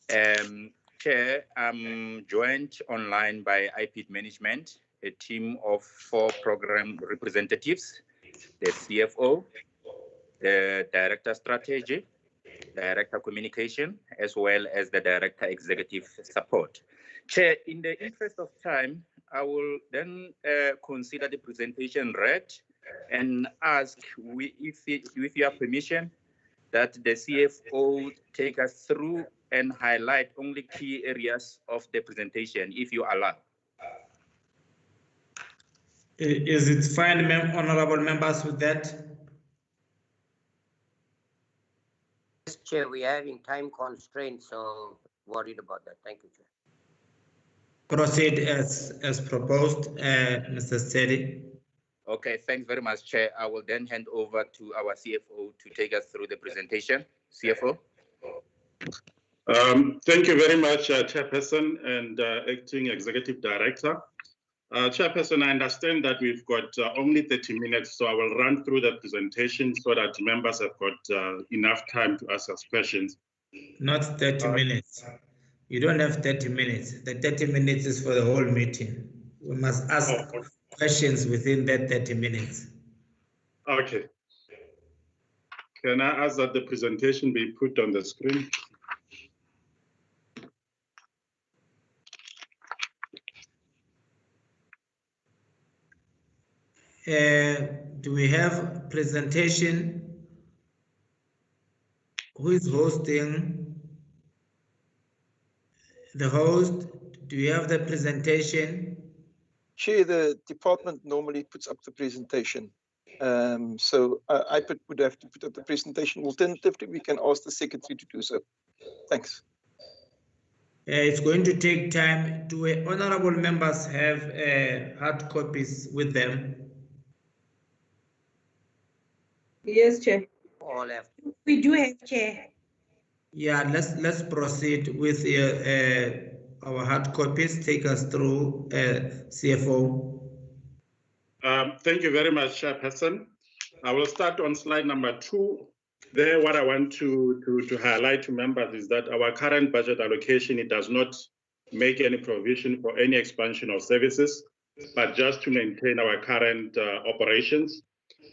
Chair, I'm joined online by IPID Management, a team of 4 program representatives, the CFO, the Director Strategy, Director Communication, as well as the Director Executive Support. Chair, in the interest of time, I will then consider the presentation read and ask, with your permission, that the CFO take us through and highlight only key areas of the presentation, if you allow. Is it fine, honorable members, with that? Yes, Chair, we are having time constraints, so worried about that. Thank you, Chair. Proceed as proposed, Mr. Steady. Okay, thanks very much, Chair. I will then hand over to our CFO to take us through the presentation. CFO. Thank you very much, Chairperson and Acting Executive Director. Chairperson, I understand that we've got only 30 minutes, so I will run through the presentation so that members have got enough time to ask us questions. Not 30 minutes. You don't have 30 minutes. The 30 minutes is for the whole meeting. We must ask questions within that 30 minutes. Okay. Can I ask that the presentation be put on the screen? Do we have presentation? Who is hosting? The host, do you have the presentation? Chair, the department normally puts up the presentation. So IPID would have to put up the presentation. Alternatively, we can ask the secretary to do so. Thanks. It's going to take time. Do honorable members have hard copies with them? Yes, Chair. All have. We do have, Chair. Yeah, let's proceed with our hard copies. Take us through, CFO. Thank you very much, Chairperson. I will start on slide number 2. There, what I want to highlight to members is that our current budget allocation, it does not make any provision for any expansion of services, but just to maintain our current operations.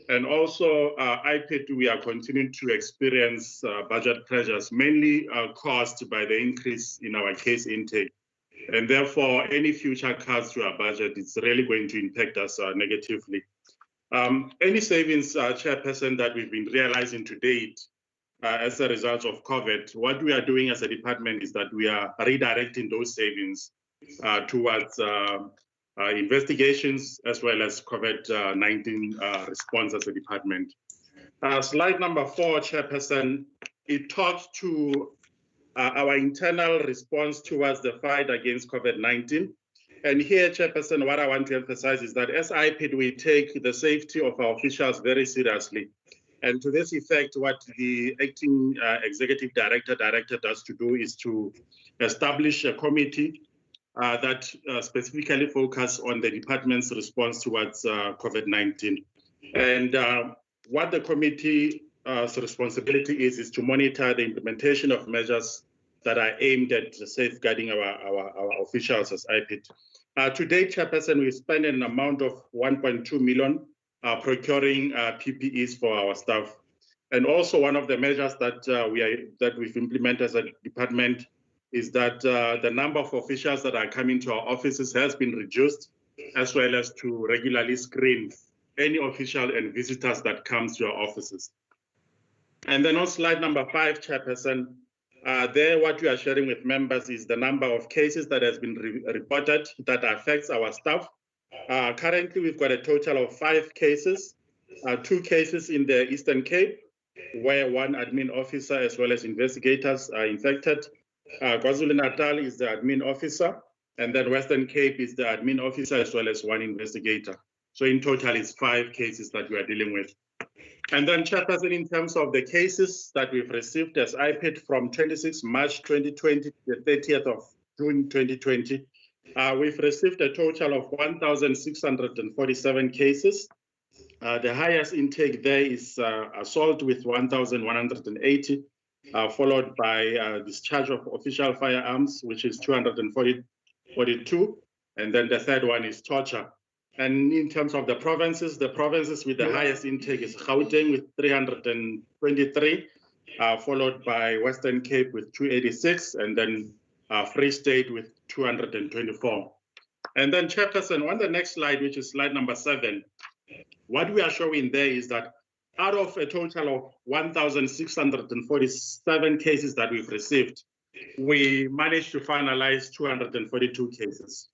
And also, IPID, we are continuing to experience budget pressures, mainly caused by the increase in our case intake. And therefore, any future cuts to our budget, it's really going to impact us negatively. Any savings, Chairperson, that we've been realizing to date as a result of COVID, what we are doing as a department is that we are redirecting those savings towards investigations as well as COVID-19 response as a department. Slide number 4, Chairperson, it talks to our internal response towards the fight against COVID-19. And here, Chairperson, what I want to emphasize is that as IPID, we take the safety of our officials very seriously. And to this effect, what the Acting Executive Director does to do is to establish a committee that specifically focus on the department's response towards COVID-19. And what the committee's responsibility is to monitor the implementation of measures that are aimed at safeguarding our officials as IPID. To date, Chairperson, we spent an amount of 1.2 million procuring PPEs for our staff. And also one of the measures that we've implemented as a department is that the number of officials that are coming to our offices has been reduced, as well as to regularly screen any official and visitors that comes to our offices. And then on slide number 5, Chairperson, there what we are sharing with members is the number of cases that has been reported that affects our staff. Currently, we've got a total of 5 cases, 2 cases in the Eastern Cape, where 1 admin officer as well as investigators are infected. KwaZulu-Natal is the admin officer, and then Western Cape is the admin officer as well as 1 investigator. So in total, it's 5 cases that we are dealing with. And then, Chairperson, in terms of the cases that we've received as IPID from 26 March 2020 to the 30th of June 2020, we've received a total of 1,647 cases. The highest intake there is assault with 1,180, followed by discharge of official firearms, which is 242, and then the third one is torture. And in terms of the provinces with the highest intake is Gauteng with 323, followed by Western Cape with 286, and then Free State with 224. And then, Chairperson, on the next slide, which is slide number 7, what we are showing there is that out of a total of 1,647 cases that we've received, we managed to finalize 242 cases.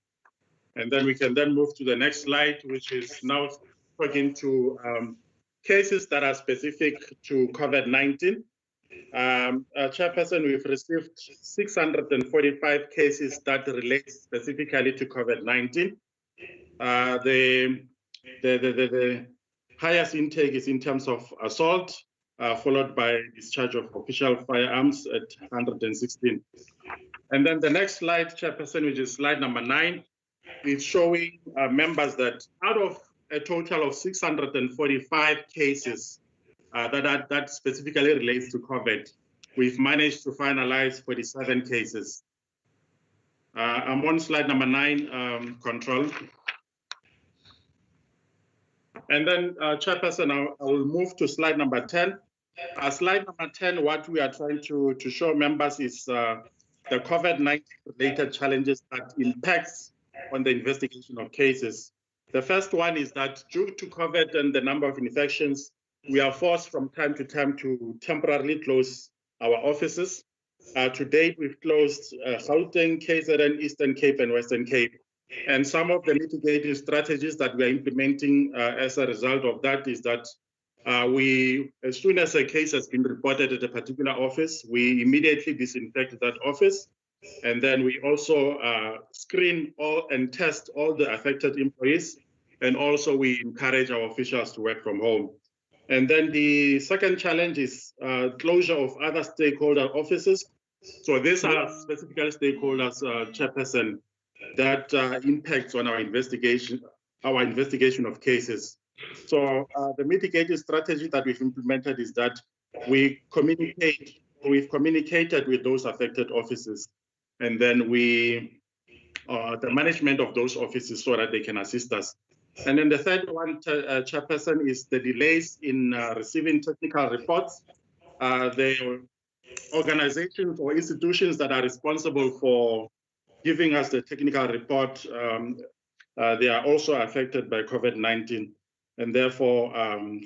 And then we can then move to the next slide, which is now talking to cases that are specific to COVID-19. Chairperson, we've received 645 cases that relate specifically to COVID-19. The highest intake is in terms of assault, followed by discharge of official firearms at 116. And then the next slide, Chairperson, which is slide number 9, is showing members that out of a total of 645 cases that specifically relates to COVID, we've managed to finalize 47 cases. I'm on slide number 9, control. And then, Chairperson, I will move to slide number 10. Slide number 10, what we are trying to show members is the COVID-19 related challenges that impacts on the investigation of cases. The first one is that due to COVID and the number of infections, we are forced from time to time to temporarily close our offices. To date, we've closed Gauteng, KZN, Eastern Cape, and Western Cape. And some of the mitigating strategies that we are implementing as a result of that is that as soon as a case has been reported at a particular office, we immediately disinfect that office. And then we also screen and test all the affected employees. And also we encourage our officials to work from home. And then the second challenge is closure of other stakeholder offices. So these are specifically stakeholders, Chairperson, that impacts on our investigation of cases. So the mitigating strategy that we've implemented is that we've communicated with those affected offices, and then the management of those offices so that they can assist us. And then the third one, Chairperson, is the delays in receiving technical reports. The organizations or institutions that are responsible for giving us the technical report, they are also affected by COVID-19. And therefore,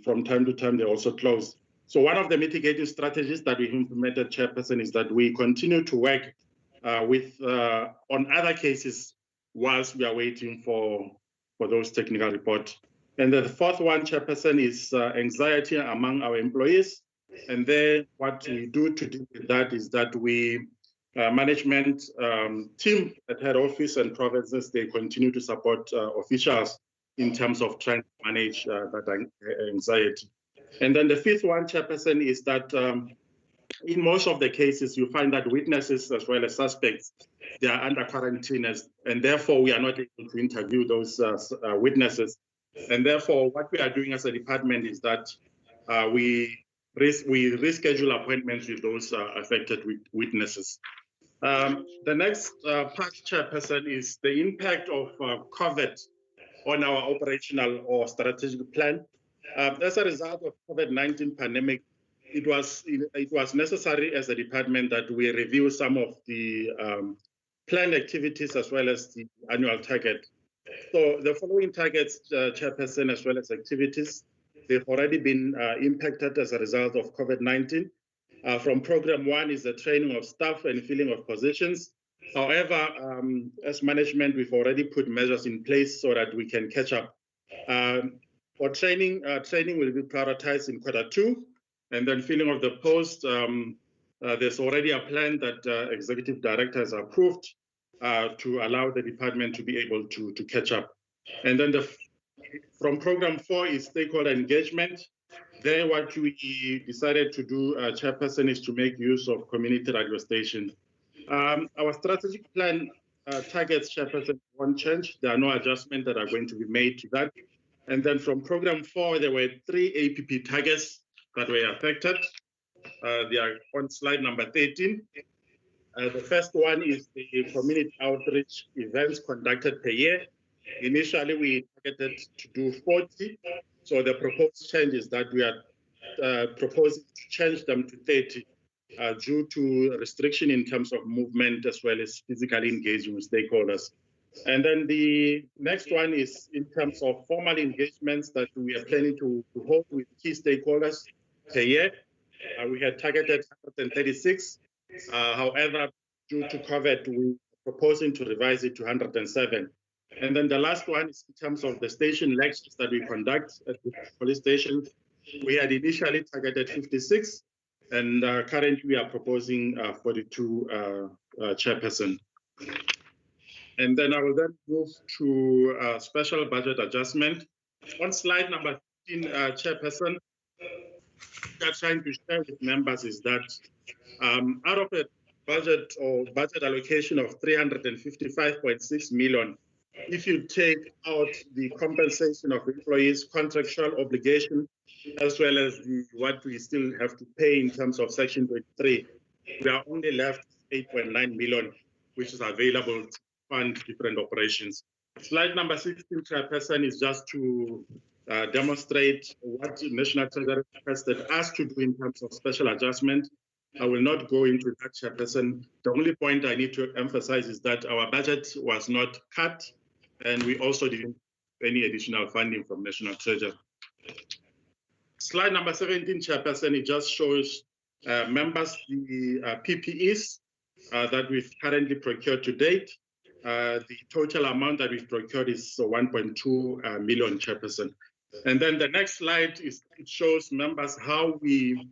from time to time, they also close. So one of the mitigating strategies that we've implemented, Chairperson, is that we continue to work on other cases whilst we are waiting for those technical reports. And the fourth one, Chairperson, is anxiety among our employees. And then what we do to deal with that is that we management team at head office and provinces, they continue to support officials in terms of trying to manage that anxiety. And then the fifth one, Chairperson, is that in most of the cases, you find that witnesses as well as suspects, they are under quarantine, and therefore we are not able to interview those witnesses. And therefore, what we are doing as a department is that we reschedule appointments with those affected witnesses. The next part, Chairperson, is the impact of COVID on our operational or strategic plan. As a result of COVID-19 pandemic, it was necessary as a department that we review some of the planned activities as well as the annual target. So the following targets, Chairperson, as well as activities, they've already been impacted as a result of COVID-19. From program 1 is the training of staff and filling of positions. However, as management, we've already put measures in place so that we can catch up. For training, training will be prioritized in Q2, and then filling of the post, there's already a plan that executive director has approved to allow the department to be able to catch up. And then from program 4 is stakeholder engagement. There, what we decided to do, Chairperson, is to make use of community radio station. Our strategic plan targets, Chairperson, won't change. There are no adjustments that are going to be made to that. And then from program 4, there were 3 APP targets that were affected. They are on slide number 13. The first one is the community outreach events conducted per year. Initially, we targeted to do 40. So the proposed change is that we are proposing to change them to 30 due to restriction in terms of movement as well as physically engaging with stakeholders. And then the next one is in terms of formal engagements that we are planning to hold with key stakeholders per year. We had targeted 136. However, due to COVID, we are proposing to revise it to 107. And then the last one is in terms of the station lectures that we conduct at the police stations. We had initially targeted 56. And currently we are proposing 42 chairperson. And then I will then move to special budget adjustment. On slide number 15, chairperson, we are trying to share with members is that out of a budget or budget allocation of 355.6 million, if you take out the compensation of employees, contractual obligation, as well as what we still have to pay in terms of Section 23, we are only left 8.9 million, which is available to fund different operations. Slide number 16, Chairperson, is just to demonstrate what the National Treasury requested us to do in terms of special adjustment. I will not go into that, Chairperson. The only point I need to emphasize is that our budget was not cut, and we also didn't have any additional funding from National Treasury. Slide number 17, Chairperson, it just shows members the PPEs that we've currently procured to date. The total amount that we've procured is 1.2 million, Chairperson. And then the next slide is it shows members how we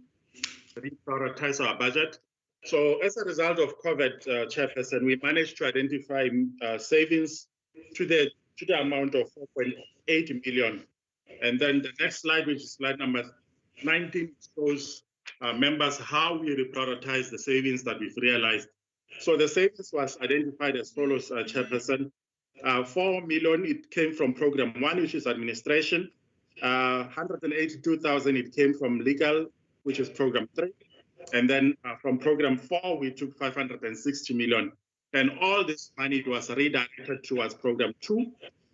reprioritize our budget. So as a result of COVID, Chairperson, we managed to identify savings to the amount of 4.8 million. And then the next slide, which is slide number 19, shows members how we reprioritize the savings that we've realized. So the savings was identified as follows, Chairperson. 4 million, it came from program 1, which is administration. 182,000, it came from legal, which is program 3. And then from program 4, we took 560 million. And all this money was redirected towards program 2,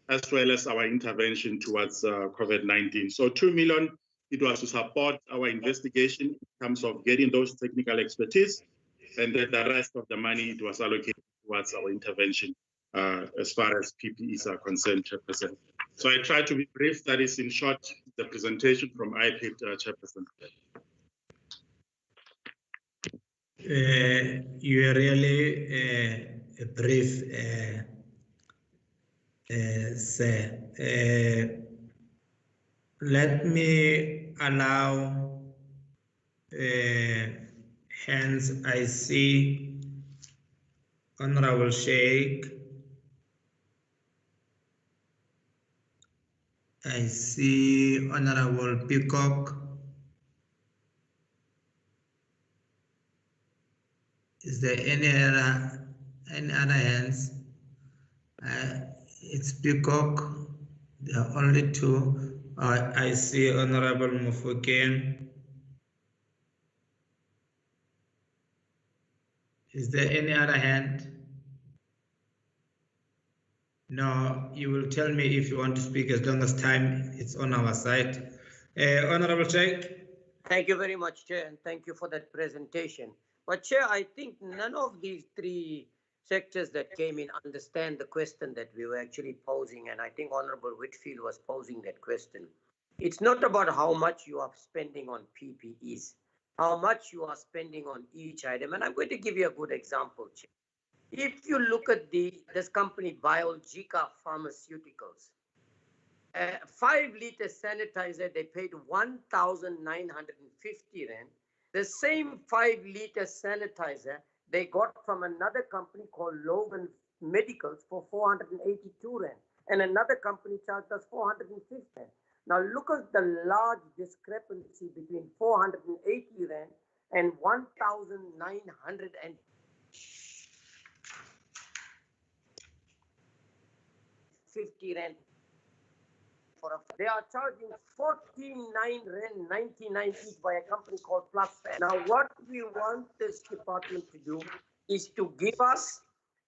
as well as our intervention towards COVID-19. So 2 million, it was to support our investigation in terms of getting those technical expertise. And then the rest of the money, it was allocated towards our intervention as far as PPEs are concerned, Chairperson. So I try to be brief. That is, in short, the presentation from IPID, Chairperson. You are really brief, sir. Let me allow hands. I see Honorable Sheikh. I see Honorable Peacock. Is there any other hands? It's Peacock. There are only two. I see Honorable Mufokeng. Is there any other hand? No, you will tell me if you want to speak as long as time is on our side. Honorable Sheikh. Thank you very much, Chair, and thank you for that presentation. But Chair, I think none of these three sectors that came in understand the question that we were actually posing, and I think Honorable Whitfield was posing that question. It's not about how much you are spending on PPEs, how much you are spending on each item, and I'm going to give you a good example, Chair. If you look at this company, Biologica Pharmaceuticals, 5-liter sanitizer, they paid 1,950 rand. The same 5-liter sanitizer they got from another company called Logan Medicals for 482 rand. And another company charged us 450 rand. Now look at the large discrepancy between 480 rand and 1,950 rand. They are charging 49 rand 99 each by a company called Plus. Now, what we want this department to do is to give us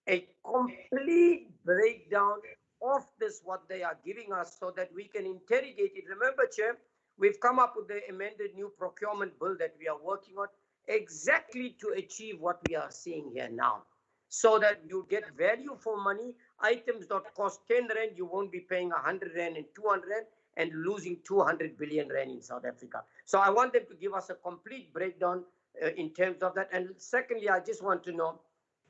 a complete breakdown of this, what they are giving us, so that we can interrogate it. Remember, Chair, we've come up with the amended new procurement bill that we are working on exactly to achieve what we are seeing here now, so that you get value for money. Items that cost 10 rand, you won't be paying 100 rand and 200 rand and losing 200 billion rand in South Africa. So I want them to give us a complete breakdown in terms of that. And secondly, I just want to know,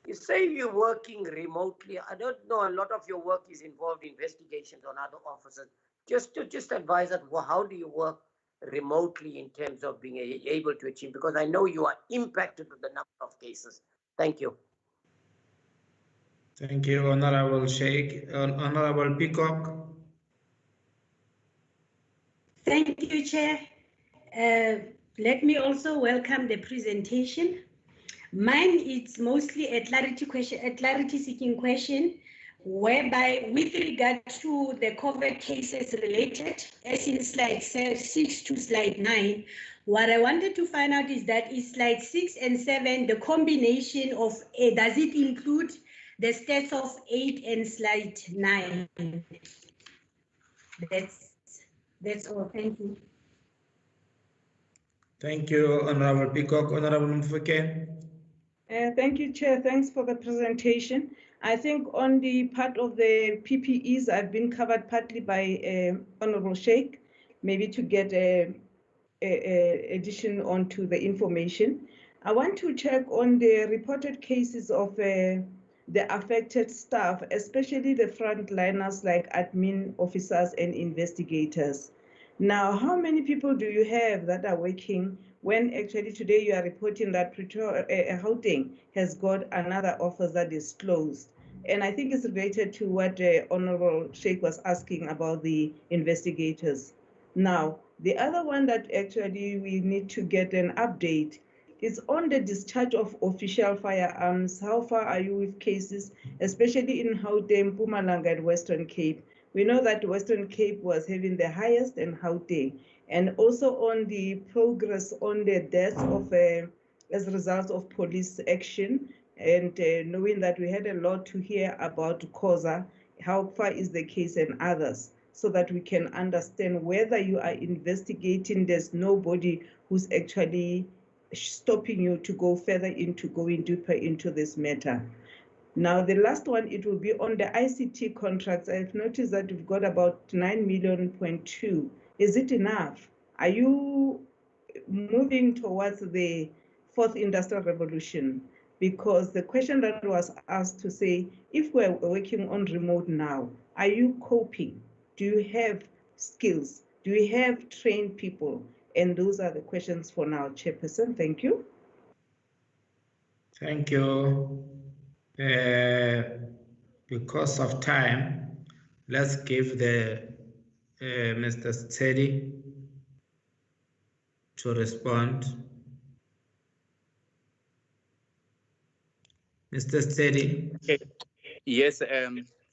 you say you're working remotely. I don't know, a lot of your work is involved in investigations on other officers. Just advise us, well, how do you work remotely in terms of being able to achieve? Because I know you are impacted with the number of cases. Thank you. Thank you, Honorable Sheikh. Honorable Peacock. Thank you, Chair. Let me also welcome the presentation. Mine is mostly a clarity-seeking question, whereby with regard to the COVID cases related, as in slide 6 to slide 9, what I wanted to find out is that is slide 6 and 7, the combination of, does it include the stats of 8 and slide 9? That's all. Thank you. Thank you, Honorable Peacock. Honorable Mufeke. Thank you, Chair. Thanks for the presentation. I think on the part of the PPEs, I've been covered partly by Honorable Sheikh, maybe to get a addition onto the information. I want to check on the reported cases of the affected staff, especially the frontliners like admin officers and investigators. Now, how many people do you have that are working when actually today you are reporting that Gauteng has got another office that is closed? And I think it's related to what Honorable Sheikh was asking about the investigators. Now, the other one that actually we need to get an update is on the discharge of official firearms. How far are you with cases, especially in Gauteng, Mpumalanga, and Western Cape? We know that Western Cape was having the highest in Gauteng, and also on the progress on the deaths of as a result of police action, and knowing that we had a lot to hear about COSA, how far is the case and others, so that we can understand whether you are investigating, there's nobody who's actually stopping you to go further into going deeper into this matter. Now, the last one, it will be on the ICT contracts. I've noticed that we've got about 9.2 million. Is it enough? Are you moving towards the fourth industrial revolution? Because the question that was asked to say, if we're working on remote now, are you coping? Do you have skills? Do you have trained people? And those are the questions for now, Chairperson. Thank you. Thank you. Because of time, let's give the Mr. Steady to respond. Mr. Steady. Okay. Yes,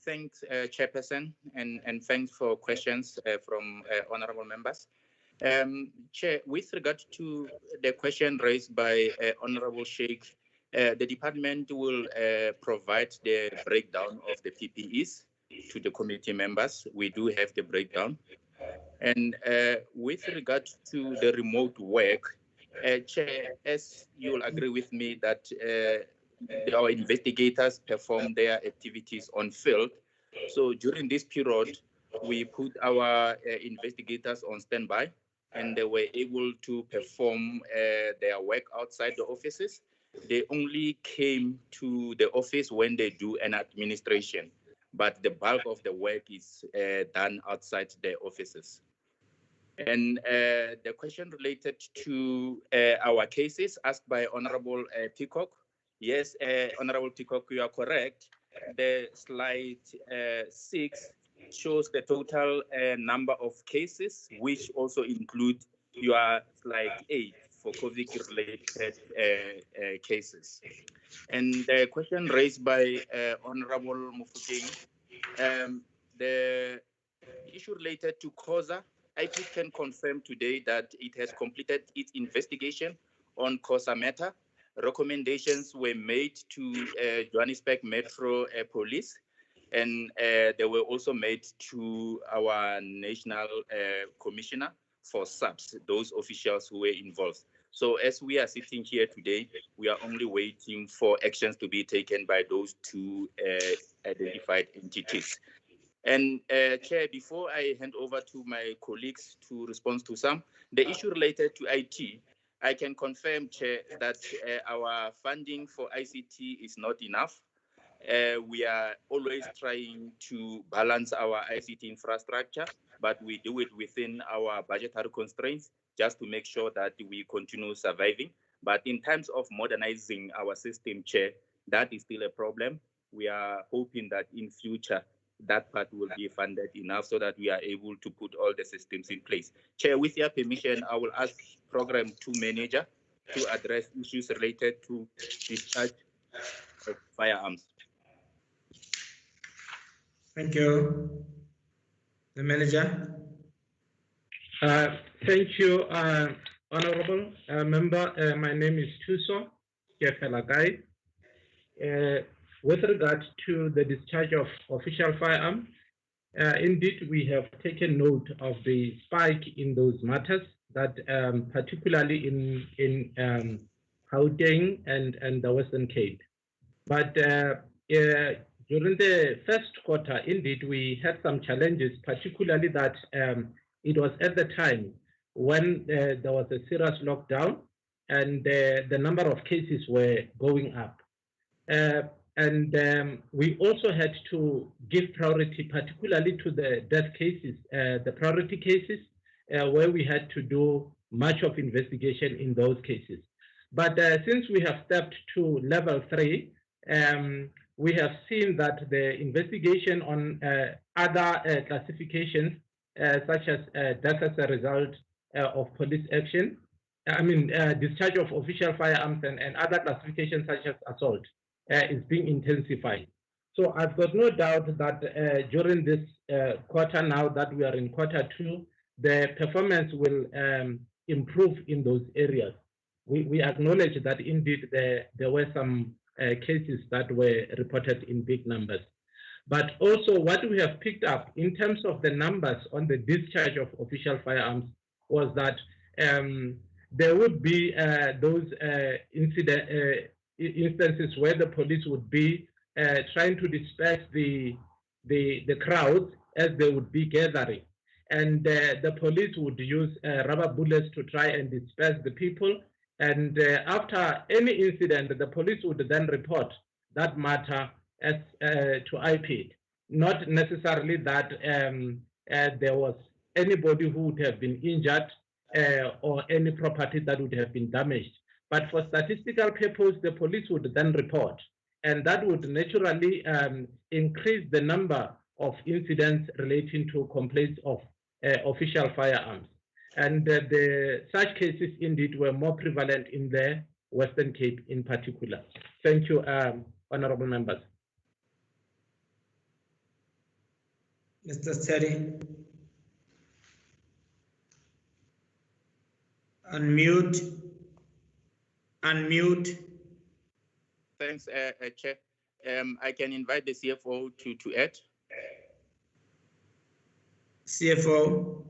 thanks, Chairperson, and thanks for questions from honorable members. Chair, with regard to the question raised by Honorable Sheikh, the department will provide the breakdown of the PPEs to the committee members. We do have the breakdown. And with regard to the remote work, Chair, as you'll agree with me that our investigators perform their activities on field. So during this period, we put our investigators on standby, and they were able to perform their work outside the offices. They only came to the office when they do an administration, but the bulk of the work is done outside the offices. And the question related to our cases asked by Honorable Peacock. Yes, Honorable Peacock, you are correct. The slide 6 shows the total number of cases, which also include your slide 8 for COVID-related cases. And the question raised by Honorable Mufokeng, the issue related to COSA, IPID can confirm today that it has completed its investigation on COSA matter. Recommendations were made to Johannesburg Metro Police, and they were also made to our National Commissioner for SAPS, those officials who were involved. So as we are sitting here today, we are only waiting for actions to be taken by those two identified entities. And Chair, before I hand over to my colleagues to respond to some, the issue related to IT, I can confirm, Chair, that our funding for ICT is not enough. We are always trying to balance our ICT infrastructure. but we do it within our budgetary constraints just to make sure that we continue surviving. But in terms of modernizing our system, Chair, that is still a problem. We are hoping that in future, that part will be funded enough so that we are able to put all the systems in place. Chair, with your permission, I will ask Program 2 Manager to address issues related to discharge of firearms. Thank you. The Manager. Thank you, Honorable Member. My name is Tuso Kefelagai. With regard to the discharge of official firearms, indeed, we have taken note of the spike in those matters, that particularly in Gauteng and the Western Cape. But during the first quarter, indeed, we had some challenges, particularly that it was at the time when there was a serious lockdown and the number of cases were going up. We also had to give priority, particularly to the death cases, the priority cases, where we had to do much of investigation in those cases. But since we have stepped to level 3, we have seen that the investigation on other classifications, such as death as a result of police action, discharge of official firearms and other classifications such as assault, is being intensified. So I've got no doubt that during this quarter, now that we are in quarter 2, the performance will improve in those areas. We acknowledge that indeed there were some cases that were reported in big numbers. But also what we have picked up in terms of the numbers on the discharge of official firearms was that there would be those instances where the police would be trying to disperse the crowds as they would be gathering. And the police would use rubber bullets to try and disperse the people. And after any incident, the police would then report that matter as to IPID. Not necessarily that there was anybody who would have been injured or any property that would have been damaged. But for statistical purpose, the police would then report. And that would naturally increase the number of incidents relating to complaints of official firearms. And such cases indeed were more prevalent in the Western Cape in particular. Thank you, honorable members. Mr. Steady. Unmute. Thanks, Chair. I can invite the CFO to add. CFO.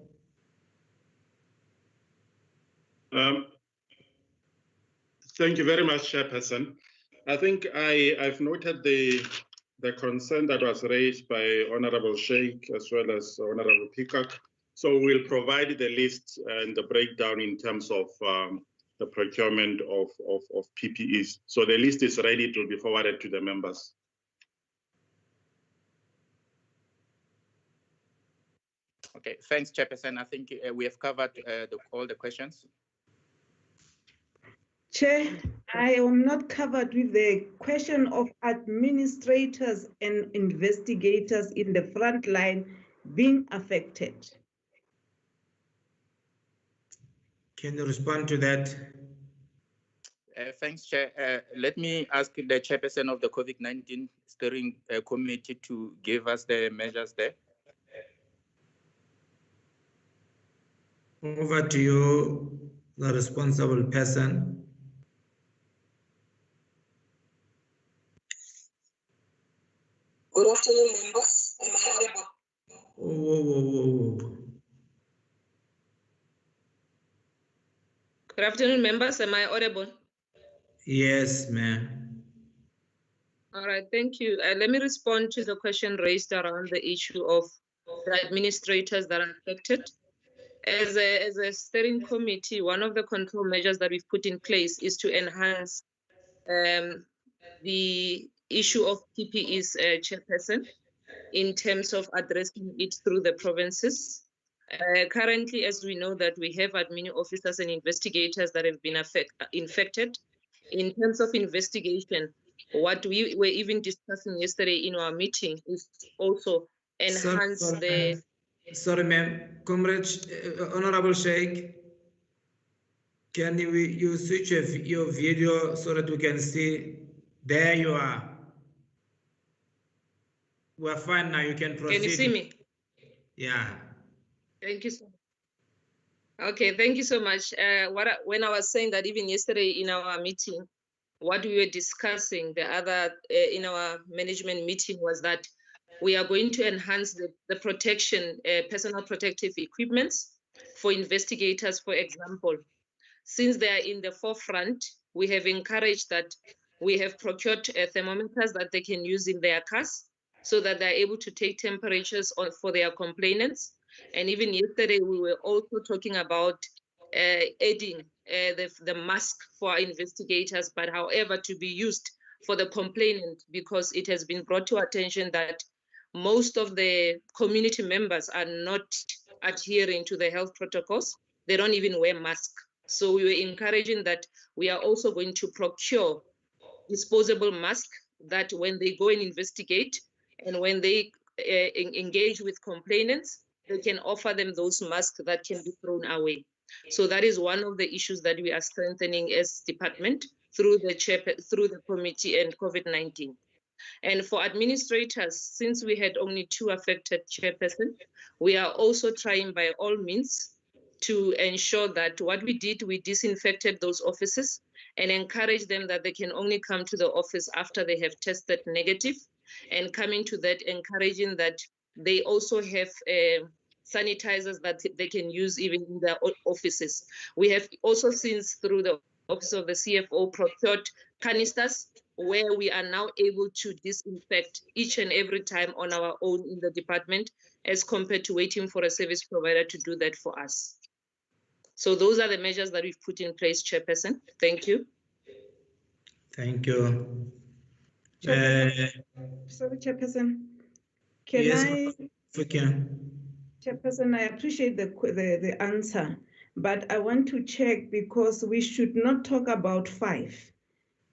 Thank you very much, Chairperson. I think I've noted the concern that was raised by Honorable Sheikh as well as Honorable Peacock. So we'll provide the list and the breakdown in terms of the procurement of PPEs. So the list is ready to be forwarded to the members. Okay, thanks, Chairperson. I think we have covered all the questions. Chair, I am not covered with the question of administrators and investigators in the front line being affected. Can you respond to that? Thanks, Chair. Let me ask the Chairperson of the COVID-19 Steering Committee to give us the measures there. Over to you, the responsible person. Good afternoon, members. Am I audible? Whoa. Good afternoon, members. Am I audible? Yes, ma'am. All right, thank you. Let me respond to the question raised around the issue of the administrators that are affected. As a steering committee, one of the control measures that we've put in place is to enhance the issue of PPEs, Chairperson, in terms of addressing it through the provinces. Currently, as we know that we have admin officers and investigators that have been infected. In terms of investigation, what we were even discussing yesterday in our meeting is also enhance Sorry, ma'am. Comrade, Honorable Sheikh, can you switch your video so that we can see? There you are. We're fine now. You can proceed. Can you see me? Yeah. Thank you so much. Okay, thank you so much. When I was saying that even yesterday in our meeting, what we were discussing the other in our management meeting was that we are going to enhance the protection, personal protective equipments for investigators, for example. Since they are in the forefront, we have encouraged that we have procured thermometers that they can use in their cars so that they're able to take temperatures for their complainants. And even yesterday, we were also talking about adding the mask for our investigators, but however, to be used for the complainant, because it has been brought to attention that most of the community members are not adhering to the health protocols. They don't even wear masks. So we were encouraging that we are also going to procure disposable masks that when they go and investigate and when they engage with complainants, they can offer them those masks that can be thrown away. So that is one of the issues that we are strengthening as department through the committee and COVID-19. And for administrators, since we had only 2 affected chairpersons, we are also trying by all means to ensure that what we did, we disinfected those offices and encourage them that they can only come to the office after they have tested negative, and coming to that, encouraging that they also have sanitizers that they can use even in their offices. We have also, since through the Office of the CFO, procured canisters where we are now able to disinfect each and every time on our own in the department, as compared to waiting for a service provider to do that for us. So those are the measures that we've put in place, Chairperson. Thank you. Thank you. Sorry, Chairperson. Chairperson, I appreciate the answer, but I want to check, because we should not talk about 5.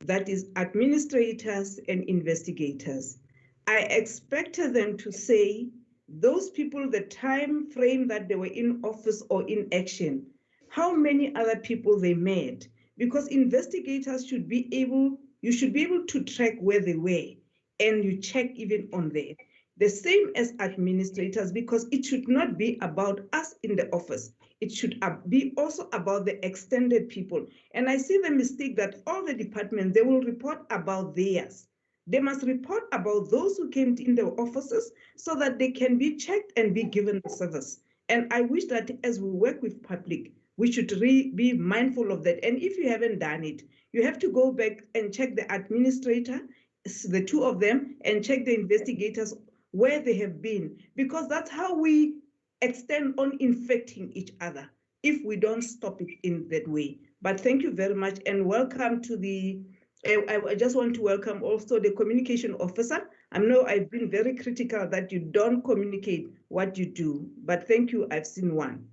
That is administrators and investigators. I expected them to say those people, the time frame that they were in office or in action, how many other people they met, because investigators should be able, you should be able to track where they were, and you check even on there. The same as administrators, because it should not be about us in the office. It should be also about the extended people. And I see the mistake that all the departments, they will report about theirs. They must report about those who came in the offices so that they can be checked and be given the service. And I wish that as we work with public, we should be mindful of that. And if you haven't done it, you have to go back and check the administrator, the 2 of them, and check the investigators where they have been, because that's how we extend on infecting each other if we don't stop it in that way. But thank you very much, and welcome to the, I just want to welcome also the communication officer. I know I've been very critical that you don't communicate what you do, but thank you, I've seen one.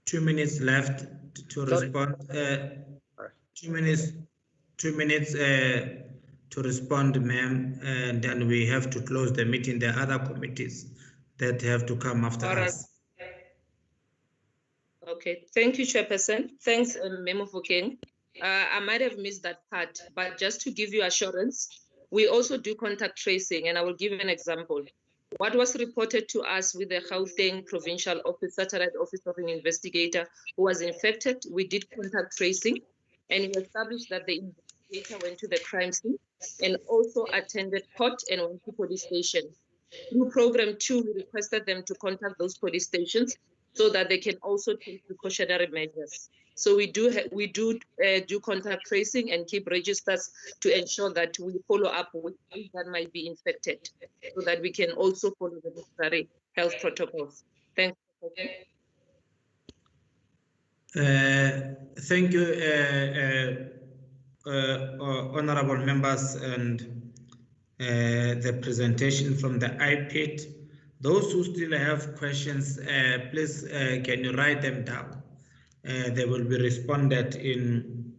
2 minutes left to respond. 2 minutes to respond, ma'am, and then we have to close the meeting. There are other committees that have to come after us. Okay, thank you, Chairperson. Thanks, Memo Fokeng. I might have missed that part, but just to give you assurance, we also do contact tracing, and I will give an example. What was reported to us with the Gauteng Provincial Office, Satellite Office of an Investigator who was infected, we did contact tracing, and we established that the investigator went to the crime scene and also attended court and went to police station. Through program 2, we requested them to contact those police stations so that they can also take precautionary measures. So we do contact tracing and keep registers to ensure that we follow up with those that might be infected, so that we can also follow the necessary health protocols. Thank you. Thank you, honorable members, and the presentation from the IPID. Those who still have questions, please can you write them down? They will be responded in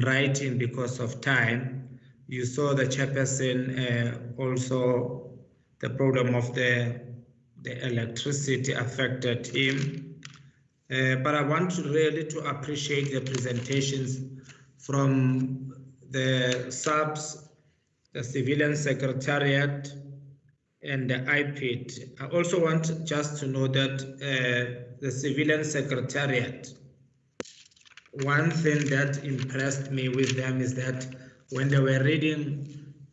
writing because of time. You saw the chairperson also the problem of the electricity affected him. But I want to really to appreciate the presentations from the SAPS, the Civilian Secretariat, and the IPID. I also want just to know that the Civilian Secretariat, one thing that impressed me with them is that when they were reading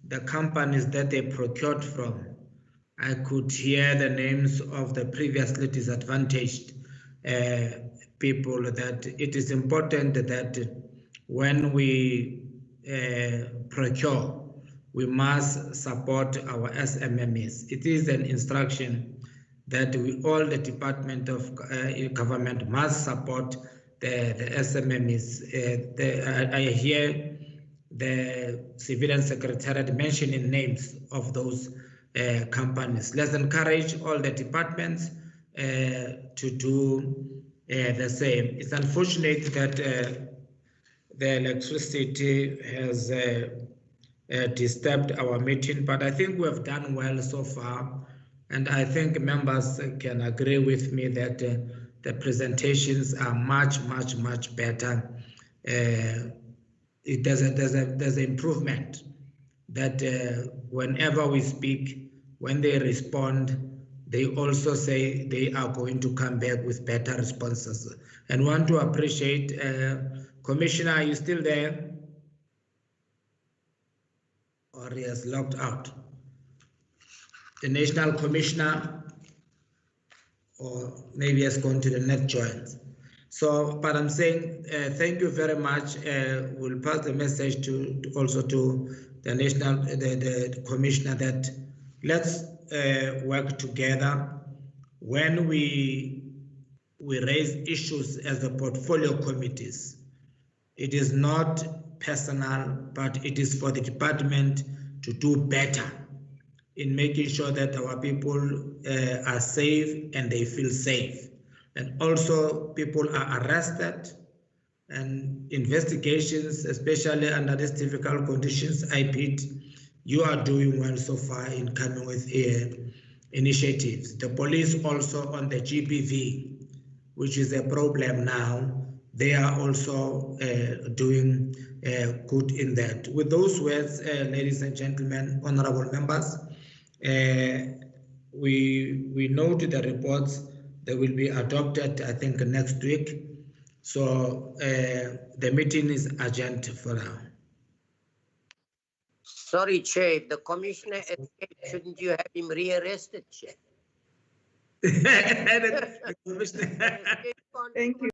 the companies that they procured from, I could hear the names of the previously disadvantaged people, that it is important that when we procure, we must support our SMMEs. It is an instruction that all the Department of Government must support the SMMEs. I hear the Civilian Secretariat mentioning names of those companies. Let's encourage all the departments to do the same. It's unfortunate that the electricity has disturbed our meeting, but I think we have done well so far. And I think members can agree with me that the presentations are much better. There's an improvement that whenever we speak, when they respond, they also say they are going to come back with better responses. And want to appreciate, Commissioner, are you still there? Or he has logged out? The National Commissioner, or maybe has gone to the net joins. So, but I'm saying thank you very much. We'll pass the message to also to the national, the commissioner, that let's work together. When we raise issues as the portfolio committees, it is not personal, but it is for the department to do better in making sure that our people are safe and they feel safe. And also people are arrested, and investigations, especially under these difficult conditions. IPID, you are doing well so far in coming with initiatives. The police also on the GBV, which is a problem now, they are also doing good in that. With those words, ladies and gentlemen, honorable members, we note the reports. They will be adopted, I think, next week. So the meeting is adjourned for now. Sorry, Chair, if the commissioner escaped, shouldn't you have him rearrested, Chair? Thank you.